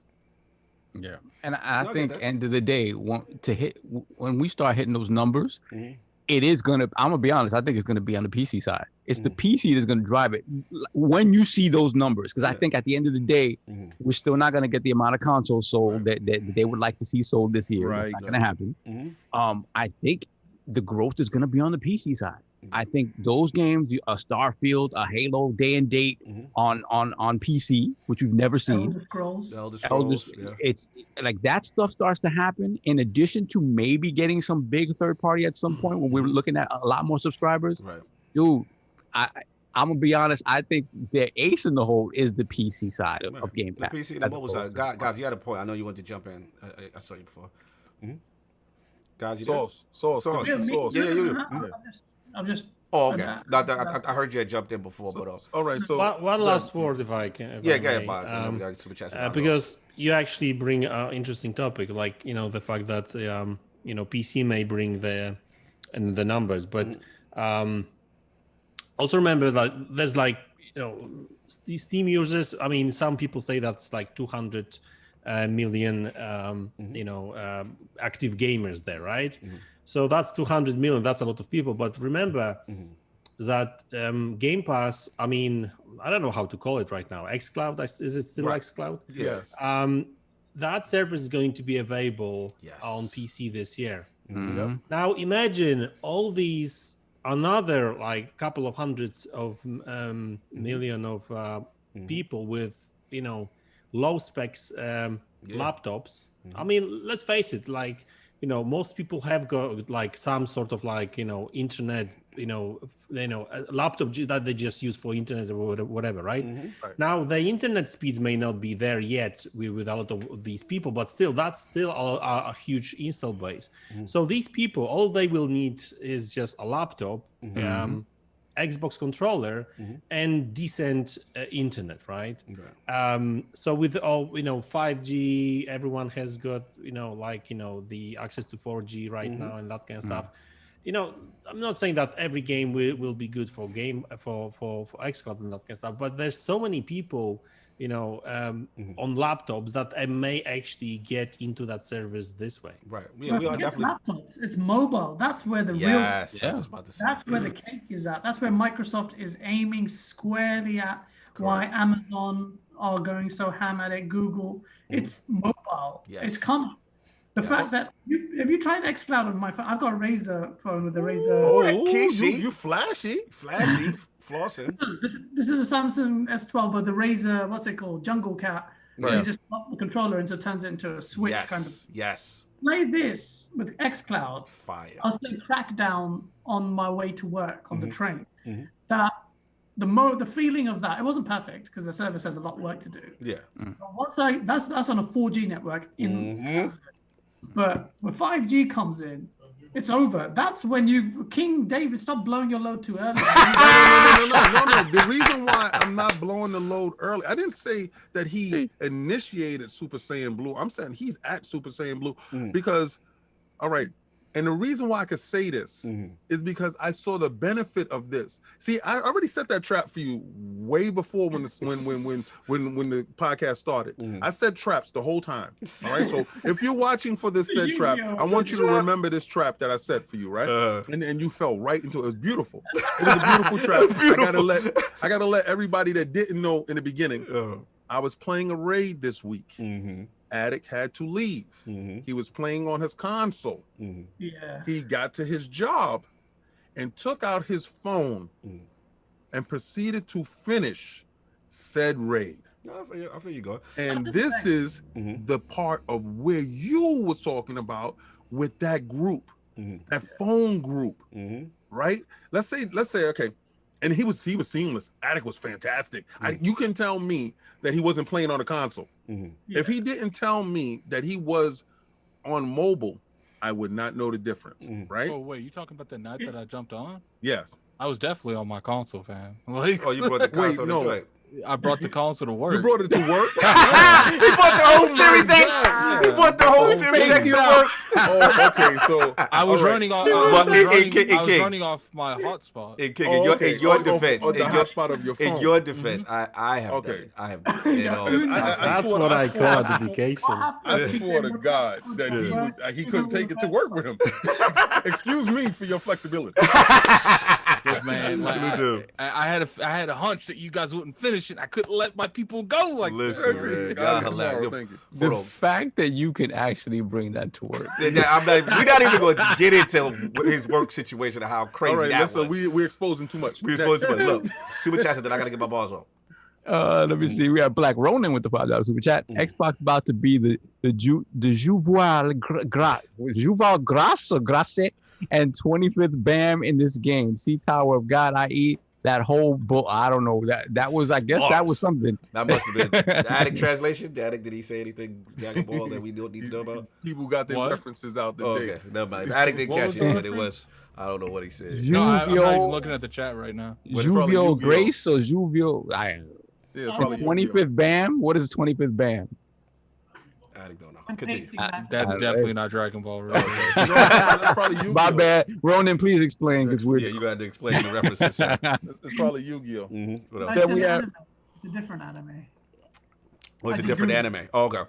Yeah, and I think end of the day, when we start hitting those numbers, it is gonna. I'm gonna be honest. I think it's gonna be on the PC side. It's the PC that's gonna drive it. When you see those numbers, because I think at the end of the day, we're still not gonna get the amount of consoles sold that they would like to see sold this year. It's not gonna happen. I think the growth is gonna be on the PC side. I think those games, a Starfield, a Halo day and date on PC, which we've never seen. Elder Scrolls. It's like that stuff starts to happen. In addition to maybe getting some big third party at some point when we're looking at a lot more subscribers. Dude, I'm gonna be honest. I think the ace in the hole is the PC side of Game Pass. The PC and the mobile side. Guys, you had a point. I know you wanted to jump in. I saw you before. Guys, you Sauce. I'm just. Oh, okay. I heard you had jumped in before, but all right. So one last word, if I can. Go ahead, Madz. Because you actually bring an interesting topic, like the fact that PC may bring the numbers, but also remember that there's Steam users. I mean, some people say that's like 200 million, active gamers there, right? So that's 200 million. That's a lot of people. But remember that Game Pass, I mean, I don't know how to call it right now. xCloud, is it still xCloud? Yes. That service is going to be available on PC this year. Now imagine all these, another like couple of hundreds of million of people with, low specs laptops. I mean, let's face it, like, most people have got like some sort of like, internet, a laptop that they just use for internet or whatever, right? Now the internet speeds may not be there yet with a lot of these people, but still, that's still a huge install base. So these people, all they will need is just a laptop, Xbox controller, and decent internet, right? So with all 5G, everyone has got the access to 4G right now and that kind of stuff. I'm not saying that every game will be good for xCloud and that kind of stuff, but there's so many people on laptops that may actually get into that service this way. We are definitely laptops. It's mobile. That's where the real. That's where the cake is at. That's where Microsoft is aiming squarely at. Why Amazon are going so ham at it. Google. It's mobile. It's coming. The fact that have you tried xCloud on my phone? I've got a Razer phone with the Razer. Oh, you flashy. Flashy, flossing. This is a Samsung S12, but the Razer, what's it called? Jungle Cat. Right. You just pop the controller and so it turns it into a Switch kind of. Yes. Play this with xCloud. Fire. I was playing Crackdown on my way to work on the train. Mhm. That the feeling of that, it wasn't perfect because the service has a lot of work to do. Yeah. But once that's on a 4G network in. But when 5G comes in, it's over. That's when King David, stop blowing your load too early. No. The reason why I'm not blowing the load early, I didn't say that he initiated Super Saiyan Blue. I'm saying he's at Super Saiyan Blue because, all right. And the reason why I could say this is because I saw the benefit of this. See, I already set that trap for you way before when the podcast started. I set traps the whole time. All right. So if you're watching for this said trap, I want you to remember this trap that I set for you, right? And you fell right into it. It was beautiful. It was a beautiful trap. I gotta let everybody that didn't know in the beginning. I was playing a raid this week. Attic had to leave. He was playing on his console. Yeah. He got to his job and took out his phone and proceeded to finish said raid. I feel you go. And this is the part of where you was talking about with that group, that phone group, right? Let's say, okay. And he was seamless. Attic was fantastic. You can tell me that he wasn't playing on the console. If he didn't tell me that he was on mobile, I would not know the difference, right? Oh wait, you talking about the night that I jumped on? Yes. I was definitely on my console, fam. Like, Oh, you brought the console to play. I brought the console to work. You brought it to work? He brought the whole Series X. He brought the whole Series X to work. Oh, okay. So I was running off. I was running off my hotspot. In your defense, the hotspot of your phone. In your defense, I have done it. I have done it. You know, That's what I call dedication. I swore to God that he couldn't take it to work with him. Excuse me for your flexibility. Look, man, like, I had a hunch that you guys wouldn't finish it. I couldn't let my people go like listen, man, y'all hilarious. Thank you. The fact that you can actually bring that to work. We're not even going to get into his work situation and how crazy All right, that was. we're exposing too much. We're exposing too much. Look, super chat said that I got to get my balls on. Let me see. We have Black Ronin with the $5 super chat. Xbox about to be the Juval Grace and 25th BAM in this game. See Tower of God, i.e. that whole book. I don't know. That was, I guess that was something. That must have been the Attic translation. The Attic, did he say anything, Jack Ball, that we don't need to know about? People got their references out today. Okay, never mind. The Attic didn't catch it, but it was, I don't know what he said. No, I'm not even looking at the chat right now. Juvio Grace or Juvio? Yeah, probably 25th BAM? What is 25th BAM? I don't know. Continue. That's definitely not Dragon Ball. Right? That's probably Yu-Gi-Oh. My bad. Ronan, please explain. Because Yeah, you got to explain the references. It's probably Yu-Gi-Oh. What else? It's a different anime. Oh, it's a different anime. Oh, okay.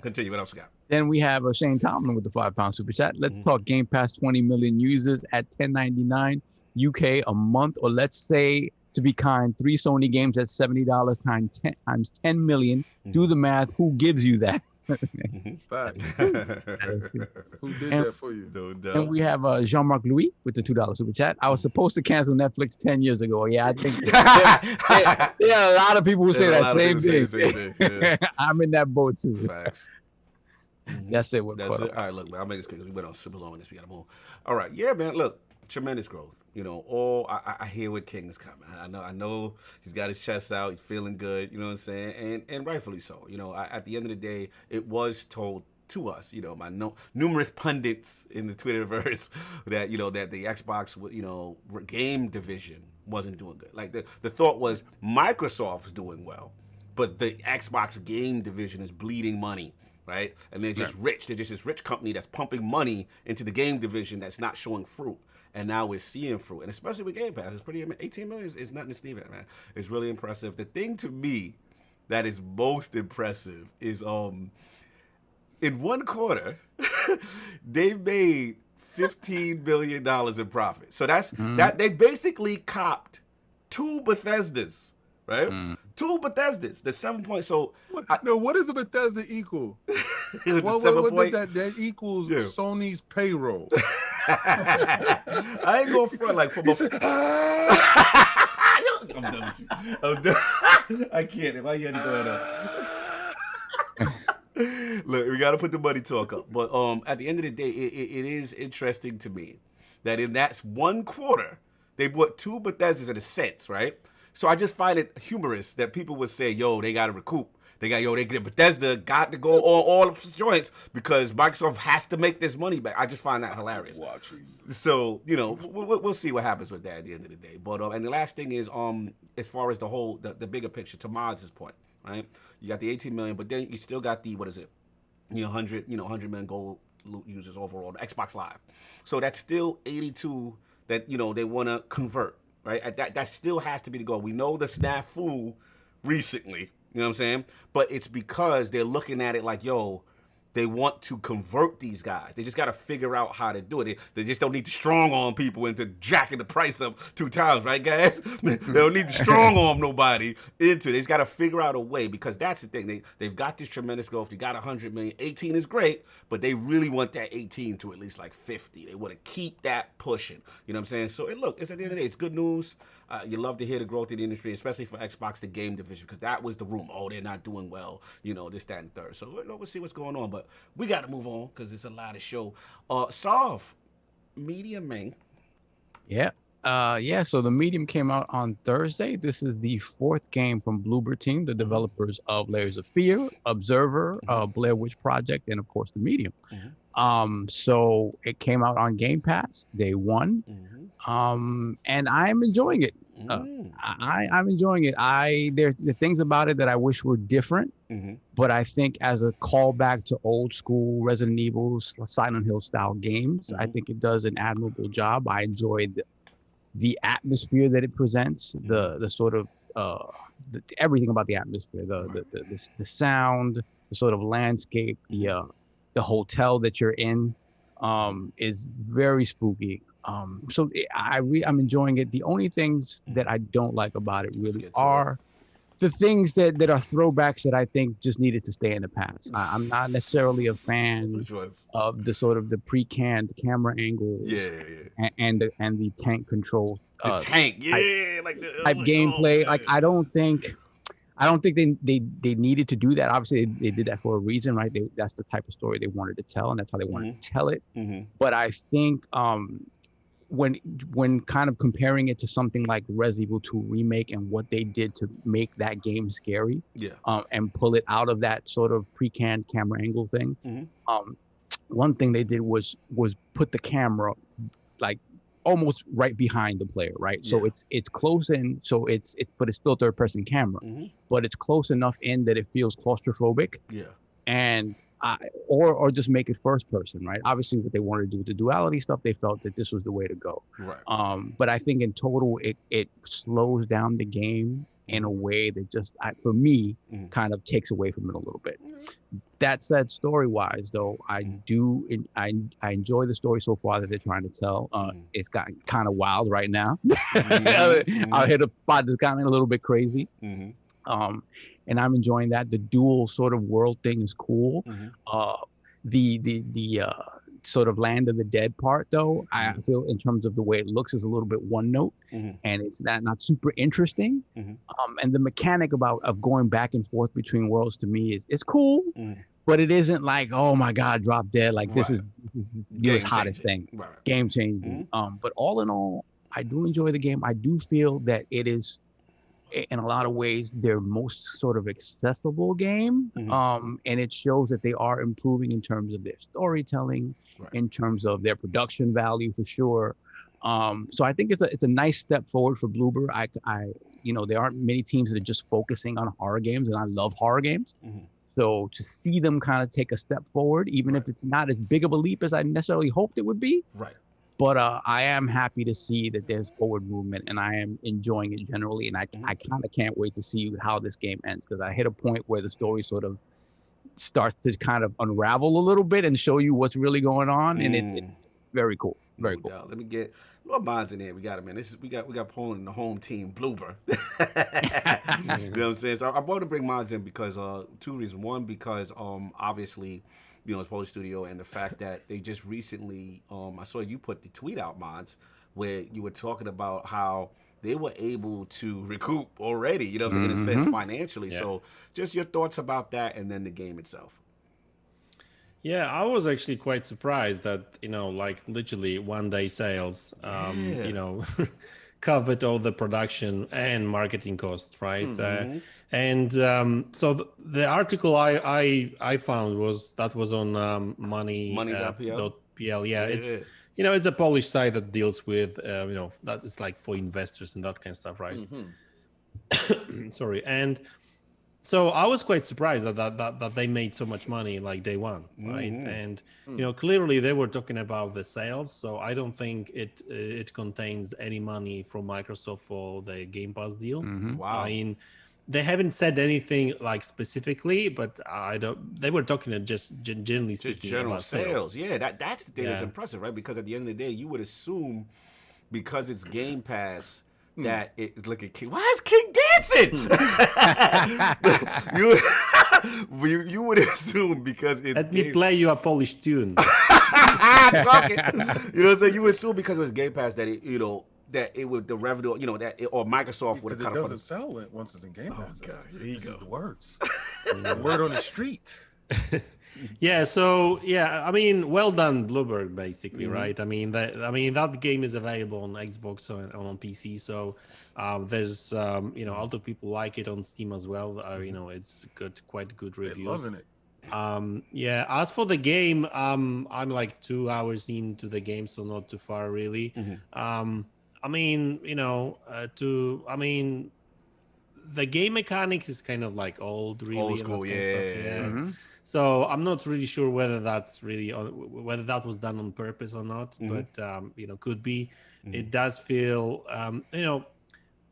Continue. What else we got? Then we have Shane Tomlin with the £5 super chat. Let's talk Game Pass. 20 million users at $10.99 UK a month, or let's say, to be kind, 3 Sony games at $70 times 10 million. Do the math. Who gives you that? Fact. Who did that for you? And we have Jean-Marc Louis with the $2 super chat. I was supposed to cancel Netflix 10 years ago. Yeah, I think a lot of people who say that same thing. Yeah. I'm in that boat too. Facts. That's it. That's it. All right, look, man, I'll make this quick. We went on super long on this. We got to move. All right. Yeah, man, look, tremendous growth. You know, I hear what King is coming. I know he's got his chest out. He's feeling good. You know what I'm saying? And rightfully so. You know, at the end of the day, it was told to us, you know, by numerous pundits in the Twitterverse that, you know, that the Xbox, you know, game division wasn't doing good. Like the thought was Microsoft was doing well, but the Xbox game division is bleeding money. Right? And they're just rich. They're just this rich company that's pumping money into the game division that's not showing fruit. And now we're seeing fruit. And especially with Game Pass, it's pretty, 18 million is nothing to sneeze at, man. It's really impressive. The thing to me that is most impressive is in one quarter, they've made $15 billion in profit. So that's that they basically copped 2 Bethesdas, right? 2 Bethesdas. The 7 point. So what is a Bethesda equal? What that equals Sony's payroll. I ain't going for like from I'm done with you. I'm done. I can't. Why you had to go that up? Look, we got to put the money talk up. But at the end of the day, it is interesting to me that in that one quarter, they bought 2 Bethesdas in a sense, right? So I just find it humorous that people would say, yo, they got to recoup. Bethesda got to go on all the joints because Microsoft has to make this money back. I just find that hilarious. So, we'll see what happens with that at the end of the day. But and the last thing is, as far as the bigger picture, to Madz' point, right? You got the 18 million, but then you still got the 100 million gold users overall, the Xbox Live. So that's still 82 that they want to convert, right? That still has to be the goal. We know the snafu recently. You know what I'm saying? But it's because they're looking at it like, yo, they want to convert these guys. They just got to figure out how to do it. They just don't need to strong arm people into jacking the price up 2 times, right, guys? They don't need to strong arm nobody into it. They just got to figure out a way because that's the thing. They've got this tremendous growth. They got 100 million. 18 is great, but they really want that 18 to at least like 50. They want to keep that pushing. You know what I'm saying? So, look, it's at the end of the day, it's good news. You love to hear the growth of the industry, especially for Xbox, the game division, because that was the rumor. Oh, they're not doing well, this, that, and third. So we'll see what's going on. But we got to move on because it's a lot of show. Solve, TheMediumGame. Yeah. So the Medium came out on Thursday. This is the 4th game from BlooberTeam, the developers of Layers of Fear, Observer, Blair Witch Project, and of course the Medium. So it came out on Game Pass day 1. And I'm enjoying it. I'm enjoying it. There's the things about it that I wish were different, but I think as a callback to old school Resident Evil, Silent Hill style games, I think it does an admirable job. I enjoyed the atmosphere that it presents, the sort of everything about the atmosphere, the sound, the sort of landscape, the hotel that you're in is very spooky. So I'm enjoying it. The only things that I don't like about it really are the things that are throwbacks that I think just needed to stay in the past. I'm not necessarily a fan of the sort of the pre-canned camera angles and the tank control. Like type gameplay. Like I don't think they needed to do that. Obviously, they did that for a reason, right? That's the type of story they wanted to tell, and that's how they wanted to tell it. But I think when kind of comparing it to something like Resident Evil 2 Remake and what they did to make that game scary, and pull it out of that sort of pre-canned camera angle thing, one thing they did was put the camera like almost right behind the player, right? So it's close in, but it's still third-person camera, but it's close enough in that it feels claustrophobic. And or just make it first person, right? Obviously, what they wanted to do with the duality stuff, they felt that this was the way to go. But I think in total, it slows down the game in a way that just, for me, kind of takes away from it a little bit. That said, story-wise, though, I enjoy the story so far that they're trying to tell. It's gotten kind of wild right now. I'll hit a spot that's gotten a little bit crazy. And I'm enjoying that. The dual sort of world thing is cool. The sort of Land of the Dead part, though, I feel in terms of the way it looks is a little bit one note, and it's not super interesting. And the mechanic of going back and forth between worlds to me is cool, but it isn't like, oh my God, drop dead. Like this is the hottest thing, game changing. But all in all, I do enjoy the game. I do feel that it is, in a lot of ways, their most sort of accessible game, and it shows that they are improving in terms of their storytelling, in terms of their production value for sure. So I think it's a nice step forward for Bloober. There aren't many teams that are just focusing on horror games, and I love horror games. So to see them kind of take a step forward, even if it's not as big of a leap as I necessarily hoped it would be. But I am happy to see that there's forward movement, and I am enjoying it generally. And I kind of can't wait to see how this game ends, because I hit a point where the story sort of starts to kind of unravel a little bit and show you what's really going on, and it's very cool. Very cool. Let me get Lord Madz in here. We got him, man. We got Poland, the home team, Bloober. You know what I'm saying? So I wanted to bring Madz in because 2 reasons. One, because obviously, you know, it's Polish studio, and the fact that they just recently, I saw you put the tweet out, Madz, where you were talking about how they were able to recoup already, you know what I'm saying, in a sense, financially. Yeah. So just your thoughts about that and then the game itself. Yeah, I was actually quite surprised that, you know, like literally 1 day sales, you know, covered all the production and marketing costs, right? So the article I found was on money.pl. Yeah, it's, you know, it's a Polish site that deals with, you know, that is like for investors and that kind of stuff, right? Sorry. And so I was quite surprised that they made so much money like day one, right? And you know, clearly they were talking about the sales, so I don't think it contains any money from Microsoft for the Game Pass deal. Wow. I mean, they haven't said anything like specifically, but I don't. They were talking just generally speaking, just general about sales. Yeah, that's the thing that's impressive, right? Because at the end of the day, you would assume because it's Game Pass. That it look at King. Why is King dancing? you would assume because it's. Let me play you a Polish tune. Talking. You know what I'm saying? You would assume because it was Game Pass that it, you know, that it would the revenue, you know, that it, or Microsoft would have kind of. It doesn't sell it once it's in Game Pass. Oh God, here you go. Is the words. The word on the street. Yeah, so yeah, I mean, well done, Bloober, basically, right? I mean, that game is available on Xbox and on PC. So there's you know, a lot of people like it on Steam as well. You know, it's got quite good reviews. They're loving it. Yeah. As for the game, I'm like 2 hours into the game, so not too far really. I mean, you know, the game mechanics is kind of like old, really. Old school, yeah. So I'm not really sure whether that's really whether that was done on purpose or not, but you know, could be. It does feel you know,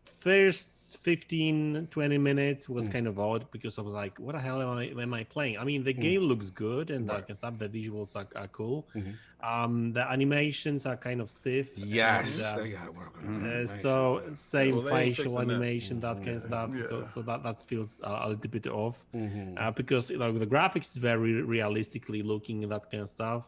first 15-20 minutes was kind of odd because I was like, what the hell am I playing? I mean, the game looks good and that kind of stuff. The visuals are cool. The animations are kind of stiff. Yes, and, they gotta work on it. So same facial animation, that kind of stuff. So that feels a little bit off because, you know, the graphics is very realistically looking and that kind of stuff.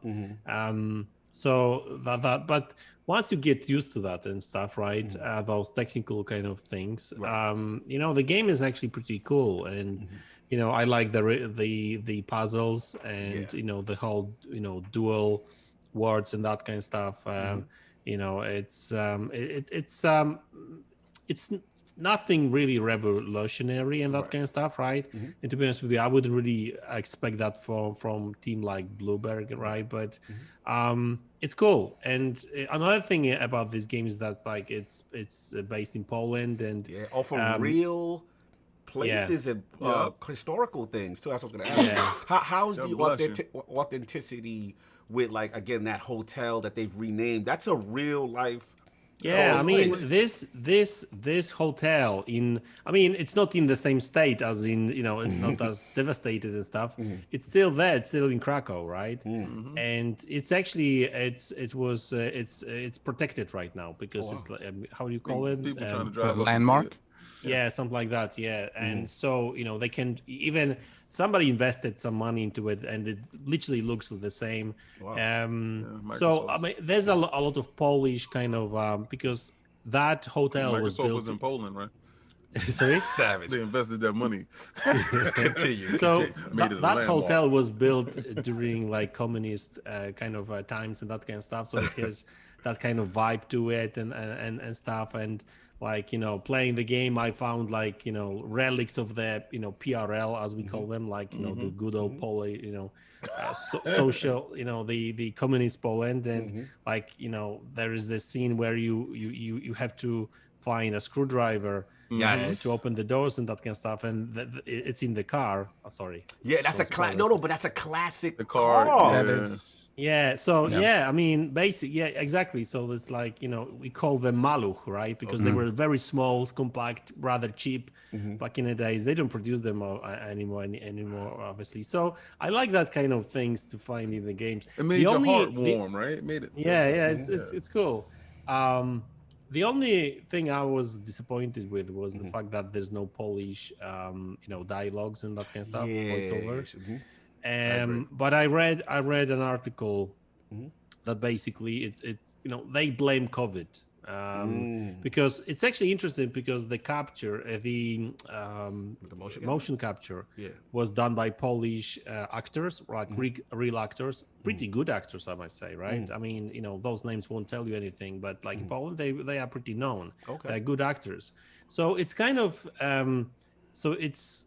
So but once you get used to that and stuff, right, those technical kind of things, you know, the game is actually pretty cool. And you know, I like the puzzles and you know, the whole, you know, dual words and that kind of stuff. You know, it's nothing really revolutionary and that kind of stuff, right? And to be honest with you, I wouldn't really expect that from team like Bloober, right? But it's cool. And another thing about this game is that like it's based in Poland and from real places and historical things too. That's what I was gonna ask. How's the authenticity with, like, again, that hotel that they've renamed? That's a real life. Yeah, I mean, this hotel I mean, it's not in the same state as in, you know, not as devastated and stuff. It's still there. It's still in Krakow, right? And it's actually it's protected right now because it's like, how do you call it? People trying to drive landmark. Yeah, something like that. Yeah, and so, you know, they can even somebody invested some money into it, and it literally looks the same. So I mean, there's a lot of Polish kind of because that hotel was built in Poland, right? Sorry, savage. They invested that money. Continue. So that hotel was built during like communist kind of times and that kind of stuff. So it has that kind of vibe to it and stuff. And like, you know, playing the game, I found like, you know, relics of the, you know, PRL as we call them, like, you know, the good old Polish, you know, social, you know, the communist Poland. And like, you know, there is this scene where you have to find a screwdriver to open the doors and that kind of stuff, and it's in the car. Oh, sorry. Yeah, that's a classic. No, but that's a classic. The car. Yeah. So Yeah. yeah, I mean, yeah, exactly. So it's like, you know, we call them maluch, right? Because they were very small, compact, rather cheap back in the days. They don't produce them anymore, obviously. So I like that kind of things to find in the games. It made your heart warm, right? It made it. Yeah, it's cool. The only thing I was disappointed with was the fact that there's no Polish, you know, dialogues and that kind of stuff, voiceover. But I read an article that basically it you know, they blame COVID. Because it's actually interesting because the capture, the motion capture was done by Polish actors, like real actors, pretty good actors, I must say, right? I mean, you know, those names won't tell you anything, but like in Poland, they are pretty known. They're good actors. So it's kind of, so it's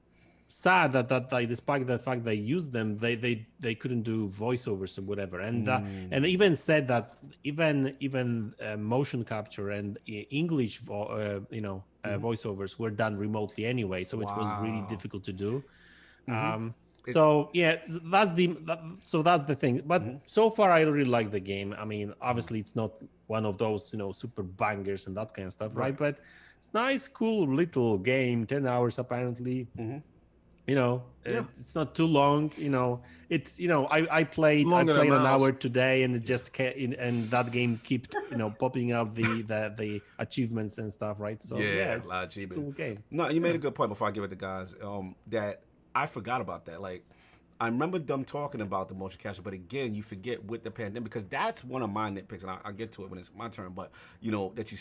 sad that like, despite the fact they used them, they couldn't do voiceovers or whatever, and they even said that even motion capture and English voiceovers were done remotely anyway, so it was really difficult to do. So yeah, that's the thing. But so far, I really like the game. I mean, obviously, it's not one of those, you know, super bangers and that kind of stuff, right? But it's nice, cool little game. 10 hours apparently. You know, it's not too long. You know, it's, you know, I played an hour today, and it just and that game kept, you know, popping up the achievements and stuff, right? So yeah, it's a cool game. No, you made a good point before I give it to guys. That I forgot about that. Like, I remember them talking about the motion capture, but again, you forget with the pandemic, because that's one of my nitpicks, and I'll get to it when it's my turn. But you know that you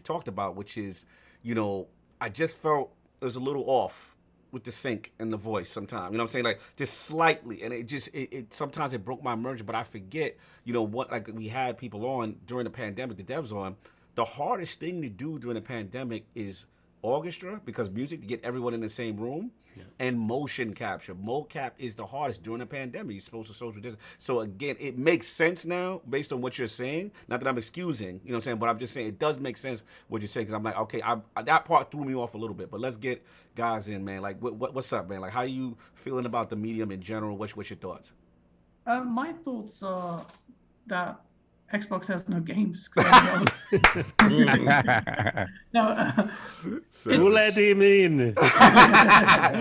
talked about, which is, you know, I just felt it was a little off with the sync and the voice sometimes, you know what I'm saying? Like, just slightly. And it sometimes it broke my immersion, but I forget, you know, what, like, we had people on during the pandemic, the devs on. The hardest thing to do during the pandemic is orchestra, because music, to get everyone in the same room, and motion capture. Mocap is the hardest during the pandemic. You're supposed to social distance. So again, it makes sense now based on what you're saying. Not that I'm excusing, you know what I'm saying, but I'm just saying it does make sense what you're saying, because I'm like, okay, that part threw me off a little bit. But let's get guys in, man. Like, what's up, man? Like, how you feeling about the medium in general? What's your thoughts? My thoughts are that Xbox has no games. Who let him in?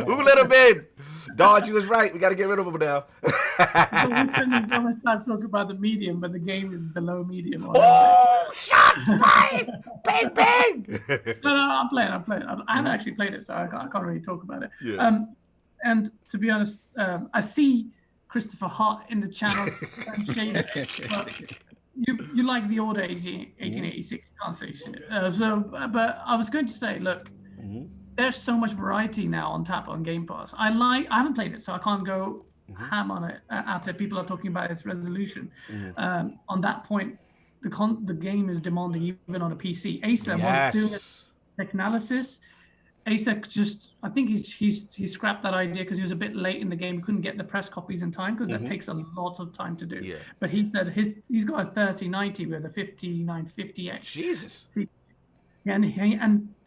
Who let him in? Dodge, you was right. We got to get rid of him now. We're spending so much time talking about the medium, but the game is below medium. Oh, shots fired! Bang, bang! No, I'm playing. I haven't actually played it, so I can't really talk about it. Yeah. And to be honest, I see Christopher Hart in the channel. You like the order 1886, you can't say shit. But I was going to say, look, there's so much variety now on tap on Game Pass. I haven't played it, so I can't go ham on it. After people are talking about its resolution, on that point, the game is demanding even on a PC. Acer was doing a tech analysis. Acer I think he scrapped that idea because he was a bit late in the game, couldn't get the press copies in time, because that takes a lot of time to do. Yeah. But he said he's got a 3090 with a 5950X. Jesus. And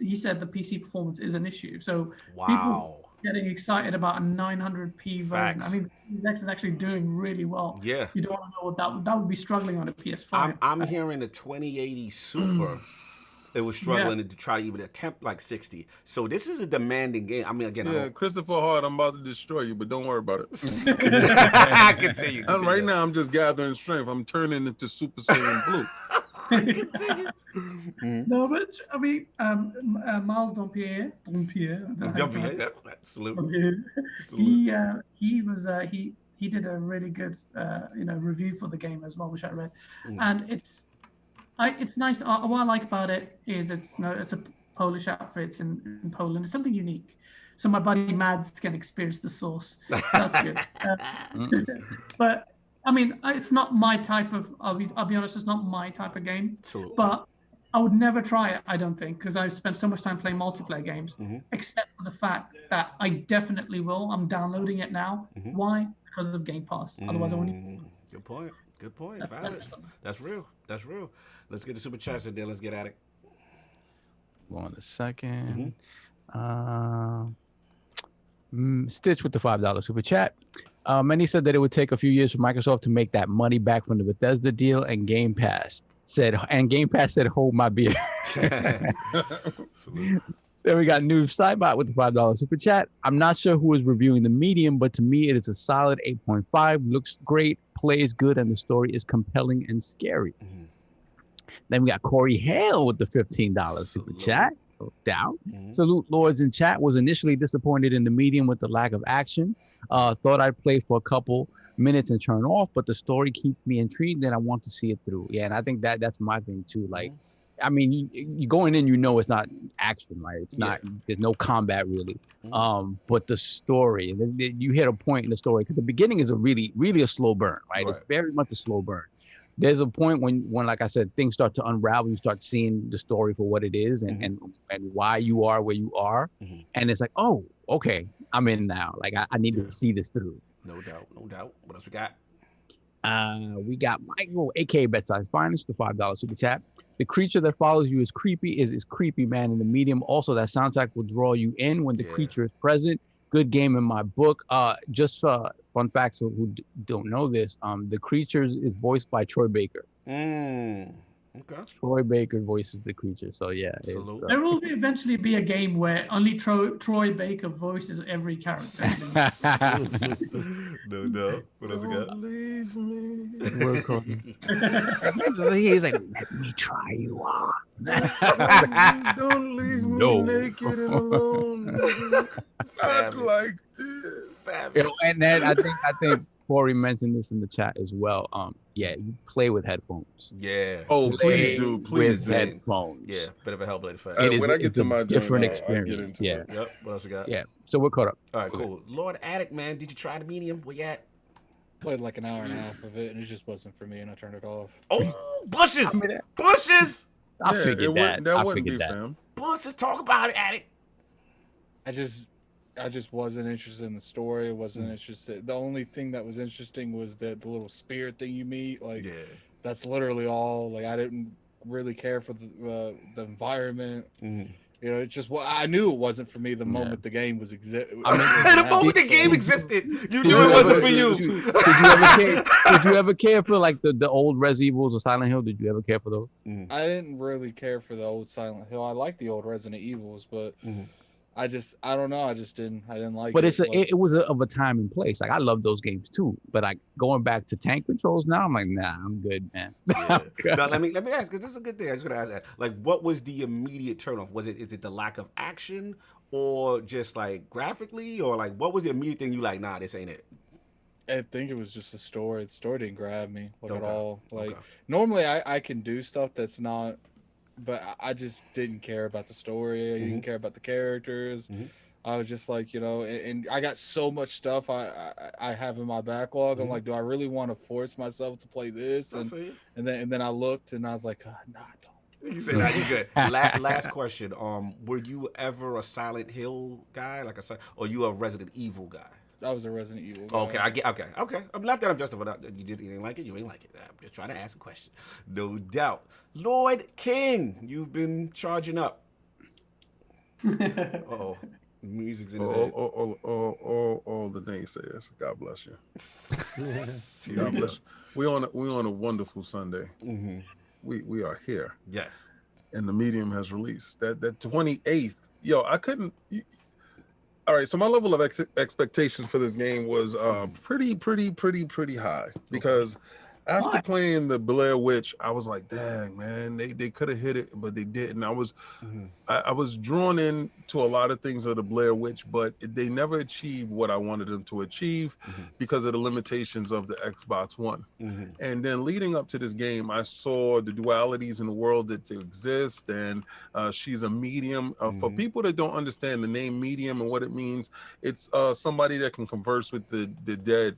he said the PC performance is an issue. So people getting excited about a 900p version. I mean, X is actually doing really well. Yeah. You don't want to know what that would be struggling on a PS5. I'm hearing the 2080 Super. It was struggling to try to even attempt like 60. So this is a demanding game. I mean, again, Christopher Hart, I'm about to destroy you, but don't worry about it. Continue. Right now, I'm just gathering strength. I'm turning into Super Saiyan Blue. No, but I mean, Miles Dompier, he did a really good review for the game as well, which I read, and it's nice. What I like about it is it's a Polish outfit. It's in Poland. It's something unique. So my buddy Madz can experience the sauce. So that's good. But I mean, it's not my type of. I'll be honest, it's not my type of game. Absolutely. But I would never try it. I don't think, because I've spent so much time playing multiplayer games. Except for the fact that I definitely will. I'm downloading it now. Why? Because of Game Pass. Otherwise, I wouldn't. Good point. Good point. Valid. That's real. That's real. Let's get the super chats in there. Let's get at it. 1 second. Stitch with the $5 super chat. Many said that it would take a few years for Microsoft to make that money back from the Bethesda deal, and Game Pass said, hold my beer. Then we got Noob Sidebot with the $5 super chat. I'm not sure who is reviewing The Medium, but to me, it is a solid 8.5. Looks great, plays good, and the story is compelling and scary. Mm-hmm. Then we got Corey Hale with the $15 super chat. No doubt. Mm-hmm. Salute Lords in chat. Was initially disappointed in The Medium with the lack of action. Thought I'd play for a couple minutes and turn off, but the story keeps me intrigued and I want to see it through. Yeah, and I think that's my thing too. Like, I mean, you going in, it's not action, right? It's not. There's no combat really. But the story, you hit a point in the story because the beginning is a really a slow burn, right? It's very much a slow burn. There's a point when, like I said, things start to unravel. You start seeing the story for what it is and why you are where you are, and it's like, oh, okay, I'm in now. Like I need to see this through. No doubt. What else we got? We got Michael, aka Bedside Finest, the $5 super chat. The creature that follows you is creepy, creepy, man. In The Medium, also that soundtrack will draw you in when the creature is present. Good game in my book. Just fun facts who don't know this. The creature is voiced by Troy Baker. Okay. Troy Baker voices the creature. So yeah, there will eventually be a game where only Troy Baker voices every character. No. What else we got? Don't leave me. He's like, let me try you on. Don't leave me naked and alone. Not like this. And then I think Corey mentioned this in the chat as well. You play with headphones. Yeah. Oh, please do. Please with headphones. Yeah, bit of a Hellblade effect. When I get to my different experience. Yep. What else we got? Yeah. So we're caught up. All right, cool. Lord Addict, man, did you try The Medium? Where you at? Played like an hour and a half of it, and it just wasn't for me, and I turned it off. Oh, bushes! Bushes! I figured that. That wouldn't be fam. Bushes, talk about it, Addict. I just wasn't interested in the story. I wasn't interested. The only thing that was interesting was the little spirit thing you meet. Like, that's literally all. Like, I didn't really care for the environment. It's just I knew it wasn't for me the moment the game was the moment the game existed, you knew it wasn't for you. Did you ever care for like the old Res Evils or Silent Hill? Did you ever care for those? I didn't really care for the old Silent Hill. I like the old Resident Evils, but I don't know. I didn't like it. But it was of a time and place. Like I love those games too. But like going back to tank controls now, I'm like, nah, I'm good, man. Now let me ask, because this is a good thing. I just gonna ask that. Like, what was the immediate turnoff? Is it the lack of action, or just like graphically, or like what was the immediate thing you like? Nah, this ain't it. I think it was just the story. The story didn't grab me at all. Like normally, I can do stuff that's not. But I just didn't care about the story. I didn't care about the characters. I was just like, and I got so much stuff I have in my backlog. I'm like, do I really want to force myself to play this? And then I looked and I was like, nah, don't. You said, nah, you good. Last question. Were you ever a Silent Hill guy, or you a Resident Evil guy? I was a Resident Evil guy. Okay. I'm not that I'm justified. You didn't like it. You ain't like it. I'm just trying to ask a question. No doubt. Lord King, you've been charging up. Uh-oh. Music's in his head. All the naysayers. God bless you. God bless you. We on a wonderful Sunday. We are here. Yes. And The Medium has released that 28th. Yo, I couldn't. All right, so my level of expectation for this game was pretty high because after playing the Blair Witch, I was like, dang, man, they could have hit it, but they didn't. I was drawn in to a lot of things of the Blair Witch, but they never achieved what I wanted them to achieve because of the limitations of the Xbox One. And then leading up to this game, I saw the dualities in the world that exist, and she's a medium. For people that don't understand the name medium and what it means, it's somebody that can converse with the dead,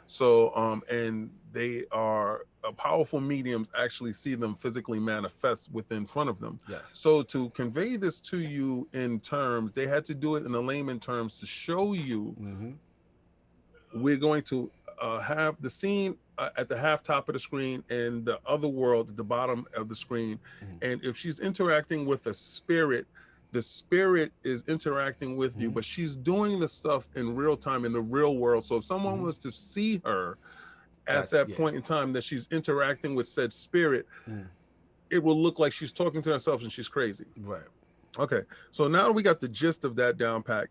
So, and they are powerful mediums actually see them physically manifest within front of them. Yes. So to convey this to you in terms, they had to do it in a layman terms to show you we're going to have the scene at the half top of the screen and the other world at the bottom of the screen. And if she's interacting with a spirit, the spirit is interacting with you, but she's doing the stuff in real time in the real world. So if someone was to see her at that point in time that she's interacting with said spirit, it will look like she's talking to herself and she's crazy. Right. Okay. So now we got the gist of that down pat.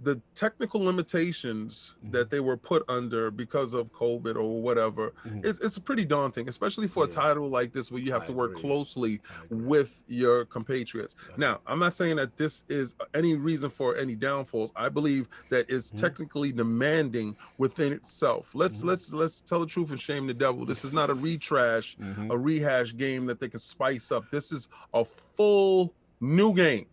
The technical limitations that they were put under because of COVID or whatever, it's pretty daunting, especially for a title like this where you have to work closely with your compatriots. Now, I'm not saying that this is any reason for any downfalls. I believe that it's technically demanding within itself. Let's tell the truth and shame the devil. This is not a retrash, a rehash game that they can spice up. This is a full new game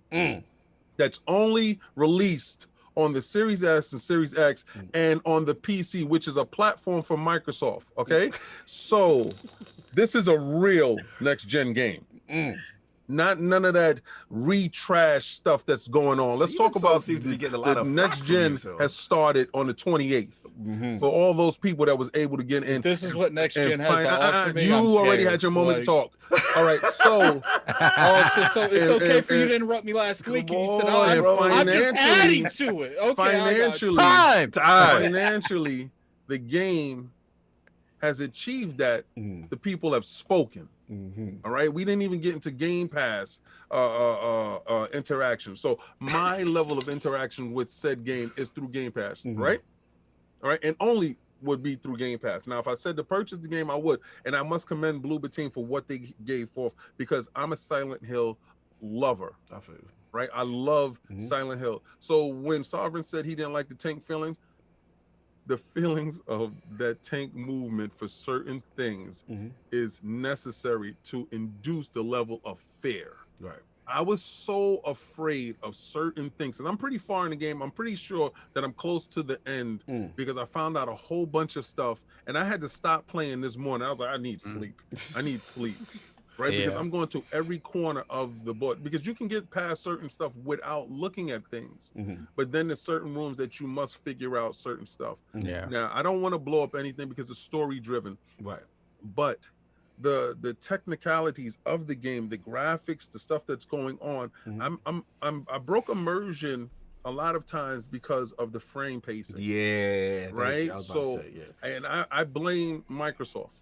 that's only released on the Series S and Series X and on the PC, which is a platform for Microsoft, okay? So this is a real next-gen game. None of that retrash stuff that's going on. Let's talk about the next gen has started on the 28th. For all those people that was able to get in. This is what next gen has to offer me. You already had your moment to talk. All right, so so it's okay for you to interrupt me last week, and you said, I'm just adding to it. Okay, financially, the game has achieved that. The people have spoken. All right, we didn't even get into Game Pass interaction. So my level of interaction with said game is through Game Pass, right? All right, and only would be through Game Pass. Now, if I said to purchase the game, I would, and I must commend BlooberTeam for what they gave forth, because I'm a Silent Hill lover. Right, I love Silent Hill. So when Sovereign said he didn't like the tank feelings, the feelings of that tank movement for certain things is necessary to induce the level of fear. Right. I was so afraid of certain things, and I'm pretty far in the game. I'm pretty sure that I'm close to the end because I found out a whole bunch of stuff, and I had to stop playing this morning. I was like, I need sleep. I need sleep. Right? Because I'm going to every corner of the board, because you can get past certain stuff without looking at things. But then there's certain rooms that you must figure out certain stuff. Now, I don't want to blow up anything because it's story driven. Right. But the technicalities of the game, the graphics, the stuff that's going on, I broke immersion a lot of times because of the frame pacing. Yeah. Right. So, and I blame Microsoft.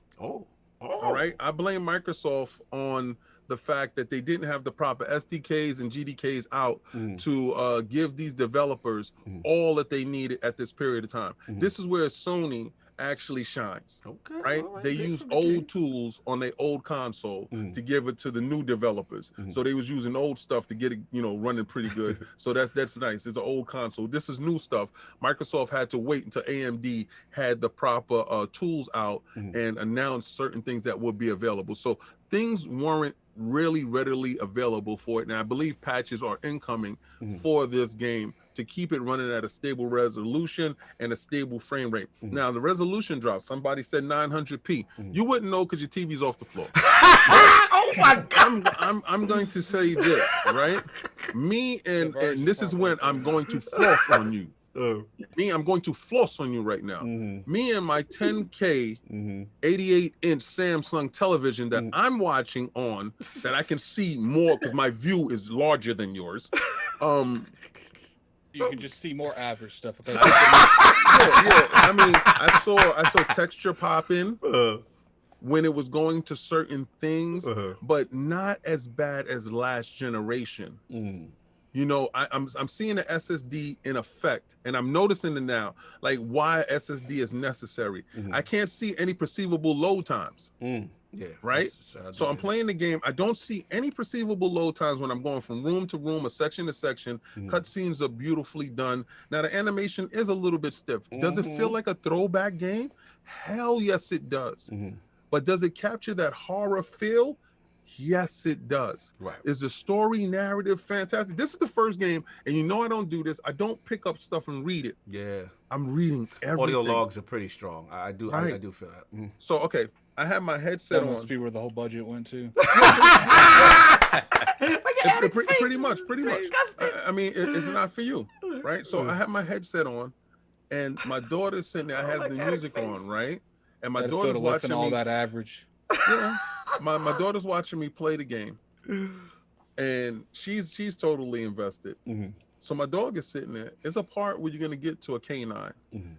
All right, I blame Microsoft on the fact that they didn't have the proper SDKs and GDKs out to give these developers all that they needed at this period of time. This is where Sony actually shines. Right? They use old tools on their old console to give it to the new developers. So they was using old stuff to get it, running pretty good. So that's nice. It's an old console. This is new stuff. Microsoft had to wait until AMD had the proper tools out and announce certain things that would be available. So things weren't really readily available for it. Now I believe patches are incoming for this game to keep it running at a stable resolution and a stable frame rate. Now the resolution drops. Somebody said 900p. You wouldn't know because your TV's off the floor. Oh my God! I'm going to say this, right? Me and this is when I'm going to floss on you. I'm going to floss on you right now. Me and my 10K 88-inch Samsung television that I'm watching on, that I can see more because my view is larger than yours. You can just see more average stuff. Yeah. I mean, I saw texture pop in when it was going to certain things, but not as bad as last generation. I'm seeing the SSD in effect, and I'm noticing it now, like why SSD is necessary. I can't see any perceivable load times. Right? So I'm playing the game. I don't see any perceivable load times when I'm going from room to room, a section to section. Cutscenes are beautifully done. Now the animation is a little bit stiff. Does it feel like a throwback game? Hell yes, it does. But does it capture that horror feel? Yes, it does. Right. Is the story narrative fantastic? This is the first game, and I don't do this. I don't pick up stuff and read it. Yeah. I'm reading everything. Audio logs are pretty strong. I do feel that. So, okay, I have my headset on. That must be where the whole budget went to. Pretty much. I mean, it's not for you, right? So I have my headset on, and my daughter's sitting there. I have the music on, right? And my daughter's watching all that average. Yeah. My daughter's watching me play the game, and she's totally invested. So my dog is sitting there. It's a part where you're gonna get to a canine,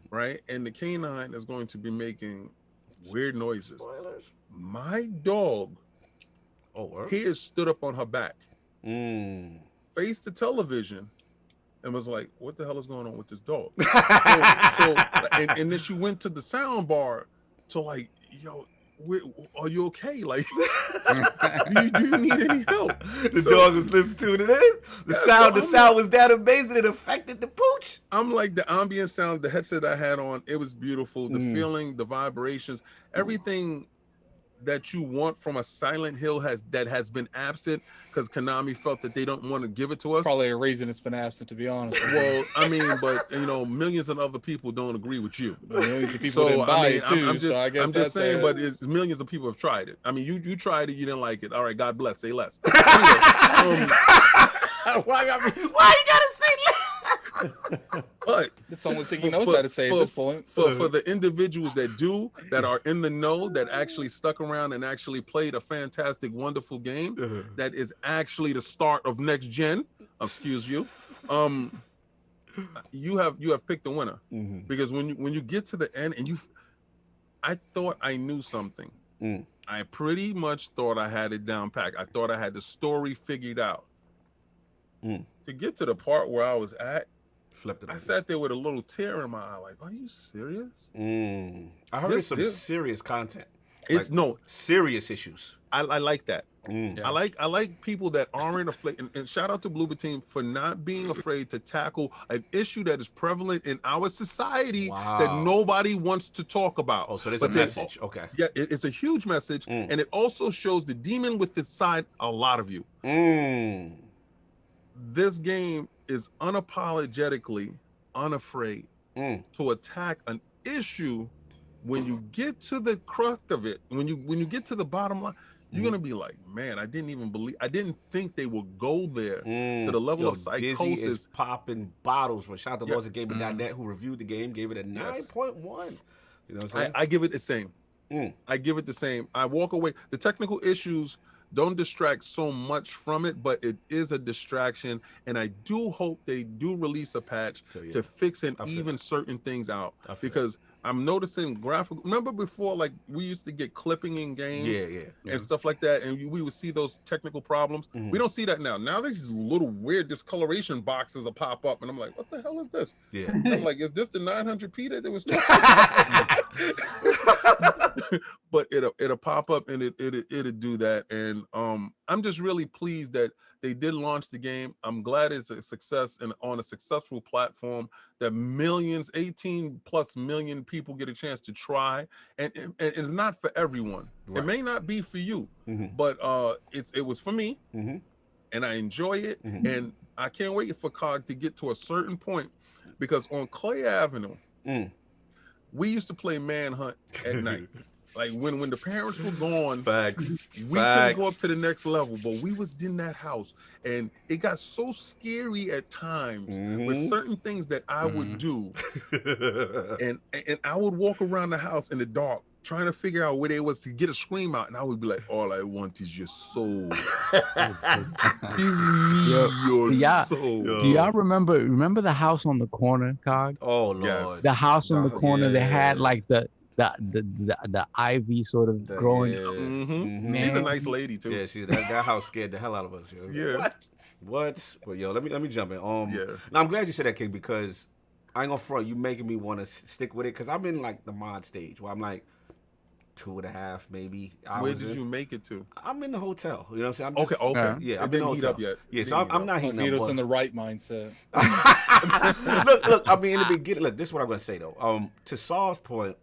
right? And the canine is going to be making weird noises. Spoilers. My dog here stood up on her back, faced the television, and was like, "What the hell is going on with this dog?" and then she went to the sound bar to like, "Yo, are you okay? Like, do you need any help?" The dog was listening to it in. The sound was that amazing. It affected the pooch. I'm like, the ambient sound, the headset I had on, it was beautiful. The feeling, the vibrations, everything that you want from a Silent Hill has been absent because Konami felt that they don't want to give it to us. Probably a reason it's been absent, to be honest. Well, I mean, but millions of other people don't agree with you. Millions of people didn't buy it too. I'm just saying, but it's millions of people have tried it. I mean, you tried it, you didn't like it. All right, God bless. Say less. Anyway, why you gotta say less? But it's the only thing he knows how to say at this point. For the individuals that are in the know, that actually stuck around and actually played a fantastic, wonderful game that is actually the start of next gen. Excuse you. You have picked the winner because when you get to the end and I thought I knew something. I pretty much thought I had it down packed. I thought I had the story figured out. To get to the part where I was at, I sat there with a little tear in my eye, like, "Are you serious?" I heard it's some serious content. It's serious issues. I like that. I like people that aren't afraid. And shout out to BlooberTeam for not being afraid to tackle an issue that is prevalent in our society that nobody wants to talk about. Oh, so there's a message. Okay. Yeah, it's a huge message, and it also shows the demon with inside a lot of you. This game is unapologetically unafraid to attack an issue. When you get to the crux of it, when you get to the bottom line, you're gonna be like, "Man, I didn't think they would go there to the level of psychosis." Dizzy is popping bottles. Shout out to LordCognito who reviewed the game, gave it a 9.1. You know what I'm saying? I give it the same. I give it the same. I walk away. The technical issues don't distract so much from it, but it is a distraction, and I do hope they do release a patch to fix and even certain things out, because I'm noticing graphical. Remember before, like, we used to get clipping in games and stuff like that, and we would see those technical problems. We don't see that now. Now there's these little weird discoloration boxes that pop up, and I'm like, "What the hell is this?" I'm like, "Is this the 900p that they was talking about?" But it'll pop up and it'll do that, and I'm just really pleased that they did launch the game. I'm glad it's a success and on a successful platform that millions, 18+ million people get a chance to try. And it's not for everyone. It may not be for you, but it was for me, and I enjoy it. And I can't wait for COG to get to a certain point, because on Clay Avenue, we used to play Manhunt at night. Like when the parents were gone, we couldn't go up to the next level, but we was in that house, and it got so scary at times with certain things that I would do, and I would walk around the house in the dark trying to figure out where they was to get a scream out, and I would be like, "All I want is your soul. Give me your soul." Do y'all remember the house on the corner, COG? Oh Lord, yes. The house on the corner that had like the ivy sort of growing up. She's a nice lady too. Yeah, that house scared the hell out of us. Yo. Yeah. What? Well, yo, let me jump in. Now I'm glad you said that, King, because I ain't gonna front. You making me want to stick with it, because I'm in like the mod stage where I'm like 2.5 maybe hours. Where did you make it to? I'm in the hotel. You know what I'm saying? Okay. Yeah, I've been heat up yet. Yeah, so I'm not heating up. Vito's in the right mindset. Look. I mean, in the beginning, look. This is what I'm gonna say though. To Saul's point,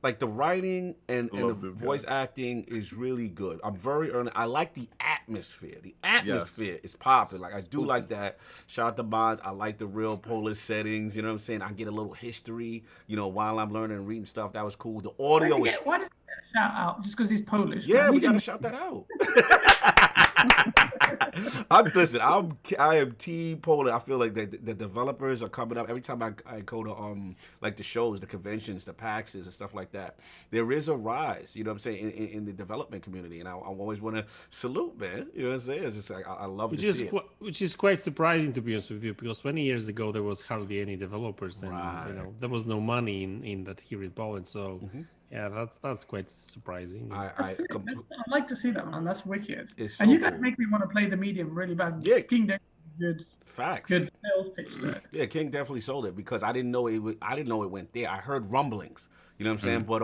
like the writing and the voice acting is really good. I'm very early. I like the atmosphere. The atmosphere is popping. Like I do like that. Shout out to Madz. I like the real Polish settings. You know what I'm saying? I get a little history. You know, while I'm learning and reading stuff. That was cool. The audio was. Why does he get a shout out just because he's Polish? Yeah, we gotta shout that out. I am Team Poland. I feel like the developers are coming up every time I go to like the shows, the conventions, the PAXs and stuff like that. There is a rise, you know what I'm saying, in the development community, and I always want to salute, man. You know what I'm saying? It's just like I love to see it. Which is quite surprising, to be honest with you, because 20 years ago there was hardly any developers, and there was no money in that here in Poland. So. Yeah, that's quite surprising. I'd like to see that, man. That's wicked. So and you guys make me want to play the medium really bad. Yeah. King David, good. Facts. Good sales pitch there. Yeah, King definitely sold it because I didn't know it went there. I heard rumblings. You know what I'm saying? But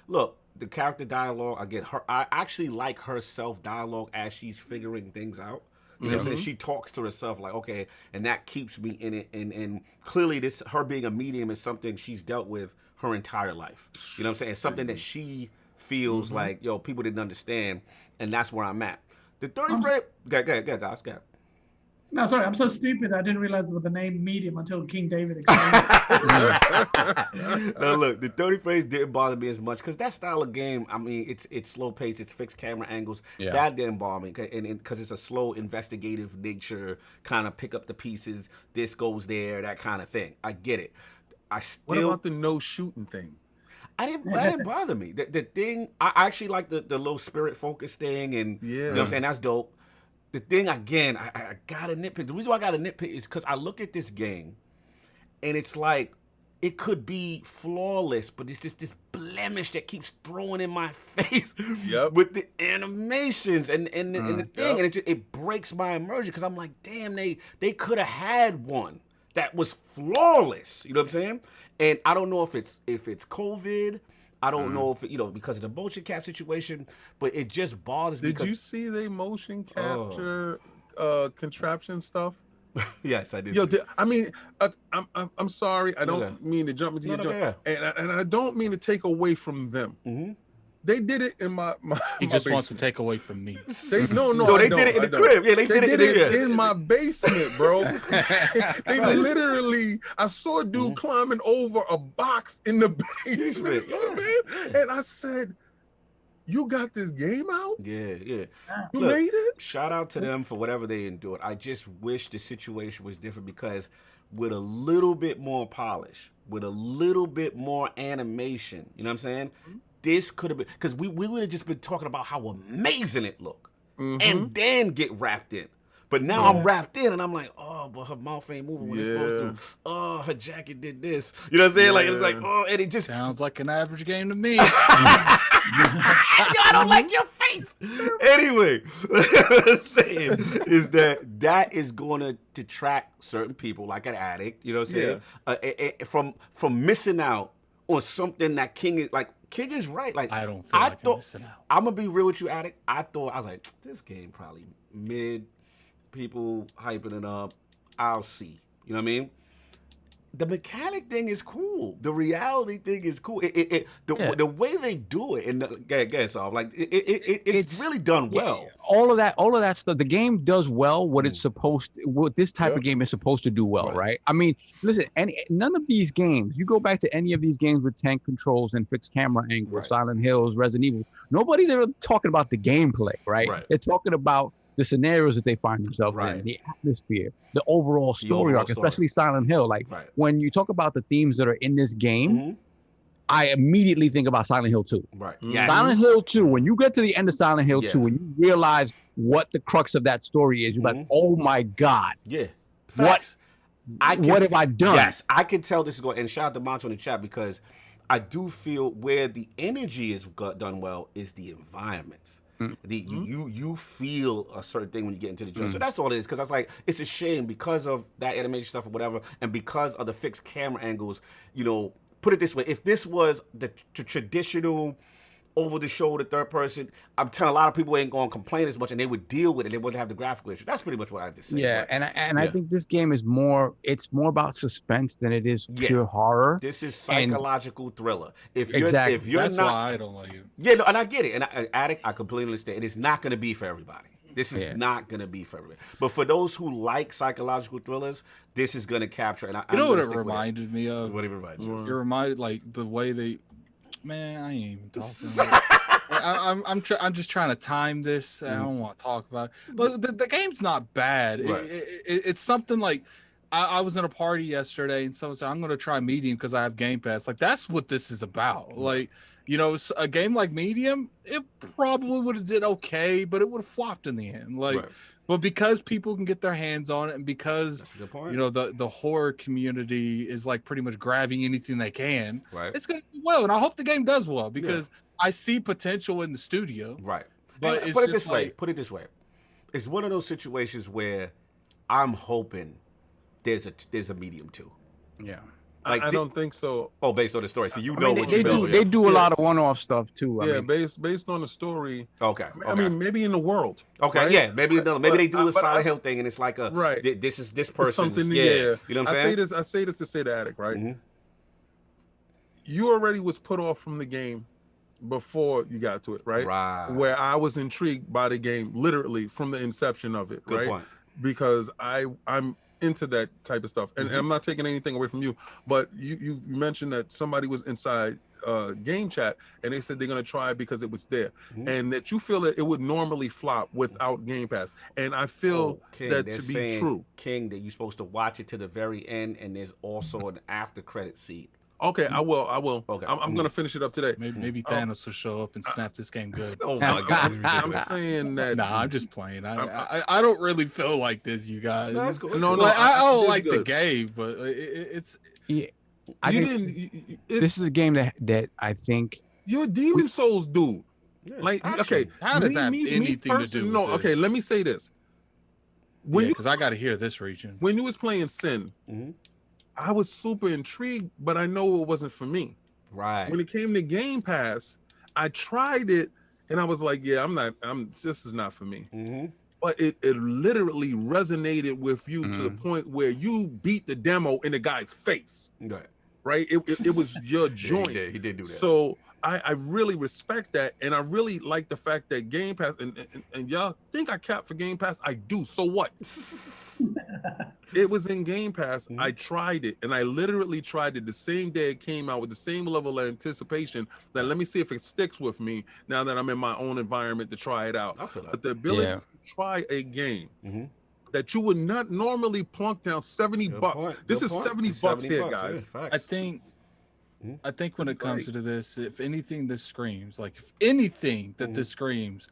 look, the character dialogue, I actually like her self dialogue as she's figuring things out. You know what I'm saying? She talks to herself like, okay, and that keeps me in it. And clearly her being a medium is something she's dealt with her entire life. You know what I'm saying? It's something that she feels like, yo, people didn't understand, and that's where I'm at. The 30 frame... Go ahead, guys. Go ahead. No, sorry, I'm so stupid I didn't realize the name medium until King David explained it. Now look, the 30 frames didn't bother me as much because that style of game, I mean, it's slow pace, it's fixed camera angles. Yeah. That didn't bother me, and because it's a slow investigative nature, kind of pick up the pieces, this goes there, that kind of thing. I get it. What about the no shooting thing? That didn't bother me. The thing, I actually like the little spirit focus thing, and you know what I'm saying, that's dope. The thing, again, I gotta nitpick. The reason why I gotta nitpick is because I look at this game, and it's like, it could be flawless, but it's just this blemish that keeps throwing in my face with the animations and the thing, and it breaks my immersion because I'm like, damn, they could have had one that was flawless. You know what I'm saying? And I don't know if it's COVID. I don't know if because of the motion cap situation, but it just bothers me. Did you see the motion capture contraption stuff? Yes, I did. Yo, I mean, I'm sorry. I don't mean to jump into your joint, and I don't mean to take away from them. They did it in my He just wants to take away from me. They did it in the crib. Yeah, they did it in my basement, bro. They literally, I saw a dude climbing over a box in the basement, man. And I said, you got this game out? Yeah. You made it? Shout out to them for whatever they endured. I just wish the situation was different because with a little bit more polish, with a little bit more animation, you know what I'm saying? This could have been, because we would have just been talking about how amazing it looked and then get wrapped in. But now I'm wrapped in and I'm like, oh, but her mouth ain't moving when it's supposed to. Oh, her jacket did this. You know what I'm saying? Like, it's like, oh, and it just sounds like an average game to me. I don't like your face. Anyway, what I'm saying is that is going to detract certain people, like an addict, you know what I'm saying, from missing out on something that King is like. King is right. Like I don't feel like I'm missing out. I'm gonna be real with you, addict. I was like, this game probably mid. People hyping it up. I'll see. You know what I mean? The mechanic thing is cool. The reality thing is cool. The way they do it, and it's really done well. All of that stuff. The game does well what it's supposed to. What this type of game is supposed to do well, right? I mean, listen. None of these games. You go back to any of these games with tank controls and fixed camera angles, Silent Hills, Resident Evil. Nobody's ever talking about the gameplay, right? They're talking about the scenarios that they find themselves in, the atmosphere, the overall story arc, especially Silent Hill. Like when you talk about the themes that are in this game, I immediately think about Silent Hill 2. Silent Hill 2, when you get to the end of Silent Hill 2 and you realize what the crux of that story is, you're like, oh my God. Yeah. What have I done? Yes, I can tell this is going, and shout out to Moncho in the chat because I do feel where the energy is done well is the environments. You feel a certain thing when you get into the joint. So that's all it is. Because I was like, it's a shame because of that animation stuff or whatever, and because of the fixed camera angles. You know, put it this way: if this was the traditional over-the-shoulder third person, I'm telling a lot of people ain't gonna complain as much, and they would deal with it. They wouldn't have the graphical issue. That's pretty much what I just said. Yeah, but, I think this game is more. It's more about suspense than it is pure horror. This is psychological thriller. If you're that's not, why I don't like it. Yeah, no, and I get it. And addict, I completely understand. And it's not gonna be for everybody. This is not gonna be for everybody. But for those who like psychological thrillers, this is gonna capture. And you know what it reminded me of? What it reminded you? It reminded like the way they. Man, I ain't even talking. I'm just trying to time this. I don't want to talk about it. Look, the game's not bad. Right. It's something like I was in a party yesterday and someone said, I'm going to try Medium because I have Game Pass. Like, that's what this is about. Like, you know, a game like Medium, it probably would have did okay, but it would have flopped in the end. Like, but because people can get their hands on it, and because you know the horror community is like pretty much grabbing anything they can, it's going to do well. And I hope the game does well because I see potential in the studio. Right. But put it this way. Put it this way. It's one of those situations where I'm hoping there's a Medium too. Yeah. Like I don't think so. Oh, based on the story. So they do a lot of one-off stuff too. I mean, based on the story. Okay. I mean, maybe in the world. Okay. Right? Yeah. Maybe they do a Silent Hill thing, and it's like a this is this person. Something. You know what I'm saying? I say this to say the Attic, right? You already was put off from the game before you got to it, right? Right. Where I was intrigued by the game, literally from the inception of it, Good point. Because I'm into that type of stuff, and I'm not taking anything away from you, but you mentioned that somebody was inside game chat and they said they're going to try it because it was there, and that you feel that it would normally flop without Game Pass, and I feel that to be true, King, that you're supposed to watch it to the very end, and there's also an after credit scene. Okay, I will. Okay. I'm gonna finish it up today. Maybe Thanos will show up and snap this game good. Oh my God! I'm saying that. Nah, I'm just playing. I don't really feel like this, you guys. No, that's cool. No, I don't like the game, but it's. Yeah, this is a game that I think you're a Demon Souls dude. Yeah, like, actually, okay, how does that have anything to do with No, this? okay, let me say this. Because I got to hear this region. When you was playing Sin, I was super intrigued, but I know it wasn't for me. Right. When it came to Game Pass, I tried it and I was like, yeah, this is not for me. But it literally resonated with you to the point where you beat the demo in the guy's face. Right? It was your joint. He did do that. So I really respect that, and I really like the fact that Game Pass, and y'all think I cap for Game Pass. I do. So what? It was in Game Pass. I tried it, and I literally tried it the same day it came out with the same level of anticipation. That let me see if it sticks with me now that I'm in my own environment to try it out. I feel that. But the ability to try a game that you would not normally plunk down $70. This is $70 here, guys. I think when it comes to this, if anything, this screams this screams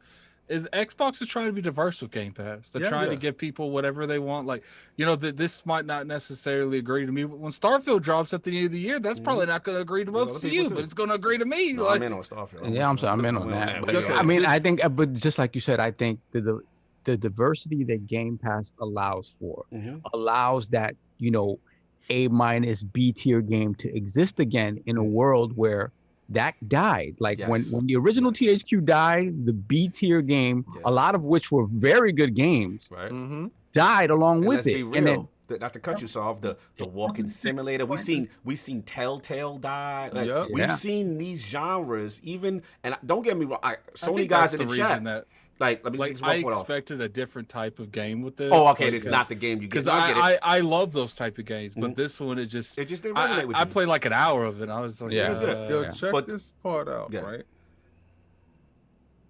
is Xbox is trying to be diverse with Game Pass. They're trying to give people whatever they want. Like, you know, this might not necessarily agree to me, but when Starfield drops at the end of the year, that's probably not going to agree to most of you, but it's going to agree to me. No, I'm in on Starfield. Yeah, I'm in on that. But, I mean, I think, but just like you said, I think the diversity that Game Pass allows for allows that, you know, A- B tier game to exist again in a world where that died. Like when the original THQ died, the B tier game, a lot of which were very good games, died along with it. And then, not to cut you off, the walking simulator. We seen Telltale die. Like, we've seen these genres even, and don't get me wrong. Sony guys in the chat. Like, let me just I expected a different type of game with this. Oh, okay, it's not the game you get. Because I love those type of games, but this one it just didn't resonate with you. I played like an hour of it. And I was like, check this part out, right?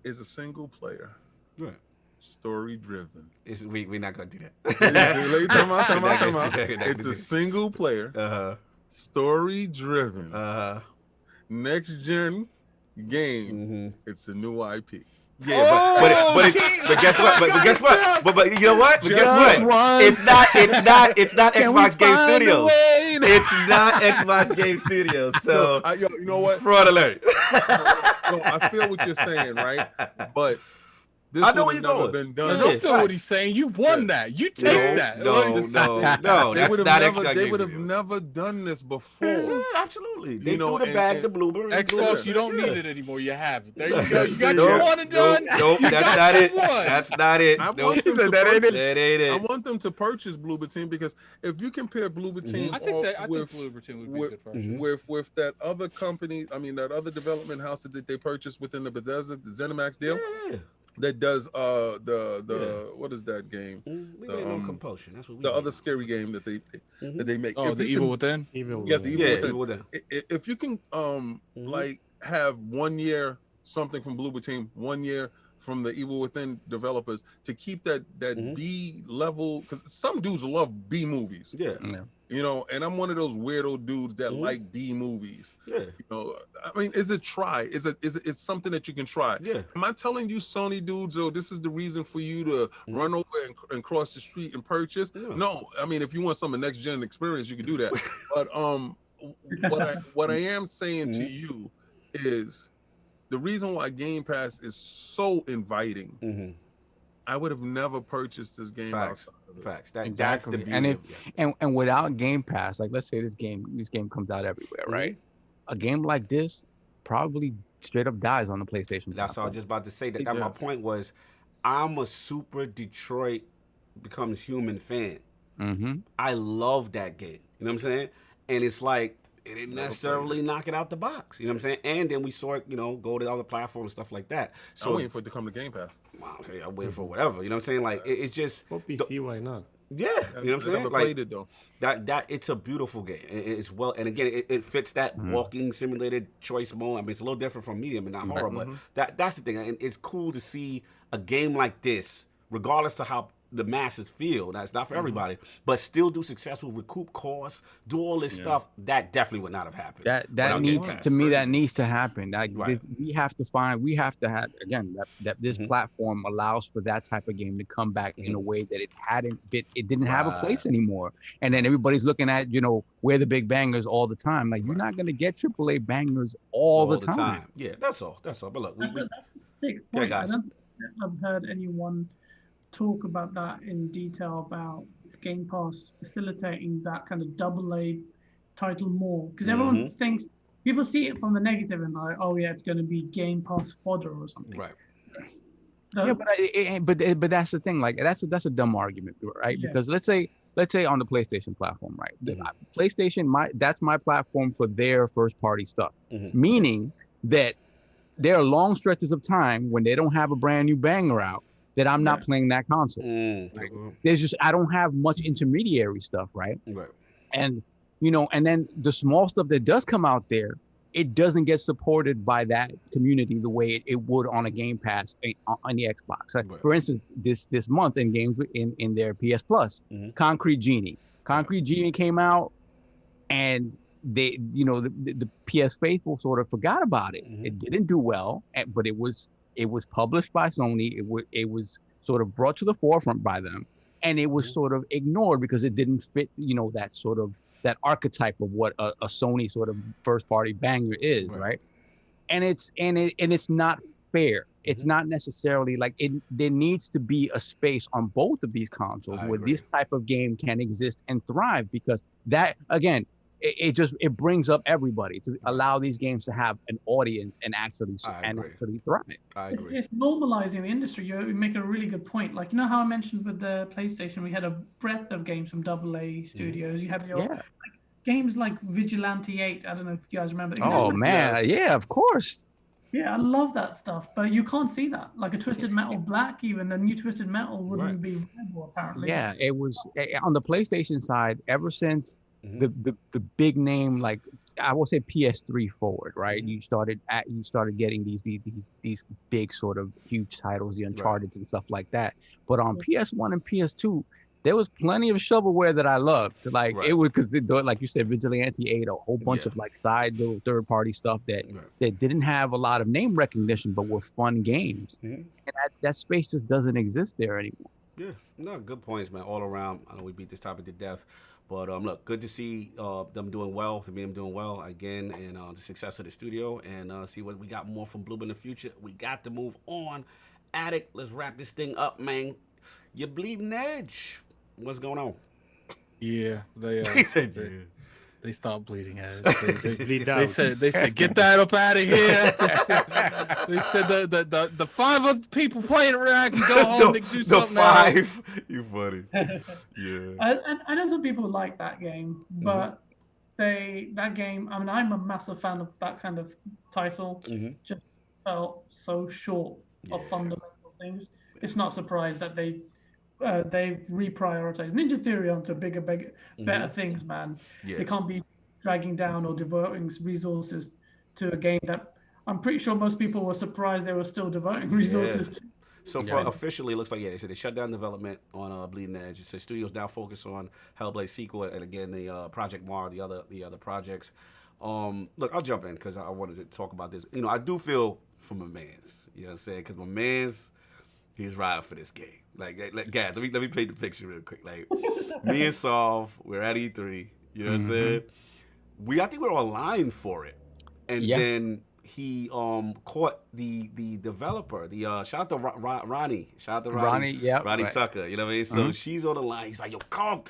It's a single player, story driven. We're not gonna do that. Time out. It's a single player, story driven, next gen game. It's a new IP. Yeah, but guess what? But guess what? But you know what? But guess what? It's not Xbox Game Studios. It's not Xbox Game Studios. So you know what? Fraud alert. No, I feel what you're saying, right? But this would have never been done. I don't feel what he's saying. You won that. You take that. No. That's not Xbox. They would have never done this before. Absolutely. They threw the bag to Bloober. Xbox, you don't need it anymore. You have it. There you go. You got your one and done. Nope, that's not it. That's not it. I want them to purchase BlooberTeam, because if you compare BlooberTeam, I think BlooberTeam would be a good purchase. With that other company, I mean that other development house that they purchased within the Bethesda, the ZeniMax deal. That does what is that game? Compulsion. That's what the other scary game that they make. Oh, the Evil Within. Yes, the Evil Within. If you can like have 1 year something from BlooberTeam, 1 year from the Evil Within developers to keep that B level, because some dudes love B movies. Yeah. You know, and I'm one of those weirdo dudes that like B movies. Yeah. You know, I mean, it's something that you can try. Yeah. Am I telling you, Sony dudes, oh, this is the reason for you to run over and cross the street and purchase? No. I mean, if you want some next gen experience, you can do that. But what I am saying to you is the reason why Game Pass is so inviting. I would have never purchased this game. Facts. Exactly. That's the beauty. And without Game Pass, like let's say this game comes out everywhere, right? A game like this probably straight up dies on the PlayStation. That's what I was just about to say. That my point was, I'm a super Detroit Becomes Human fan. I love that game. You know what I'm saying? And it's like, it didn't necessarily knock it out the box. You know what I'm saying? And then we saw it, you know, go to other platforms and stuff like that. So I'm waiting for it to come to Game Pass. I'm waiting for whatever. You know what I'm saying? Like, it's just... For PC, why not? Yeah, you know what I'm saying? Never Like, played it, though. That it's a beautiful game. It's well, and again, it fits that walking simulated choice mode. I mean, it's a little different from medium and not horror, but that's the thing. And it's cool to see a game like this, regardless of how the masses feel. That's not for everybody, but still do successful, recoup costs, do all this stuff. That definitely would not have happened. That needs to me. That needs to happen. Like we have to have again that this platform allows for that type of game to come back in a way that it didn't have a place anymore. And then everybody's looking at, you know, where the big bangers all the time. Like you're not gonna get AAA bangers all the time. Yeah, that's all. But look, that's a big point. I don't think I've heard anyone talk about that in detail about Game Pass facilitating that kind of AA title more, because everyone thinks, people see it from the negative and like, oh yeah, it's going to be Game Pass fodder or something. Right. But that's the thing. Like that's a dumb argument, right? Yeah. Because let's say on the PlayStation platform, right? PlayStation, that's my platform for their first party stuff, meaning that there are long stretches of time when they don't have a brand new banger out that I'm not playing that console. Right? There's I don't have much intermediary stuff, right? And you know, and then the small stuff that does come out there, it doesn't get supported by that community the way it would on a Game Pass on the Xbox. For instance, this month in games in their PS Plus, Concrete Genie came out, and they, you know, the PS faithful sort of forgot about it. It didn't do well, but it was published by Sony. It was sort of brought to the forefront by them, and it was sort of ignored because it didn't fit, you know, that archetype of what a Sony sort of first party banger is, right? And it's not fair. It's not necessarily like it. There needs to be a space on both of these consoles where this type of game can exist and thrive, because that, again, it brings up everybody to allow these games to have an audience and actually thrive. I agree. It's normalizing the industry. You make a really good point. Like, you know how I mentioned with the PlayStation, we had a breadth of games from AA studios. You had like, games like Vigilante 8. I don't know if you guys remember. Oh man, yeah, of course. Yeah, I love that stuff, but you can't see that. Like a Twisted Metal Black, even the new Twisted Metal wouldn't be viable apparently. Yeah, it was on the PlayStation side ever since. The big name, like I will say PS3 forward, right? You started getting these big sort of huge titles, the Uncharted and stuff like that. But on PS1 and PS2, there was plenty of shovelware that I loved. Like it was, because like you said, Vigilante 8, a whole bunch of like side little third party stuff that didn't have a lot of name recognition but were fun games. And that space just doesn't exist there anymore. Yeah, no, good points, man. All around. I know we beat this topic to death. But look, good to see them doing well, again, and the success of the studio, and see what we got more from Bloober in the future. We got to move on. Addict, let's wrap this thing up, man. You're bleeding edge. What's going on? Yeah, they they stopped bleeding edge. They bleed out. They said get that up out of here. They said the 5 other people playing around can go home and do something else. You funny. Yeah. I know some people like that game, but that game, I mean, I'm a massive fan of that kind of title. Just felt so short of fundamental things. It's not surprised that they've reprioritized Ninja Theory onto bigger, better things, man. They can't be dragging down or diverting resources to a game that I'm pretty sure most people were surprised they were still devoting resources to. So for officially, it looks like, they said they shut down development on BleedingEdge. It says studios now focus on Hellblade sequel and again the Project Mara, the other projects. Look, I'll jump in because I wanted to talk about this. I do feel for my man's. You know what I'm saying? Because my man's, he's riding for this game. Like guys, let me paint the picture real quick. Like me and Solve, we're at E3. You know what I'm saying? I think we're online for it, and then he caught the developer. Shout out to Ronnie. Shout out to Ronnie. Ronnie Tucker. You know what I mean? So she's on the line. He's like, yo, Carl,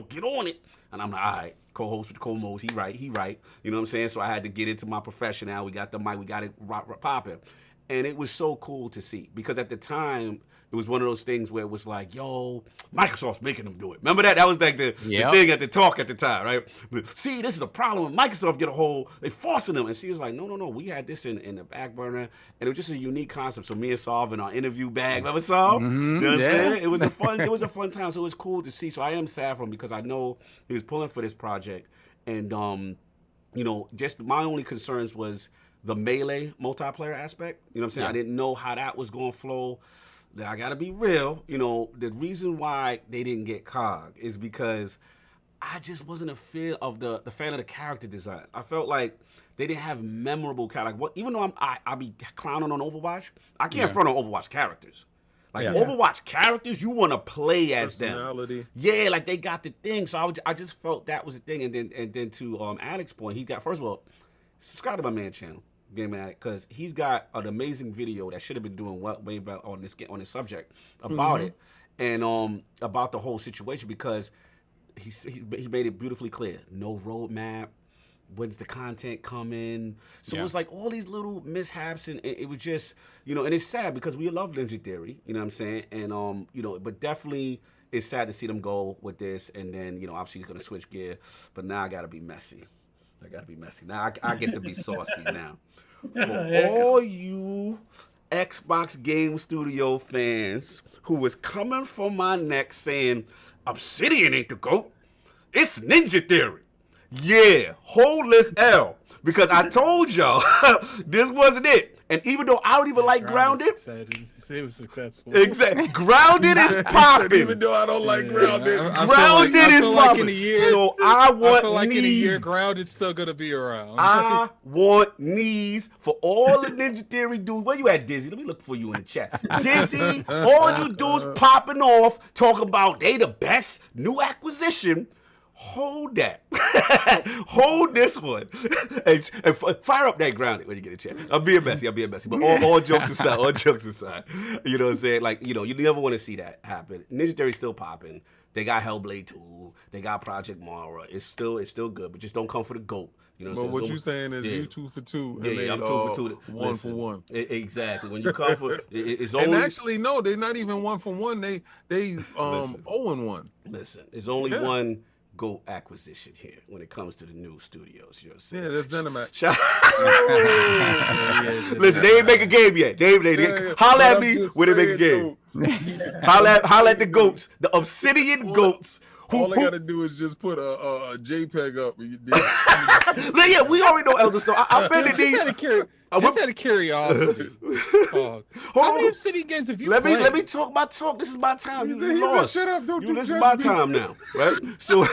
get on it. And I'm like, all right, co-host with the co-most. He right. You know what I'm saying? So I had to get into my profession now. We got the mic. We got it popping. And it was so cool to see because at the time, it was one of those things where it was like, yo, Microsoft's making them do it. Remember that? That was like the thing at the talk at the time, right? See, this is the problem when Microsoft get a hold, they forcing them. And she was like, no, we had this in the back burner. And it was just a unique concept. So me and Solve in our interview bag, remember Solve? You know what I'm saying? It was a fun time. So it was cool to see. So I am sad for him because I know he was pulling for this project. And, just my only concerns was the Melee multiplayer aspect. You know what I'm saying? I didn't know how that was going to flow. I got to be real. The reason why they didn't get COG is because I just wasn't a fan of the fan of the character design. I felt like they didn't have memorable characters. Like, even though I be clowning on Overwatch, I can't front on Overwatch characters. Like Overwatch characters, you want to play as them. Yeah, like they got the thing. So I just felt that was the thing. And then to Alex's point, he got, first of all, subscribe to my man channel, Game Addict, because he's got an amazing video that should have been doing way back on this subject about it and about the whole situation, because he made it beautifully clear. No roadmap. When's the content coming? So it was like all these little mishaps, and it was just, and it's sad because we love Ninja Theory, you know what I'm saying? And, but definitely it's sad to see them go with this, and then, obviously he's going to switch gear, but now I got to be messy. Now I get to be saucy now. For all you Xbox Game Studio fans who was coming from my neck saying, Obsidian ain't the GOAT, it's Ninja Theory. Yeah, hold this L. Because I told y'all this wasn't it. And even though I don't even like Grounded. It was successful. Exactly. Grounded is popping. Even though I don't like Grounded. Grounded is popping. So I want like knees. In a year, Grounded's still going to be around. I want knees for all the Ninja Theory dudes. Where you at, Dizzy? Let me look for you in the chat. Dizzy, all you dudes popping off, talking about they the best new acquisition. Hold that. Hold this one. And fire up that Grounded when you get a chance. I'm being messy. But all jokes aside, you know what I'm saying? Like, you never want to see that happen. Ninja Theory's still popping. They got Hellblade 2. They got Project Mara. It's still good, but just don't come for the GOAT. You know what I'm saying? But what you're saying is you 2 for 2. Yeah, I'm 2 for 2. 1 for 1. Exactly. When you come for it's only. And actually, no, they're not even 1 for 1. They 0-1. Listen, there's only one GOAT acquisition here when it comes to the new studios. You know what I'm saying? Yeah, that's ZeniMax. Listen, they ain't make a game yet. Holla at me when they make a game. Holla at the GOATs, the Obsidian GOATs. All they gotta do is just put a JPEG up. Yeah, we already know Elder Stone. I've been to these. Just out of curiosity. How many Obsidian games have you played? Let me talk my talk. This is my time. You lost. Shut up! This is my time now, right? So.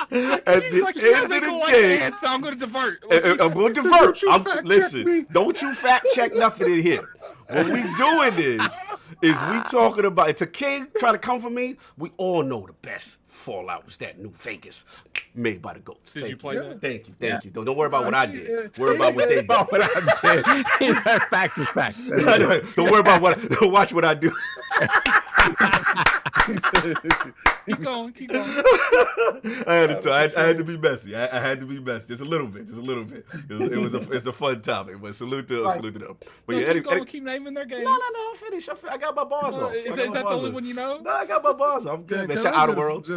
He's like, you guys ain't gonna like the answer, so I'm gonna divert. I'm going to divert. Listen, don't you fact check nothing in here. What we doing is we talking about it. To King try to come for me. We all know the best Fallout was that New Vegas made by the GOATs. Did you play that? Thank you. Don't worry about what I did. Worry about what they did. What I did. Facts is facts. Don't worry about watch what I do. Keep going. I had to be messy. I had to be messy. Just a little bit. It's a fun topic. But salute to them. But yeah, keep naming their games. No, I'm finished. I got my bars off. Is that the only one you know? No, I got my bars off. I'm good. Man. Outer Worlds.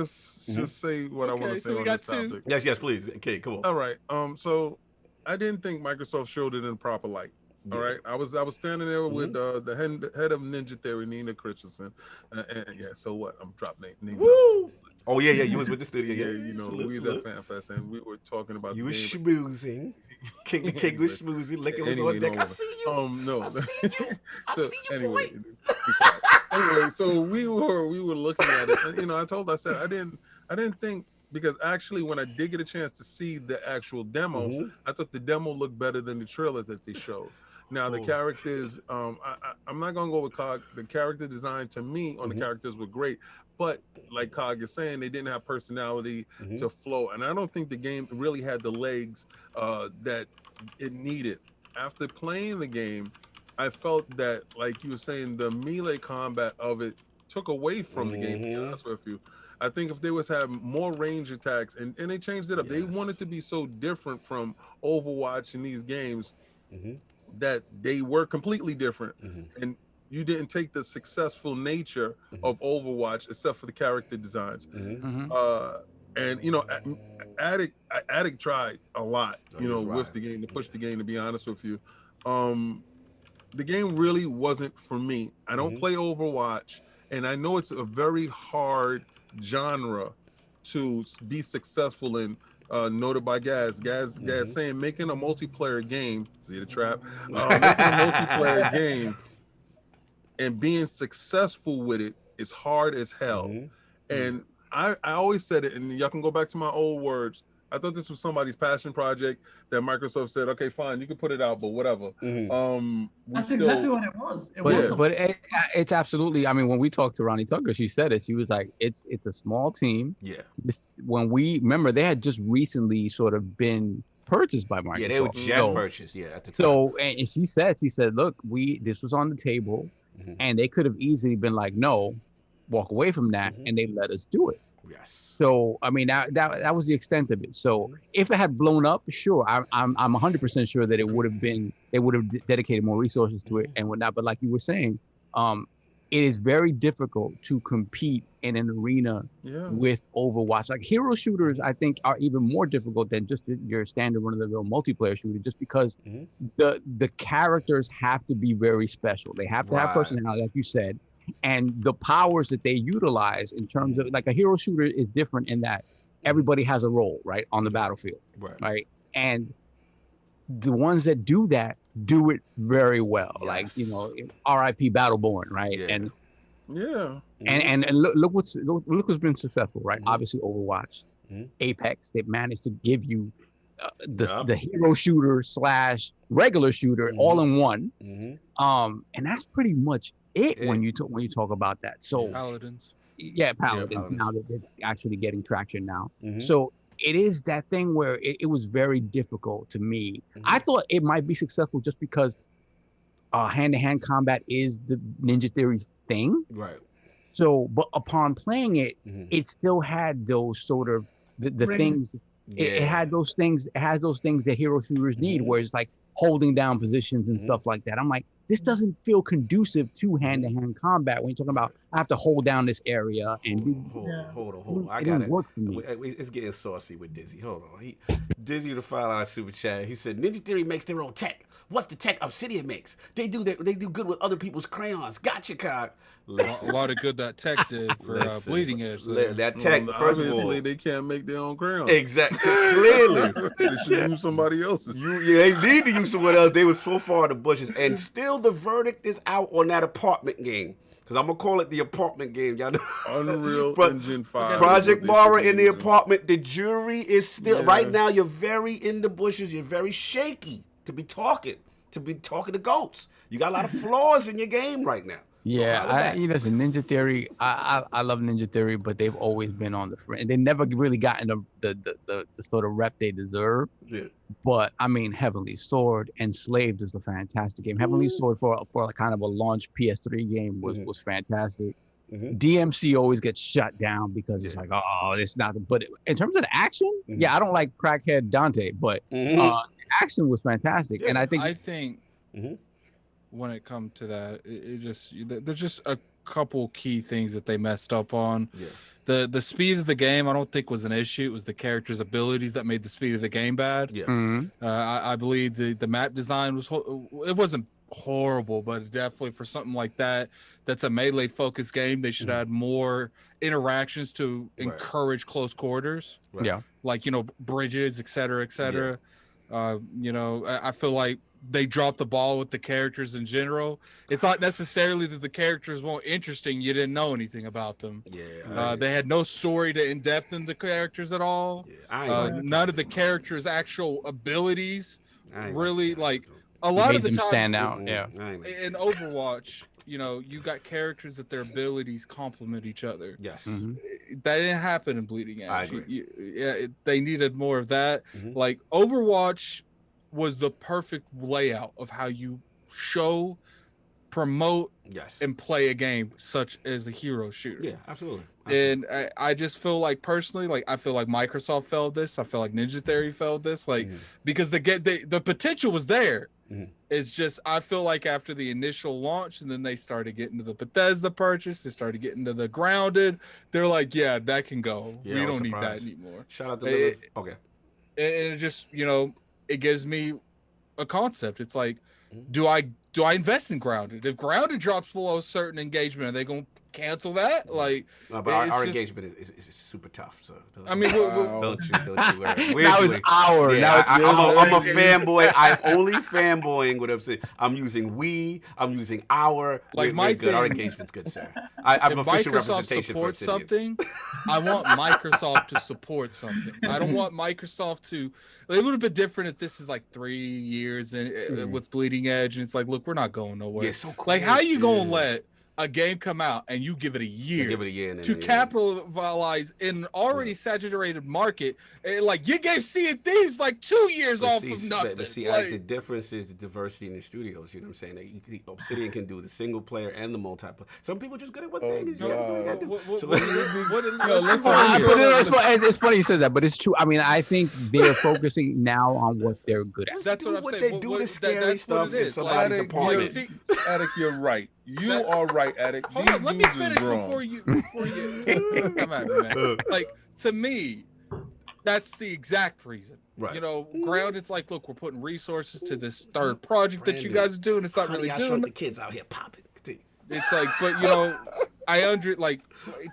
Just say what I want to say on this topic. Yes, please. Okay, come on. All right. So I didn't think Microsoft showed it in proper light. All right, I was standing there with the head of Ninja Theory, Nina Christensen, and so what? I'm dropping name. Woo! Oh yeah, you was with the studio. Yeah, Yeah, you know, salute, we was salute. at FanFest and we were talking about You the was game. schmoozing. King was schmoozing. Liquor was on deck. I see you. No. I see you. I see you, anyway, boy. anyway, so we were looking at it, and you know, I said I didn't think, because actually when I did get a chance to see the actual demo, I thought the demo looked better than the trailer that they showed. Now the characters, I'm not gonna go with Cog. The character design to me on the characters were great, but like Cog is saying, they didn't have personality to flow, and I don't think the game really had the legs that it needed. After playing the game, I felt that, like you were saying, the melee combat of it took away from the game, to be honest with you. I think if they was have more range attacks, and they changed it up, they wanted to be so different from Overwatch in these games that they were completely different. And you didn't take the successful nature of Overwatch, except for the character designs. And you know, Addict tried a lot, you know, with the game, to push the game, to be honest with you. The game really wasn't for me. I don't play Overwatch, and I know it's a very hard genre to be successful in. Noted by Gaz saying, making a multiplayer game, see the trap, making a multiplayer game and being successful with it is hard as hell. And I always said it, and y'all can go back to my old words. I thought this was somebody's passion project that Microsoft said, okay, fine, you can put it out, but whatever. That's exactly what it was. But it's absolutely, I mean, when we talked to Ronnie Tucker, she said it. She was like, it's a small team. Yeah. When we remember, they had just recently sort of been purchased by Microsoft. Yeah, they were just purchased. Yeah, at the time. So, and she said, look, this was on the table, and they could have easily been like, no, walk away from that, and they let us do it. Yes. So I mean that was the extent of it. So if it had blown up, sure, I'm 100% sure that they would have dedicated more resources to it and whatnot. But like you were saying, it is very difficult to compete in an arena with Overwatch. Like hero shooters, I think, are even more difficult than just your standard run-of-the-mill multiplayer shooter, just because the characters have to be very special. They have to have personality, like you said. And the powers that they utilize in terms of, like, a hero shooter is different in that everybody has a role, right, on the battlefield, right? And the ones that do that do it very well, like, you know, R.I.P. Battleborn, right? And look what's been successful, right? Obviously Overwatch, Apex, they've managed to give you the hero shooter / regular shooter all in one, and that's pretty much it when you talk about that. So Paladins, Paladins. Now that it's actually getting traction now, so it is that thing where it was very difficult to me. I thought it might be successful just because hand-to-hand combat is the Ninja Theory thing, right? So, but upon playing it, it still had those sort of the things. It had those things. It has those things that hero shooters need, where it's like holding down positions and stuff like that. I'm like, this doesn't feel conducive to hand-to-hand combat when you're talking about I have to hold down this area and hold on. I got it. It's getting saucy with Dizzy. Hold on. Dizzy with the $5 super chat. He said, Ninja Theory makes their own tech. What's the tech Obsidian makes? They do good with other people's crayons. Gotcha, Cog. A lot of good that tech did for BleedingEdge. That tech, first of all, they can't make their own crayons. Exactly. Clearly. They should use somebody else's. They need to use someone else. They were so far in the bushes. And still the verdict is out on that apartment game. Because I'm going to call it the apartment game. Y'all know? Unreal Engine 5. Project Mara in the apartment. The jury is still, right now, you're very in the bushes. You're very shaky to be talking to goats. You got a lot of flaws in your game right now. Yeah, listen, Ninja Theory, I love Ninja Theory, but they've always been on the front. They never really gotten the sort of rep they deserve. Yeah. But I mean, Heavenly Sword, Enslaved is a fantastic game. Heavenly Sword for like kind of a launch PS3 game was fantastic. DMC always gets shut down because it's like, oh, it's not. But in terms of the action, I don't like crackhead Dante, but the action was fantastic, and I think. When it comes to that, there's just a couple key things that they messed up on. The speed of the game, I don't think was an issue. It was the character's abilities that made the speed of the game bad. I believe the map design wasn't horrible, but definitely for something like that, that's a melee focused game, they should add more interactions to encourage close quarters. Yeah. Like, you know, bridges, et cetera, et cetera. You know, I feel like they dropped the ball with the characters in general. It's not necessarily that the characters weren't interesting. You didn't know anything about them. Yeah. They had no story to in-depth in the characters at all. None of the characters' actual abilities really, like, a lot of the time stand out. Yeah. In Overwatch, you know, you got characters that their abilities complement each other. Yes. That didn't happen in Bleeding Edge. I agree. They needed more of that. Like, Overwatch was the perfect layout of how you show, promote, and play a game such as a hero shooter. Yeah, absolutely. And I just feel like, personally, like, I feel like Microsoft failed this. I feel like Ninja Theory failed this. Like, because the potential was there. It's just, I feel like after the initial launch, and then they started getting to the Bethesda purchase, they started getting to the Grounded. They're like, yeah, that can go. We don't need that anymore. Shout out to okay. And it just, you know, it gives me a concept. It's like, do I invest in Grounded? If Grounded drops below a certain engagement, are they going to cancel that? Like, no, but our engagement is super tough. So I mean, don't you? Now it's our. Yeah, now I'm a fanboy. I'm only fanboying what I'm saying. I'm using we. I'm using our. Like, my good. Our engagement's good, sir. I'm official representation for something. I want Microsoft to support something. I don't want Microsoft to. It would have been different if this is like 3 years and with Bleeding Edge, and it's like, look, we're not going nowhere. Yeah, so quick. Like, how you gonna let a game come out and you give it a year, to capitalize in an already saturated market? And, like, you gave Sea of Thieves like 2 years off of nothing. But see, like, the difference is the diversity in the studios. You know what I'm saying? Obsidian can do the single player and the multiplayer. Some people just good at what they It's funny he says that, but it's true. I mean, I think they're focusing now on what they're good at. That's what I'm saying. They do the scary stuff in somebody's apartment. Attic, you're right. You are right, Attic. Hold on, let me finish before you come at me, man. Like, to me, that's the exact reason. Right. You know, Grounded's like, look, we're putting resources to this third project that you guys are doing. It's not really doing. The kids out here popping. It's like, but, you know,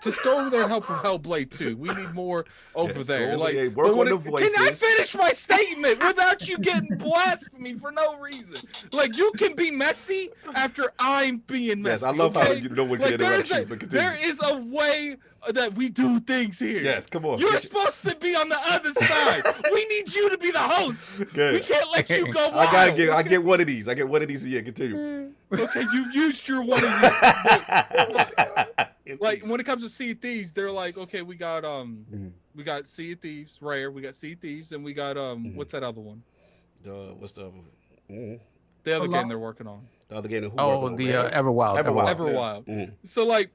just go over there and help with Hellblade 2. We need more over there. Like, work on the voices. Can I finish my statement without you getting blasphemy for no reason? Like, you can be messy after I'm being messy. Yes, I love how you know when you interrupt you, but continue. There is a way that we do things here. Yes, come on. You're supposed to be on the other side. We need you to be the host. Okay. We can't let you go wild. I get one of these. I get one of these a year. Continue. Okay, you've used your one of these. Like, when it comes to Sea of Thieves, they're like, okay, we got Sea of Thieves, Rare, we got Sea of Thieves, and we got what's that other one? What's the other one? The other game they're working on. The other game the Everwild. Everwild. So, like,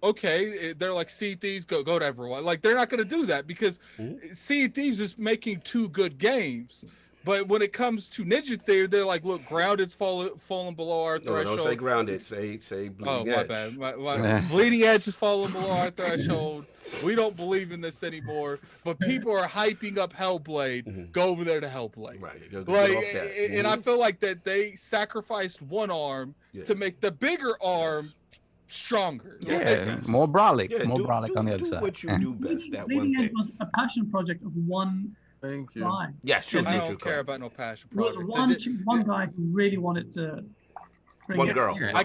okay, they're like, Sea of Thieves, go to Everwild. Like, they're not going to do that because Sea of Thieves is making 2 good games. But when it comes to Ninja Theory, they're like, look, Grounded's falling below our threshold. No, don't say Grounded. Say Bleeding Edge. My bad. Bleeding Edge is falling below our threshold. We don't believe in this anymore. But people are hyping up Hellblade. Go over there to Hellblade. Right. And I feel like that they sacrificed one arm to make the bigger arm stronger. Yeah, more brolic. More brolic on the other side. Do what you do best. That Bleeding one Edge thing. was a passion project of one. Thank you. guy. Yes, true. I don't care about no passion There was project. one guy who really wanted to. One girl. I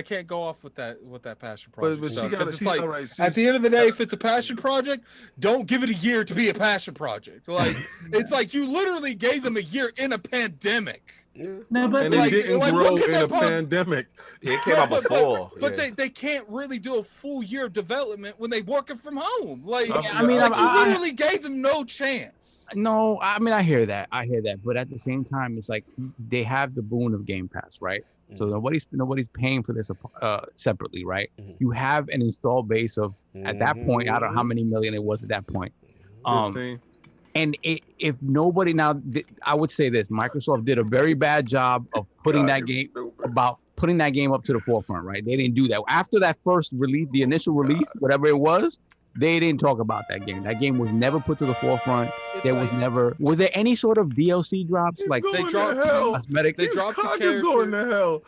can't go off with that passion project. But stuff, she got it's like, right. at the end of the day, if it's a passion project, don't give it a year to be a passion project. Like, it's like you literally gave them a year in a pandemic. No, but and it didn't grow in a pandemic. It came out before. But they can't really do a full year of development when they working from home. Like, I mean, like you literally gave them no chance. No, I mean, I hear that, but at the same time, it's like they have the boon of Game Pass, right? So nobody's paying for this separately, right? You have an install base of, at that point, I don't know how many million it was at that point. 15. And if nobody now, I would say this: Microsoft did a very bad job of putting that game up to the forefront, right? They didn't do that after that first release, the initial release, whatever it was. they didn't talk about that game. That game was never put to the forefront. There was like- never. Was there any sort of DLC drops like They Going dropped to hell. cosmetic? They dropped the Cock is character. going to hell.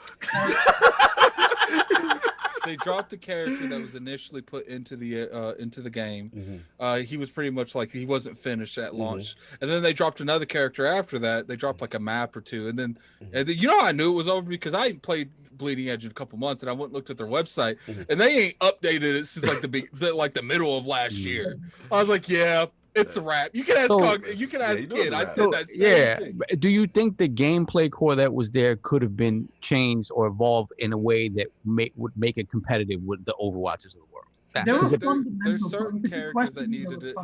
They dropped the character that was initially put into the game. He was pretty much like he wasn't finished at launch, and then they dropped another character after that. They dropped like a map or two, and then you know how I knew it was over because I hadn't played Bleeding Edge in a couple months, and I went and looked at their website, and they ain't updated it since like the middle of last year. I was like, yeah. It's a wrap. You can ask. You can ask Kid. I said that. Same thing. Do you think the gameplay core that was there could have been changed or evolved in a way that would make it competitive with the Overwatches of the world? There's certain characters that needed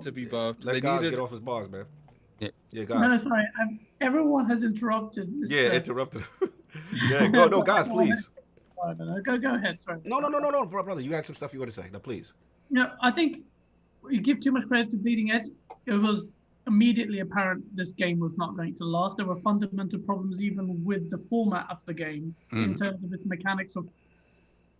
to be buffed. Let They guys needed. get off his bars, man. Yeah, guys. No, sorry. Everyone has interrupted. Yeah, interrupted. Yeah, go. No, guys, please. Go ahead. Sorry. No, brother. You had some stuff you want to say. No, please. No, I think you give too much credit to Bleeding Edge. It was immediately apparent this game was not going to last. There were fundamental problems even with the format of the game in terms of its mechanics.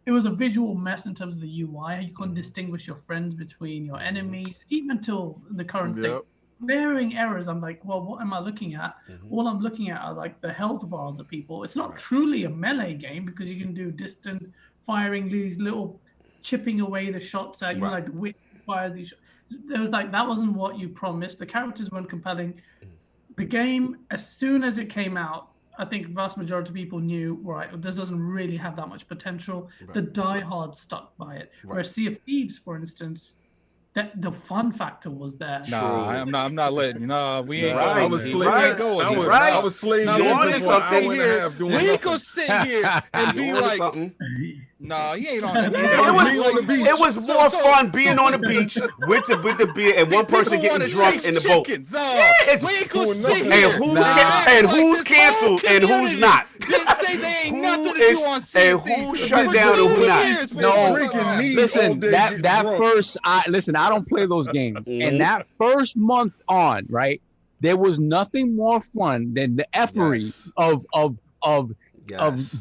It was a visual mess in terms of the UI. You couldn't distinguish your friends between your enemies, even till the current state. Varying errors. I'm like, well, what am I looking at? All I'm looking at are like the health bars of people. It's not truly a melee game because you can do distant firing, these little chipping away the shots at you, like the witch fires these shots. There was like, that wasn't what you promised. The characters weren't compelling. The game, as soon as it came out, I think vast majority of people knew, right, this doesn't really have that much potential. The diehards stuck by it. Whereas Sea of Thieves, for instance, that the fun factor was there. Nah, I'm not letting you. Nah, we ain't. Right. Going. I was We slave. ain't going. I was slave Nah, dancing for an hour and a half doing we ain't nothing. gonna sit here and be like, something. nah, you ain't on that. It was more fun being on the beach with the beer and one person getting drunk in the boat. No, we ain't gonna sit here. And who's canceled and who's not. Just say they ain't nothing to do on and who shut down and who not. No, listen, that first, I don't play those games. And that first month on, right, there was nothing more fun than the effery of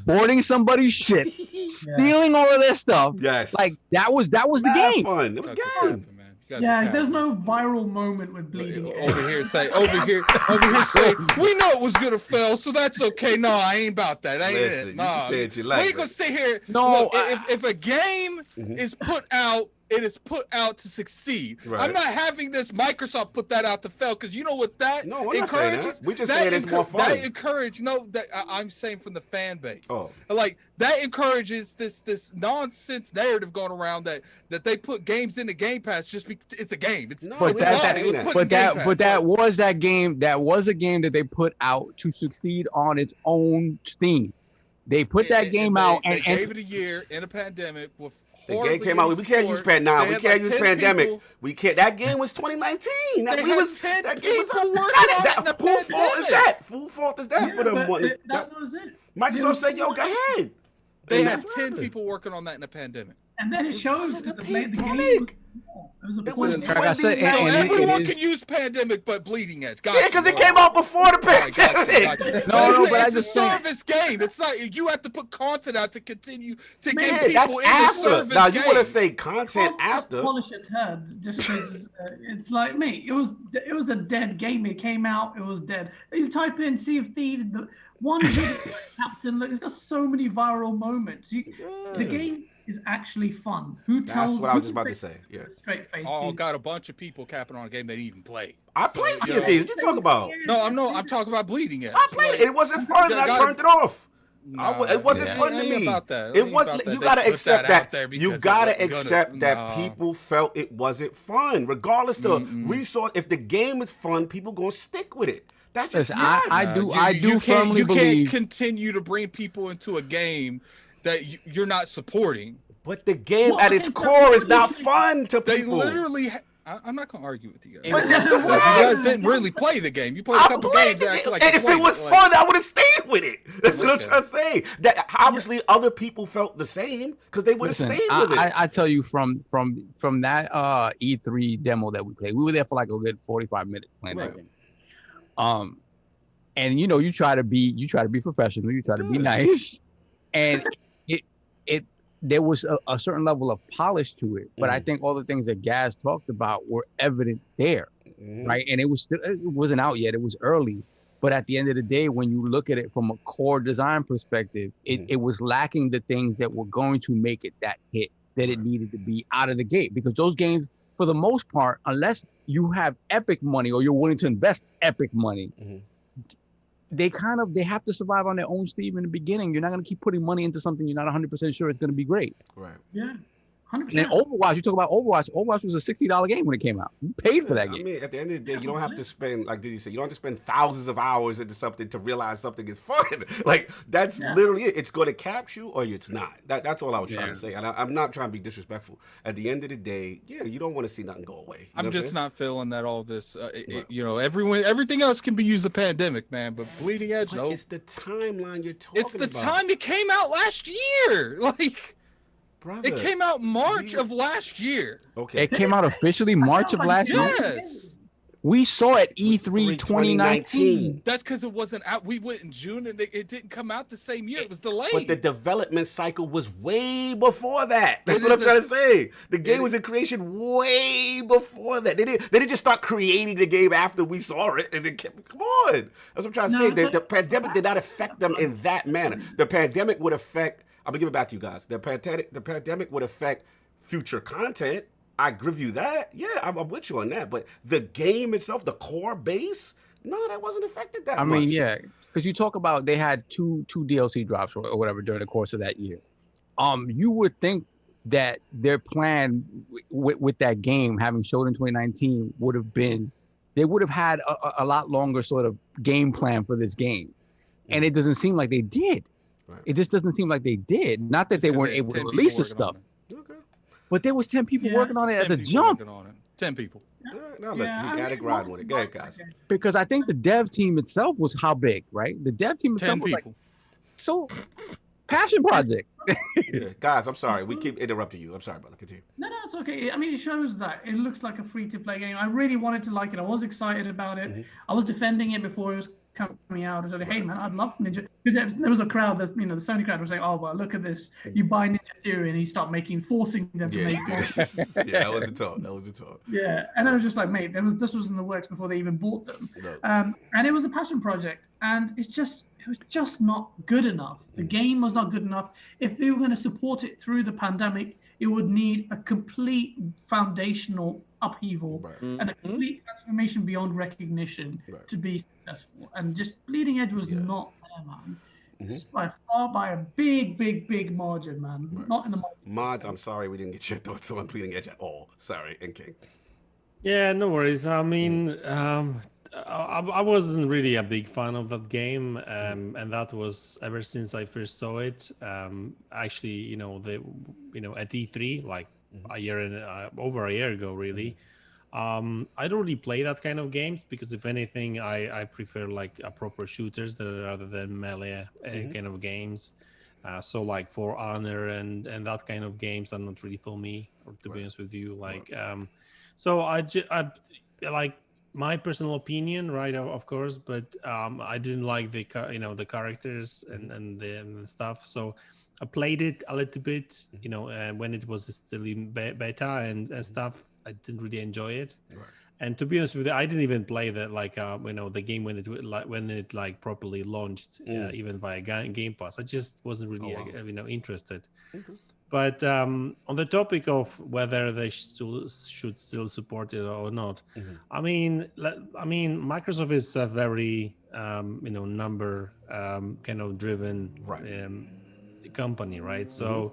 boarding somebody's shit, stealing all of their stuff. Yes. Like that was the game. Fun. It was good. Yeah, there's no viral moment with Bleeding Edge. Over here say, we know it was gonna fail, so that's okay. No, I ain't about that. I ain't Listen, it. Nah, you said you we like ain't gonna sit here. No, look, if a game is put out, it is put out to succeed. Right. I'm not having this Microsoft put that out to fail because you know what that No, we're not saying encourages. that. We just saying it's more fun. That encourage I'm saying from the fan base. Oh. Like that encourages this nonsense narrative going around that they put games in the Game Pass just because it's a game. It's But that was that game. That was a game that they put out to succeed on its own Steam. They put that game out and and gave it a year in a pandemic with. The game came out. We can't use pandemic. We can't use pandemic. We can't. That game was 2019. That game was. That game was. Whose fault is that? Whose fault is that for them? That was it. Microsoft said, "Yo, go ahead." They had 10 people working on that in a pandemic. And then it shows that the game was like I said, everyone can use pandemic, but Bleeding Edge. Yeah, because it came out before the pandemic. It's a service game. It's not you have to put content out to continue to get people in the service. Now you want to say content after? Polish its head, just because it's like me. It was a dead game. It came out. It was dead. You type in Sea of Thieves. The one captain. Look, it's got so many viral moments. The game is actually fun. That's what I was just about to say. Yeah. Straight face. Oh, got a bunch of people capping on a game they didn't even play. I played Sea of Thieves. What you talking about? No, I'm talking about Bleeding Edge. I played it. It wasn't fun. I turned it off. It wasn't fun to me. About that. It was. You gotta accept that. You gotta accept that people felt it wasn't fun, regardless the resource. If the game is fun, people gonna stick with it. That's just. I do firmly believe you can't continue to bring people into a game that you're not supporting. But the game at its core is not fun to people. They literally. I'm not gonna argue with you guys. But that's the fact. You guys didn't really play the game. You played a couple games. And if it was fun, I would have stayed with it. That's what I'm trying to say. That obviously other people felt the same because they would have stayed with it. I tell you from that E3 demo that we played, we were there for like a good 45 minutes playing that game. And you try to be professional, you try to be nice, and there was a certain level of polish to it. But I think all the things that Gaz talked about were evident there, right? And it wasn't out yet. It was early. But at the end of the day, when you look at it from a core design perspective, it was lacking the things that were going to make it that hit that it needed to be out of the gate. Because those games, for the most part, unless you have epic money or you're willing to invest epic money, they have to survive on their own steam in the beginning. You're not going to keep putting money into something you're not 100% sure it's going to be great. Right. Yeah. 100%. And then Overwatch, you talk about Overwatch. Overwatch was a $60 game when it came out. You paid for that game. I mean, at the end of the day, you don't have to spend, like did you say, you don't have to spend thousands of hours into something to realize something is fun. Like, that's literally it. It's going to capture you or it's not. That's all I was trying to say. And I'm not trying to be disrespectful. At the end of the day, you don't want to see nothing go away. I'm just not feeling that all this, everything else can be used the pandemic, man. But Bleeding Edge, no. It's the timeline you're talking about. It's the time it came out last year. Like, brother, it came out March of last year. Okay. It came out officially March of last year? Yes. We saw it E3 2019. That's because it wasn't out. We went in June and it didn't come out the same year. It was delayed. But the development cycle was way before that. That's what I'm trying to say. The game was in creation way before that. They didn't just start creating the game after we saw it. And come on. That's what I'm trying to say. The pandemic did not affect them in that manner. The pandemic would affect, I'm going to give it back to you guys. The pandemic would affect future content. I give you that. Yeah, I'm with you on that. But the game itself, the core base, no, that wasn't affected that much. I mean, yeah, because you talk about they had two DLC drops or whatever during the course of that year. You would think that their plan with that game, having showed in 2019, would have been, they would have had a lot longer sort of game plan for this game. And it doesn't seem like they did. Right. It just doesn't seem like they did. Not that they weren't able to release the stuff. But there was 10 people working on it at the jump. 10 people. No, look, you gotta grind with it. Go ahead, guys. Because I think the dev team itself was how big, right? The dev team itself was like, so passion project. Guys, I'm sorry. We keep interrupting you. I'm sorry, brother. Continue. No, it's okay. I mean, it shows that it looks like a free-to-play game. I really wanted to like it. I was excited about it. I was defending it before it was coming out. I was like, hey man, I'd love Ninja, because there was a crowd that, the Sony crowd was saying, oh well, look at this, you buy Ninja Theory and you start forcing them to make that was the talk. Yeah, and I was just like, mate, this was in the works before they even bought them. And it was a passion project, and it was just not good enough. The game was not good enough. If they were going to support it through the pandemic, it would need a complete foundational upheaval and a complete transformation beyond recognition to be successful. And just Bleeding Edge was not there, man. It's by a big margin, man. Not in the Madz, I'm sorry we didn't get your thoughts on Bleeding Edge at all. Sorry, and King. Yeah, no worries. I mean, I wasn't really a big fan of that game, and that was ever since I first saw it. Actually, at E3, like over a year ago, really. I don't really play that kind of games because, if anything, I prefer like a proper shooters rather than melee kind of games. So like For Honor and that kind of games are not really for me, to be honest with you. Like, so I like my personal opinion, right? Of course, but I didn't like the characters and the stuff. So I played it a little bit, when it was still in beta and stuff. I didn't really enjoy it. Right. And to be honest with you, I didn't even play that the game when it properly launched, even via Game Pass. I just wasn't really interested. Okay. But on the topic of whether they should still support it or not, I mean, Microsoft is a very number kind of driven company, right? So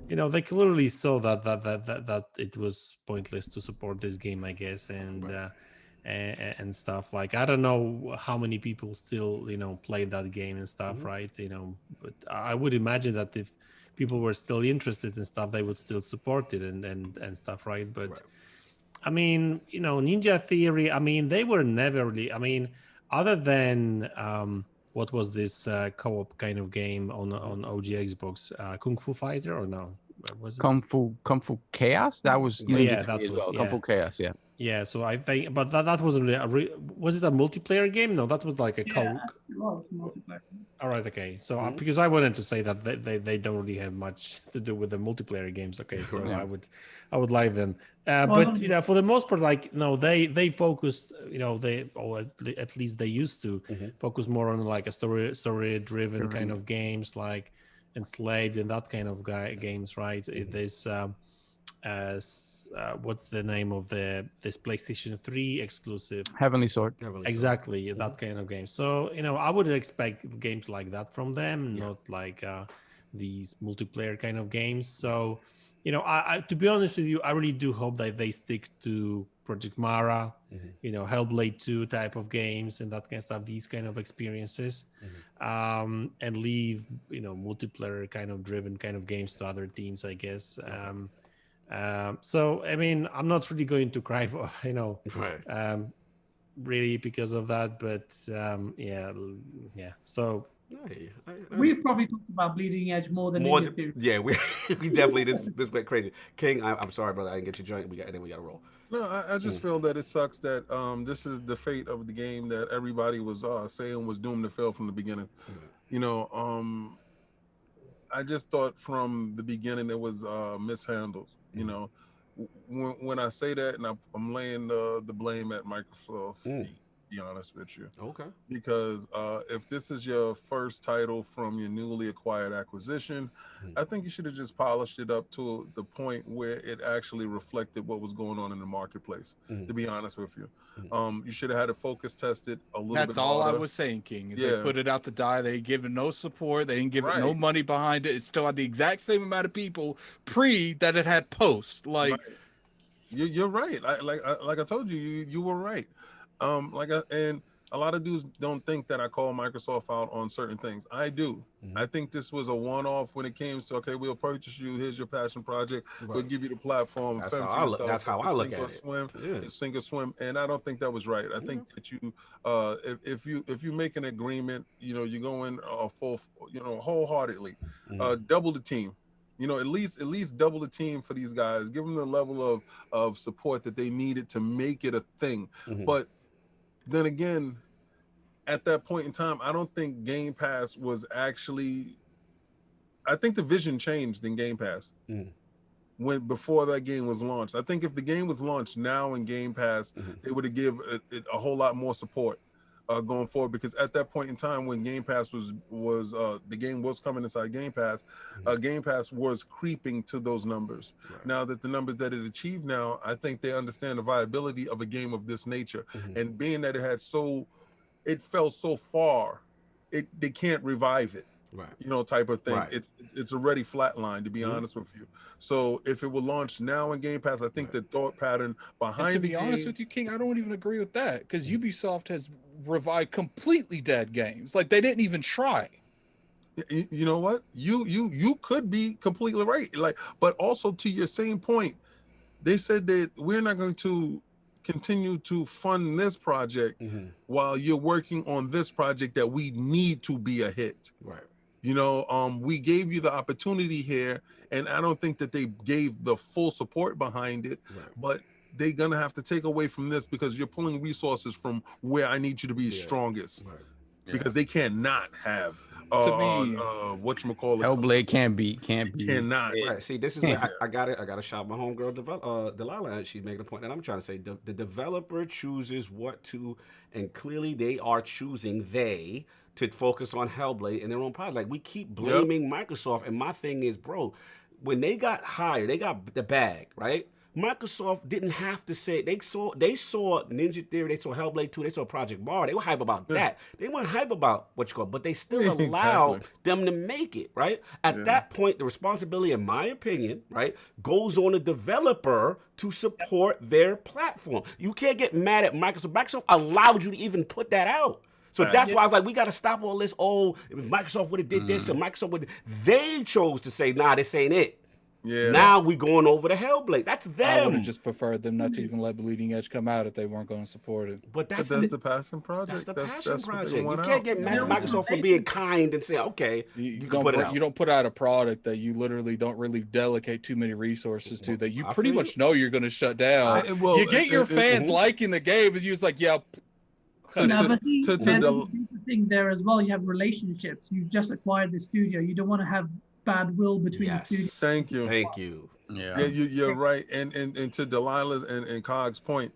they clearly saw that it was pointless to support this game, I guess, and stuff. Like, I don't know how many people still play that game and stuff, right? But I would imagine that if people were still interested in stuff, they would still support it and stuff, right? But I mean, Ninja Theory, I mean, they were never really, I mean, other than what was this co-op kind of game on OG Xbox, Kung Fu Fighter, or no? Was it? Kung Fu Chaos? That was Ninja Theory as well. Kung Fu Chaos, yeah. Yeah, so I think, but that wasn't really was it a multiplayer game? No, that was like a it was multiplayer. All right, okay. So because I wanted to say that they don't really have much to do with the multiplayer games. Okay, so I would like them. But you know, for the most part, like they focus. You know, or at least they used to focus more on like a story driven kind of games, like Enslaved and that kind of games, right? There's what's the name of this PlayStation 3 exclusive? Heavenly Sword. Exactly, that kind of game. So you know, I would expect games like that from them, not like these multiplayer kind of games. So you know, I to be honest with you, I really do hope that they stick to Project Mara, you know, Hellblade 2 type of games and that kind of stuff, these kind of experiences, and leave, you know, multiplayer kind of driven kind of games to other teams, I guess. So I mean, I'm not really going to cry for, you know, really because of that, but yeah. So we've probably talked about Bleeding Edge more than Ninja Theory. Yeah, we definitely this went crazy. King, I'm sorry, brother, I didn't get your joint. We got to roll. No, I just feel that it sucks that this is the fate of the game that everybody was saying was doomed to fail from the beginning. You know, I just thought from the beginning it was mishandled. You know, when I say that, and I'm laying the blame at Microsoft feet, to be honest with you. Okay. Because if this is your first title from your newly acquired acquisition, I think you should have just polished it up to the point where it actually reflected what was going on in the marketplace, to be honest with you. You should have had it focus tested a little bit. That's all I was saying, King. Is they put it out to die. They ain't given no support. They didn't give it no money behind it. It still had the exact same amount of people that it had post. Like you're right. Like I told you, you were right. And a lot of dudes don't think that I call Microsoft out on certain things. I do. I think this was a one-off when it came to, okay, we'll purchase you. Here's your passion project. We'll give you the platform. That's how I look at it. Sink or swim. And I don't think that was right. I think that you, if you make an agreement, you know, you go in full, you know, wholeheartedly, double the team. You know, at least double the team for these guys. Give them the level of support that they needed to make it a thing. But then again, at that point in time, I don't think Game Pass was actually. I think the vision changed in Game Pass before that game was launched. I think if the game was launched now in Game Pass, they would have given it a whole lot more support going forward. Because at that point in time, when Game Pass was the game was coming inside Game Pass, Game Pass was creeping to those numbers. Now that the numbers that it achieved now, I think they understand the viability of a game of this nature, and being that it fell so far, they can't revive it. You know, type of thing. It's already flatlined, to be honest with you. So if it were launched now in Game Pass, I think the thought pattern behind to be honest with you, King, I don't even agree with that, because Ubisoft has revived completely dead games. Like, they didn't even try. You know what? You could be completely right. Like, but also to your same point, they said that we're not going to continue to fund this project while you're working on this project that we need to be a hit. You know, we gave you the opportunity here, and I don't think that they gave the full support behind it, but they're going to have to take away from this because you're pulling resources from where I need you to be strongest, because they cannot have whatchamacallit. Hellblade can't be. Cannot. See, this is where I got to shout my homegirl Delilah. She's making a point that I'm trying to say. The developer chooses what to, and clearly they are choosing to focus on Hellblade and their own project. Like, we keep blaming Microsoft, and my thing is, bro, when they got hired, they got the bag, right? Microsoft didn't have to say. They saw Ninja Theory, they saw Hellblade 2, they saw Project Mara. They were hype about that. They weren't hype about but they still allowed them to make it, right? At that point, the responsibility, in my opinion, right, goes on the developer to support their platform. You can't get mad at Microsoft. Microsoft allowed you to even put that out. So that's why I was like, we got to stop all this. If Microsoft would have did this, and Microsoft would, they chose to say, nah, this ain't it. Now we going over to Hellblade. That's them. I would have just preferred them not to even let Bleeding Edge come out if they weren't going to support it. But that's the passion project. That's the passion project. You can't get mad at Microsoft for being kind and say, okay, you can put it out. You don't put out a product that you literally don't really delegate too many resources to, that you pretty much know you're going to shut down. You get your fans liking the game, and you're just like, to thing there as well. You have relationships. You've just acquired the studio. You don't want to have bad will between the studios. Thank you. Thank you. Yeah, you're right. And to Delilah's and Cog's point,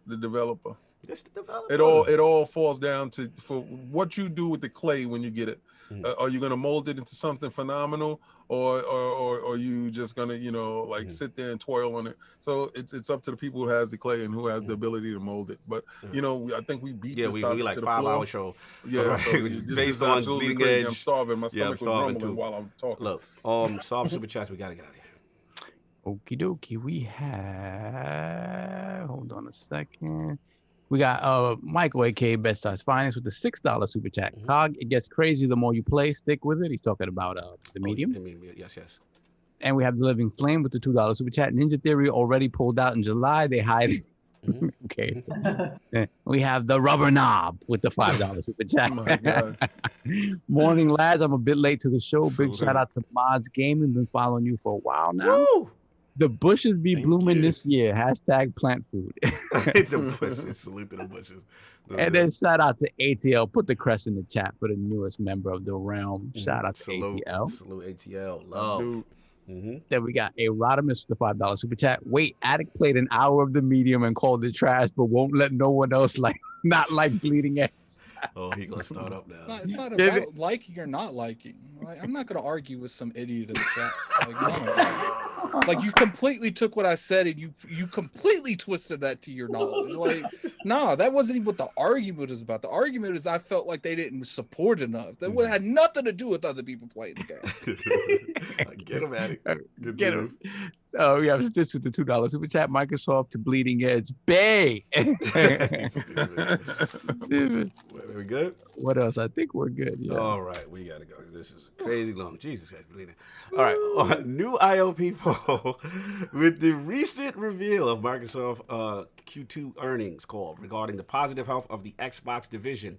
the developer. It's the developer. It all falls down to for what you do with the clay when you get it. Are you gonna mold it into something phenomenal, or are you just gonna sit there and toil on it? So it's up to the people who has the clay and who has the ability to mold it. But I think we beat this topic we like to the 5-hour floor. show. Yeah, right. so Based is on absolutely Bleeding crazy. Edge. I'm starving. My stomach was rumbling too. while I'm talking. Look, solve super chats. We gotta get out of here. Okie dokie. We have. Hold on a second. We got Michael, aka Best Stars Finance, with the $6 super chat. Cog, it gets crazy the more you play. Stick with it. He's talking about the medium. The medium, yes. And we have the Living Flame with the $2 super chat. Ninja Theory already pulled out in July. They hide it. Okay. We have the Rubber Knob with the $5 super chat. Oh my God. Morning, lads. I'm a bit late to the show. Big shout out to Madz Gaming. Been following you for a while now. Woo! The bushes be Thank blooming you. this year. # plant food. The bushes. Salute to the bushes. And then shout out to ATL. Put the crest in the chat for the newest member of the realm. Shout out to ATL. Salute ATL. Love. Dude. Then we got a Rodimus with the $5 super chat. Wait, Attic played an hour of the medium and called it trash, but won't let no one else not like Bleeding Edge. Oh, he gonna start up now. It's not about liking or not liking. Like, I'm not gonna argue with some idiot in the chat. Like you completely took what I said and you completely twisted that to your knowledge. Like, nah, that wasn't even what the argument was about. The argument is I felt like they didn't support enough. That had nothing to do with other people playing the game. Get him at it. Get him. So we have Stitch with the $2 super chat. Microsoft to Bleeding Edge. Bay. We good? What else? I think we're good. Yeah. All right, we gotta go. This is crazy long. Jesus Christ, bleeding. All right, new IO people with the recent reveal of Microsoft Q2 earnings call regarding the positive health of the Xbox division,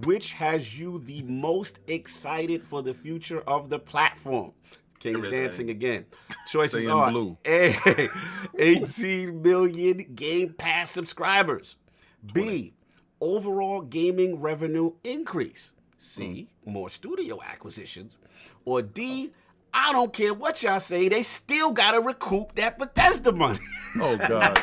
which has you the most excited for the future of the platform. King's dancing again. Choices Saying are blue. A, 18 million Game Pass subscribers. B, overall gaming revenue increase. C, more studio acquisitions. Or D, I don't care what y'all say, they still gotta recoup that Bethesda money. Oh God.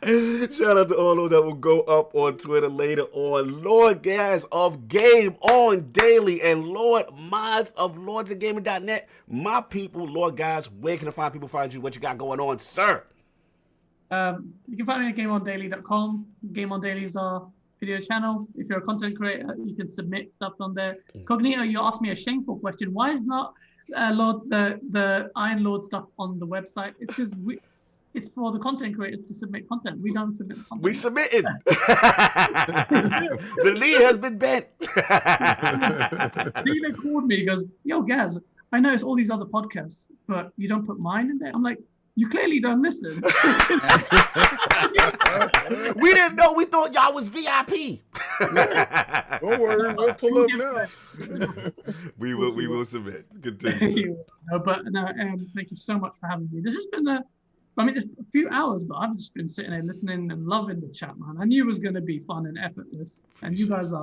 Shout out to all those that will go up on Twitter later on. Lord Guys of Game on Daily and Lord Madz of LordsandGaming.net. My people, Lord Guys, where can people find you? What you got going on, sir? You can find me at GameOnDaily.com. GameOnDaily is our video channel. If you're a content creator, you can submit stuff on there. Cognito, you asked me a shameful question. Why is not the Iron Lord stuff on the website? It's because it's for the content creators to submit content. We don't submit content. We submitted. The lead has been bent. Dealer called me. He goes, "Yo, Gaz, I noticed all these other podcasts, but you don't put mine in there." I'm like, "You clearly don't listen." We didn't know. We thought y'all was VIP. Don't worry, we'll pull up now. We will submit. Continue. Thank you so much for having me. This has been it's a few hours, but I've just been sitting there listening and loving the chat, man. I knew it was going to be fun and effortless, and you guys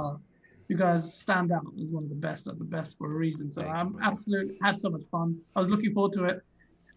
stand out as one of the best at the best for a reason. So I'm absolutely had so much fun. I was looking forward to it,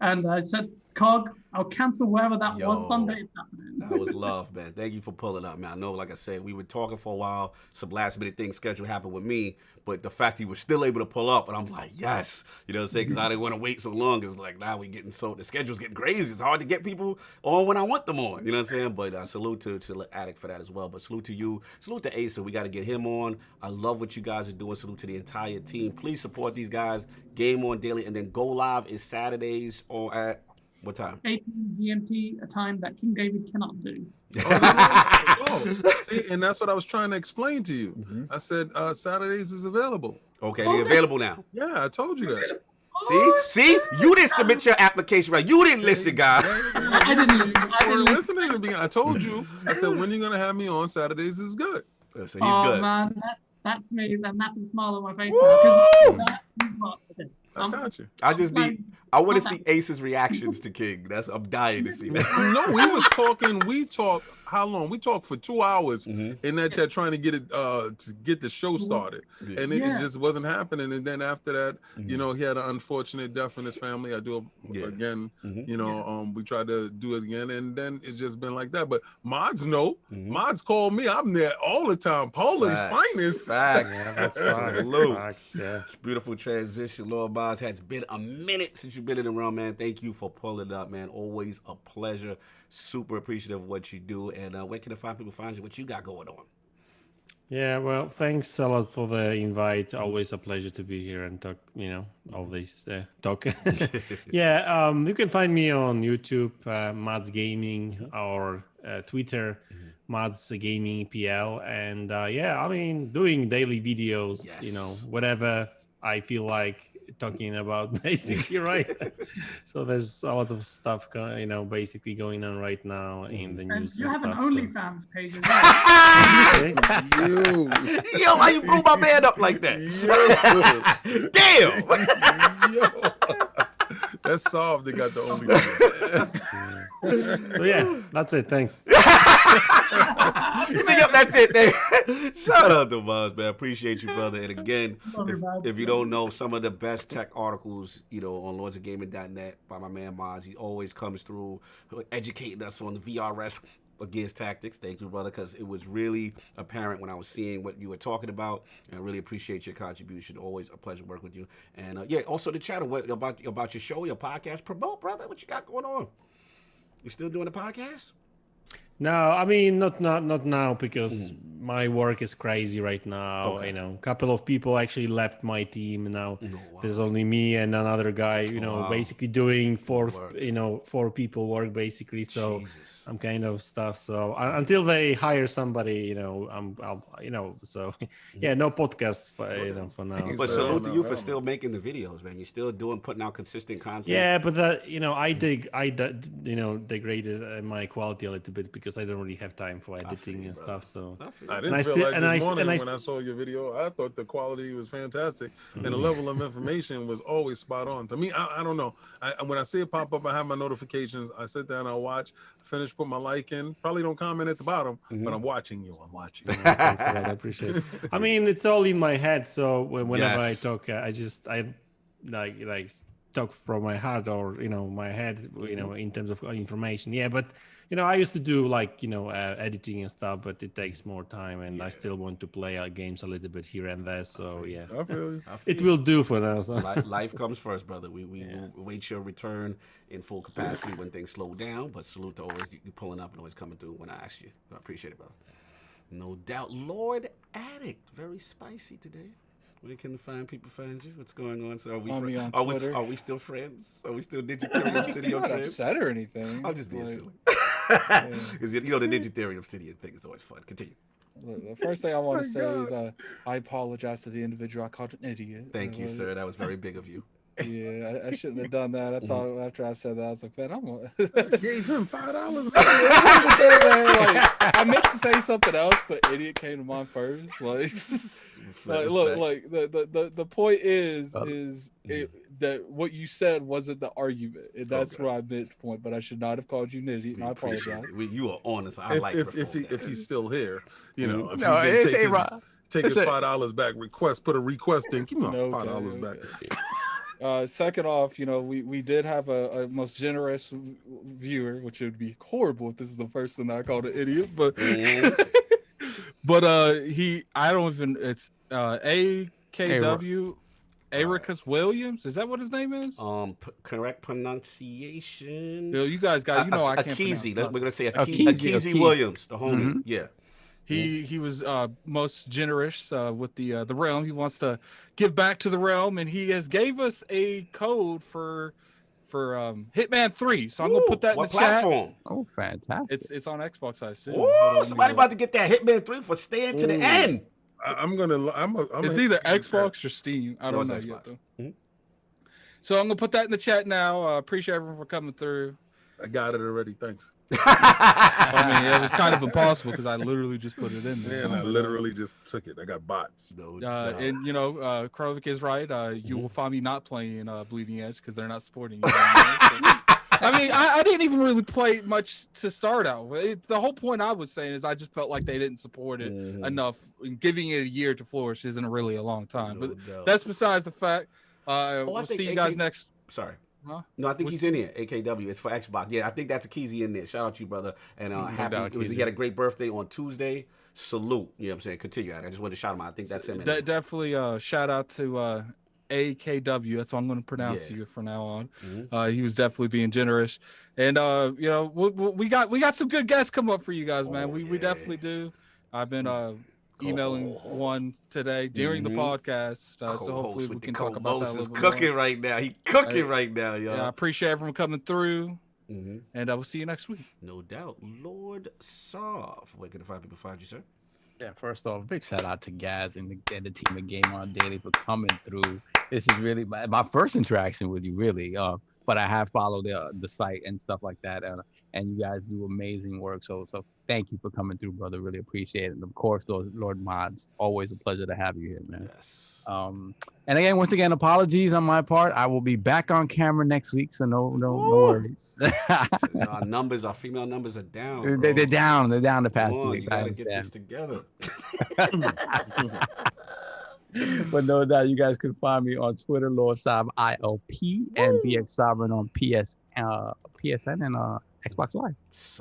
and I said, Cog, I'll cancel wherever that was. Sunday it's happening. That was love, man. Thank you for pulling up, man. I know, like I said, we were talking for a while. Some last minute things scheduled happened with me, but the fact he was still able to pull up, and I'm like, yes. You know what I'm saying? Because I didn't want to wait so long. It's like, now we getting the schedule's getting crazy. It's hard to get people on when I want them on. You know what I'm saying? But salute to Attic for that as well. But salute to you. Salute to Asa. We got to get him on. I love what you guys are doing. Salute to the entire team. Please support these guys. Game on Daily, and then Go Live is Saturdays or at what time? 8 GMT, a time that King David cannot do. See, and that's what I was trying to explain to you. I said Saturdays is available. Okay, they're available now. Yeah, I told you that. See, you didn't submit your application right. You didn't listen, guy. I didn't listen. You weren't listening to the beginning. I told you. I said, when you're gonna have me on Saturdays is good. So he's good. Man, that's me. That massive smile on my face. Now, I got you. I I want to see Ace's reactions to King. I'm dying to see that. No, we talked how long? We talked for 2 hours in that chat trying to get it to get the show started. And it just wasn't happening. And then after that, you know, he had an unfortunate death in his family. I do again, you know, we tried to do it again, and then it's just been like that. But Madz Madz called me. I'm there all the time. Poland's finest. Facts. Yeah, that's facts. Facts, yeah. Beautiful transition. Lord Madz, has been a minute since you've been in the realm, man. Thank you for pulling up, man. Always a pleasure. Super appreciative of what you do. And where can people find you? What you got going on? Yeah, well, thanks a lot for the invite. Always a pleasure to be here and talk, you know, all this talk. Yeah, you can find me on YouTube, Madz Gaming, or Twitter, Madz Gaming PL. And yeah, I mean, doing daily videos, you know, whatever I feel like talking about, basically, right? So there's a lot of stuff, you know, basically going on right now in the news. You have an stuff, OnlyFans page as well. Yo, why you blew my man up like that? Damn. That's solved. They got the only. So yeah, that's it. Thanks. Yep, that's it. Shout out to Madz, man. Appreciate you, brother. And again, if you don't know, some of the best tech articles, you know, on LordsOfGaming.net by my man Madz. He always comes through educating us on the VRS against tactics. Thank you, brother, because it was really apparent when I was seeing what you were talking about, and I really appreciate your contribution. Always a pleasure to work with you. And yeah, also the channel about your show, your podcast. Promote, brother. What you got going on? You still doing the podcast? No, I mean not now, because my work is crazy right now. Okay. You know, a couple of people actually left my team now. There's only me and another guy, you know, basically doing four people work basically. So I'm kind of stuff. So until they hire somebody, you know, I'll you know, so yeah, no podcast for, you know, for now. But salute to you for still making the videos, man. You're still putting out consistent content. Yeah, but that, you know, I degraded my quality a little bit because I don't really have time for editing and stuff. So I didn't feel like this morning when I saw your video, I thought the quality was fantastic, and the level of information was always spot on. To me, I don't know. When I see it pop up, I have my notifications. I sit down, I watch, finish, put my like in. Probably don't comment at the bottom, but I'm watching you. I'm watching. Thanks a lot. I appreciate it. I mean, it's all in my head. So whenever I talk, I like talk from my heart, or, you know, my head, you know, in terms of information. Yeah, but you know, I used to do like, you know, editing and stuff, but it takes more time, and I still want to play games a little bit here and there. So yeah, I feel you. It will do for now. So. Life comes first, brother. We will wait your return in full capacity when things slow down. But salute to always you pulling up and always coming through when I ask you. I appreciate it, brother. No doubt. Lord Addict, very spicy today. Where can people find you? What's going on? So are we are we still friends? Are we still Digitarium Obsidian friends? I'm not upset or anything. I'm just being silly. Because you know the Digitarium Obsidian thing is always fun. Continue. Look, the first thing I want to say is I apologize to the individual I called an idiot. Thank you, sir. That was very big of you. Yeah, I shouldn't have done that. I thought after I said that, I was like, man, gave him $5. I meant to say something else, but idiot came to mind first. Look, the point is that what you said wasn't the argument, and that's where I meant to point. But I should not have called you an idiot, and I apologize. You are honest. I like if he's still here, you know. If no, you take his $5 back. Put a request in. Give me my $5 back. Second off, you know, we did have a most generous viewer, which would be horrible if this is the first thing that I called an idiot, but it's AKW Ericus Williams. Is that what his name is? Correct pronunciation. Bill, you guys got, you know, I can't pronounce. We're gonna say Akizi Williams, the homie. Yeah. He was most generous with the realm. He wants to give back to the realm, and he has gave us a code for Hitman 3. So I'm gonna put that in the platform? chat. Oh, fantastic! It's on Xbox, I assume. Oh, somebody about to get that Hitman 3 for staying to the end. It's either Xbox or Steam. I don't know yet though. So I'm gonna put that in the chat now. Appreciate everyone for coming through. I got it already. Thanks. I mean, it was kind of impossible because I literally just put it in there. Man, I literally just took it. I got bots. And you know, Krovik is right. You will find me not playing Bleeding Edge because they're not supporting you. I mean, I didn't even really play much to start out. The whole point I was saying is I just felt like they didn't support it enough. And giving it a year to flourish isn't really a long time. But that's besides the fact. We'll see you guys next. Sorry. Huh? No, I think he's in here. AKW. It's for Xbox. Yeah, I think that's a Keezy in there. Shout out to you, brother. And he had a great birthday on Tuesday. Salute. You know what I'm saying? Continue. I just wanted to shout him out. I think that's him. Definitely shout out to AKW. That's what I'm going to pronounce you from now on. He was definitely being generous. And you know, we got some good guests come up for you guys, man. We definitely do. I've been emailing one today during the podcast, so hopefully we can talk about that a little bit cooking more. right now. He cooking right now, y'all. Yeah, I appreciate everyone coming through, and I will see you next week. No doubt. Lord Sov. Where can the five people find you, sir? Yeah, first off, big shout out to Gaz and the team at Game On Daily for coming through. This is really my first interaction with you, really. But I have followed the site and stuff like that, and you guys do amazing work. So thank you for coming through, brother. Really appreciate it. And of course, Lord Madz, always a pleasure to have you here, man. Yes. And again, once again, apologies on my part. I will be back on camera next week, so no worries. Our female numbers are down. They're down. They're down the past 2 weeks. You gotta get this together. But no doubt, you guys can find me on Twitter, LordSob ILP, and BX Sovereign on PSN and Xbox Live.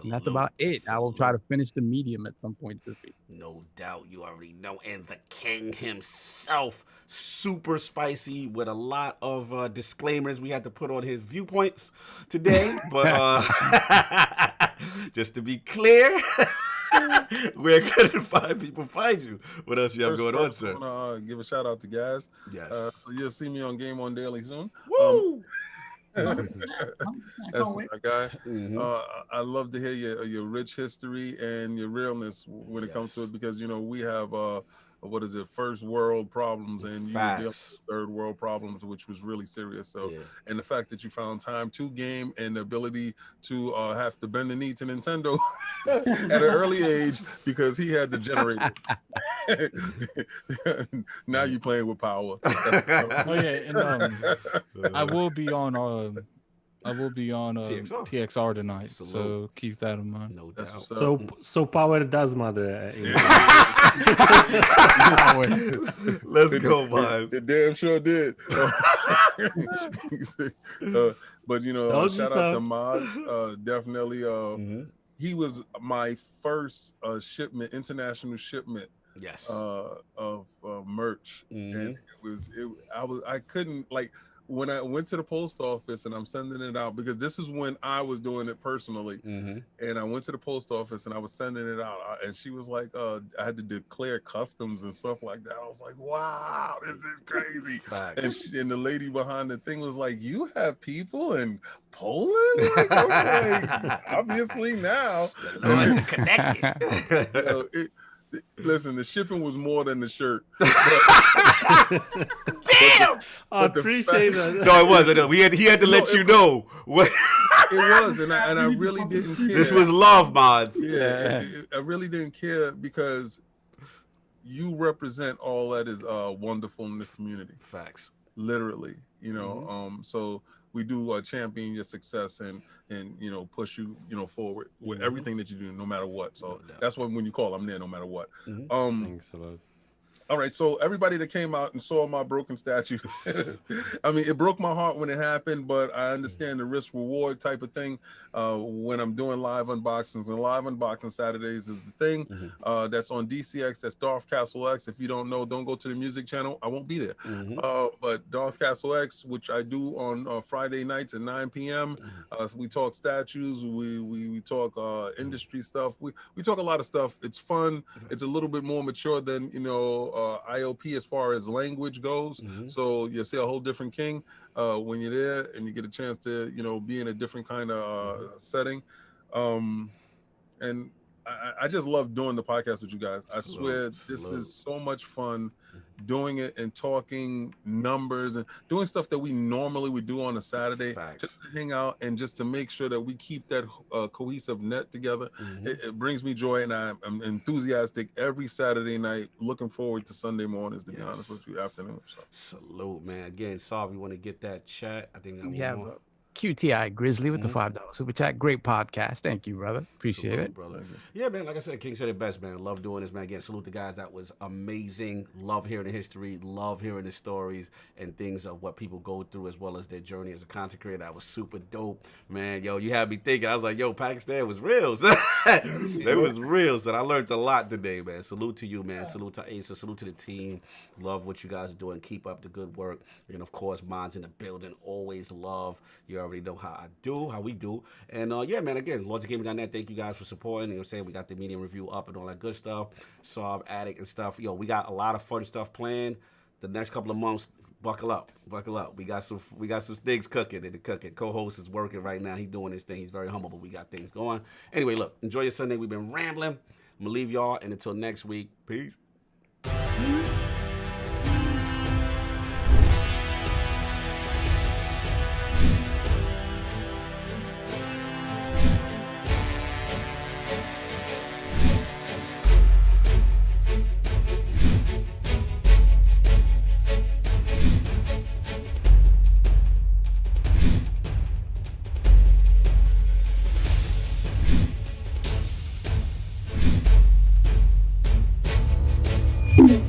And that's about it. I will try to finish the Medium at some point this week. No doubt, you already know. And the king himself, super spicy with a lot of disclaimers we had to put on his viewpoints today. But just to be clear, where can the five people find you? What else you have going on, sir? I want to give a shout out to Gaz. Yes. So you'll see me on Game On Daily soon. Woo! That's my guy. I love to hear your rich history and your realness when it comes to it, because you know we have first world problems, and you deal with third world problems, which was really serious. So and the fact that you found time to game and the ability to have to bend the knee to Nintendo at an early age because he had the generator. Now you're playing with power. And I will be on TXR tonight, so keep that in mind. No doubt. So power does matter. Let's go, Madz. It damn sure did. But you know, shout out to Madz. Definitely. He was my first international shipment. Yes. Of merch, and I couldn't, like, when I went to the post office and I'm sending it out, because this is when I was doing it personally, and I went to the post office and I was sending it out, and she was like, I had to declare customs and stuff like that. I was like, wow, this is crazy. And the lady behind the thing was like, you have people in Poland? Like, okay, obviously now. It's connected. You know, listen, the shipping was more than the shirt. Damn! I appreciate that. No, it wasn't. He had to let you know. What it was, and I really didn't care. This was love, Madz. Yeah, I really didn't care, because you represent all that is wonderful in this community. Facts. Literally, you know. So we do champion your success and you know, push you forward with everything that you do, no matter what. So that's when you call, I'm there no matter what. Thanks a lot. All right, so everybody that came out and saw my broken statue, I mean, it broke my heart when it happened, but I understand the risk reward type of thing when I'm doing live unboxings. And live unboxing Saturdays is the thing. That's on DCX. That's Darth Castle X. If you don't know, don't go to the music channel. I won't be there. But Darth Castle X, which I do on Friday nights at 9 p.m. So we talk statues. We talk industry stuff. We talk a lot of stuff. It's fun. It's a little bit more mature than, you know, IOP as far as language goes. So you'll see a whole different king when you're there, and you get a chance to, you know, be in a different kind of setting. And I just love doing the podcast with you guys. I swear this is so much fun doing it and talking numbers and doing stuff that we normally would do on a Saturday. Just to hang out and just to make sure that we keep that cohesive net together. It brings me joy, and I'm enthusiastic every Saturday night. Looking forward to Sunday mornings, to be honest with you, afternoon. So. Salute, man. Again, sorry, we want to get that chat. I think bro. QTI Grizzly with the $5 super chat. Great podcast. Thank you, brother. Appreciate it, brother. Yeah, man. Like I said, King said it best, man. Love doing this, man. Again, salute the guys. That was amazing. Love hearing the history. Love hearing the stories and things of what people go through, as well as their journey as a content creator. That was super dope, man. Yo, you had me thinking. I was like, yo, Pakistan was real. It was real. So I learned a lot today, man. Salute to you, man. Salute to Asa. Salute to the team. Love what you guys are doing. Keep up the good work. And of course, Madz in the building. Always love. You already know how we do. And yeah, man, again, LordCognito.net, thank you guys for supporting. You know what I'm saying? We got the Medium review up and all that good stuff. Solve, Addict, and stuff. Yo, we got a lot of fun stuff planned. The next couple of months, buckle up. We got some things cooking in the cooking. Co-host is working right now. He's doing his thing. He's very humble, but we got things going. Anyway, look, enjoy your Sunday. We've been rambling. I'm gonna leave y'all, and until next week, peace. You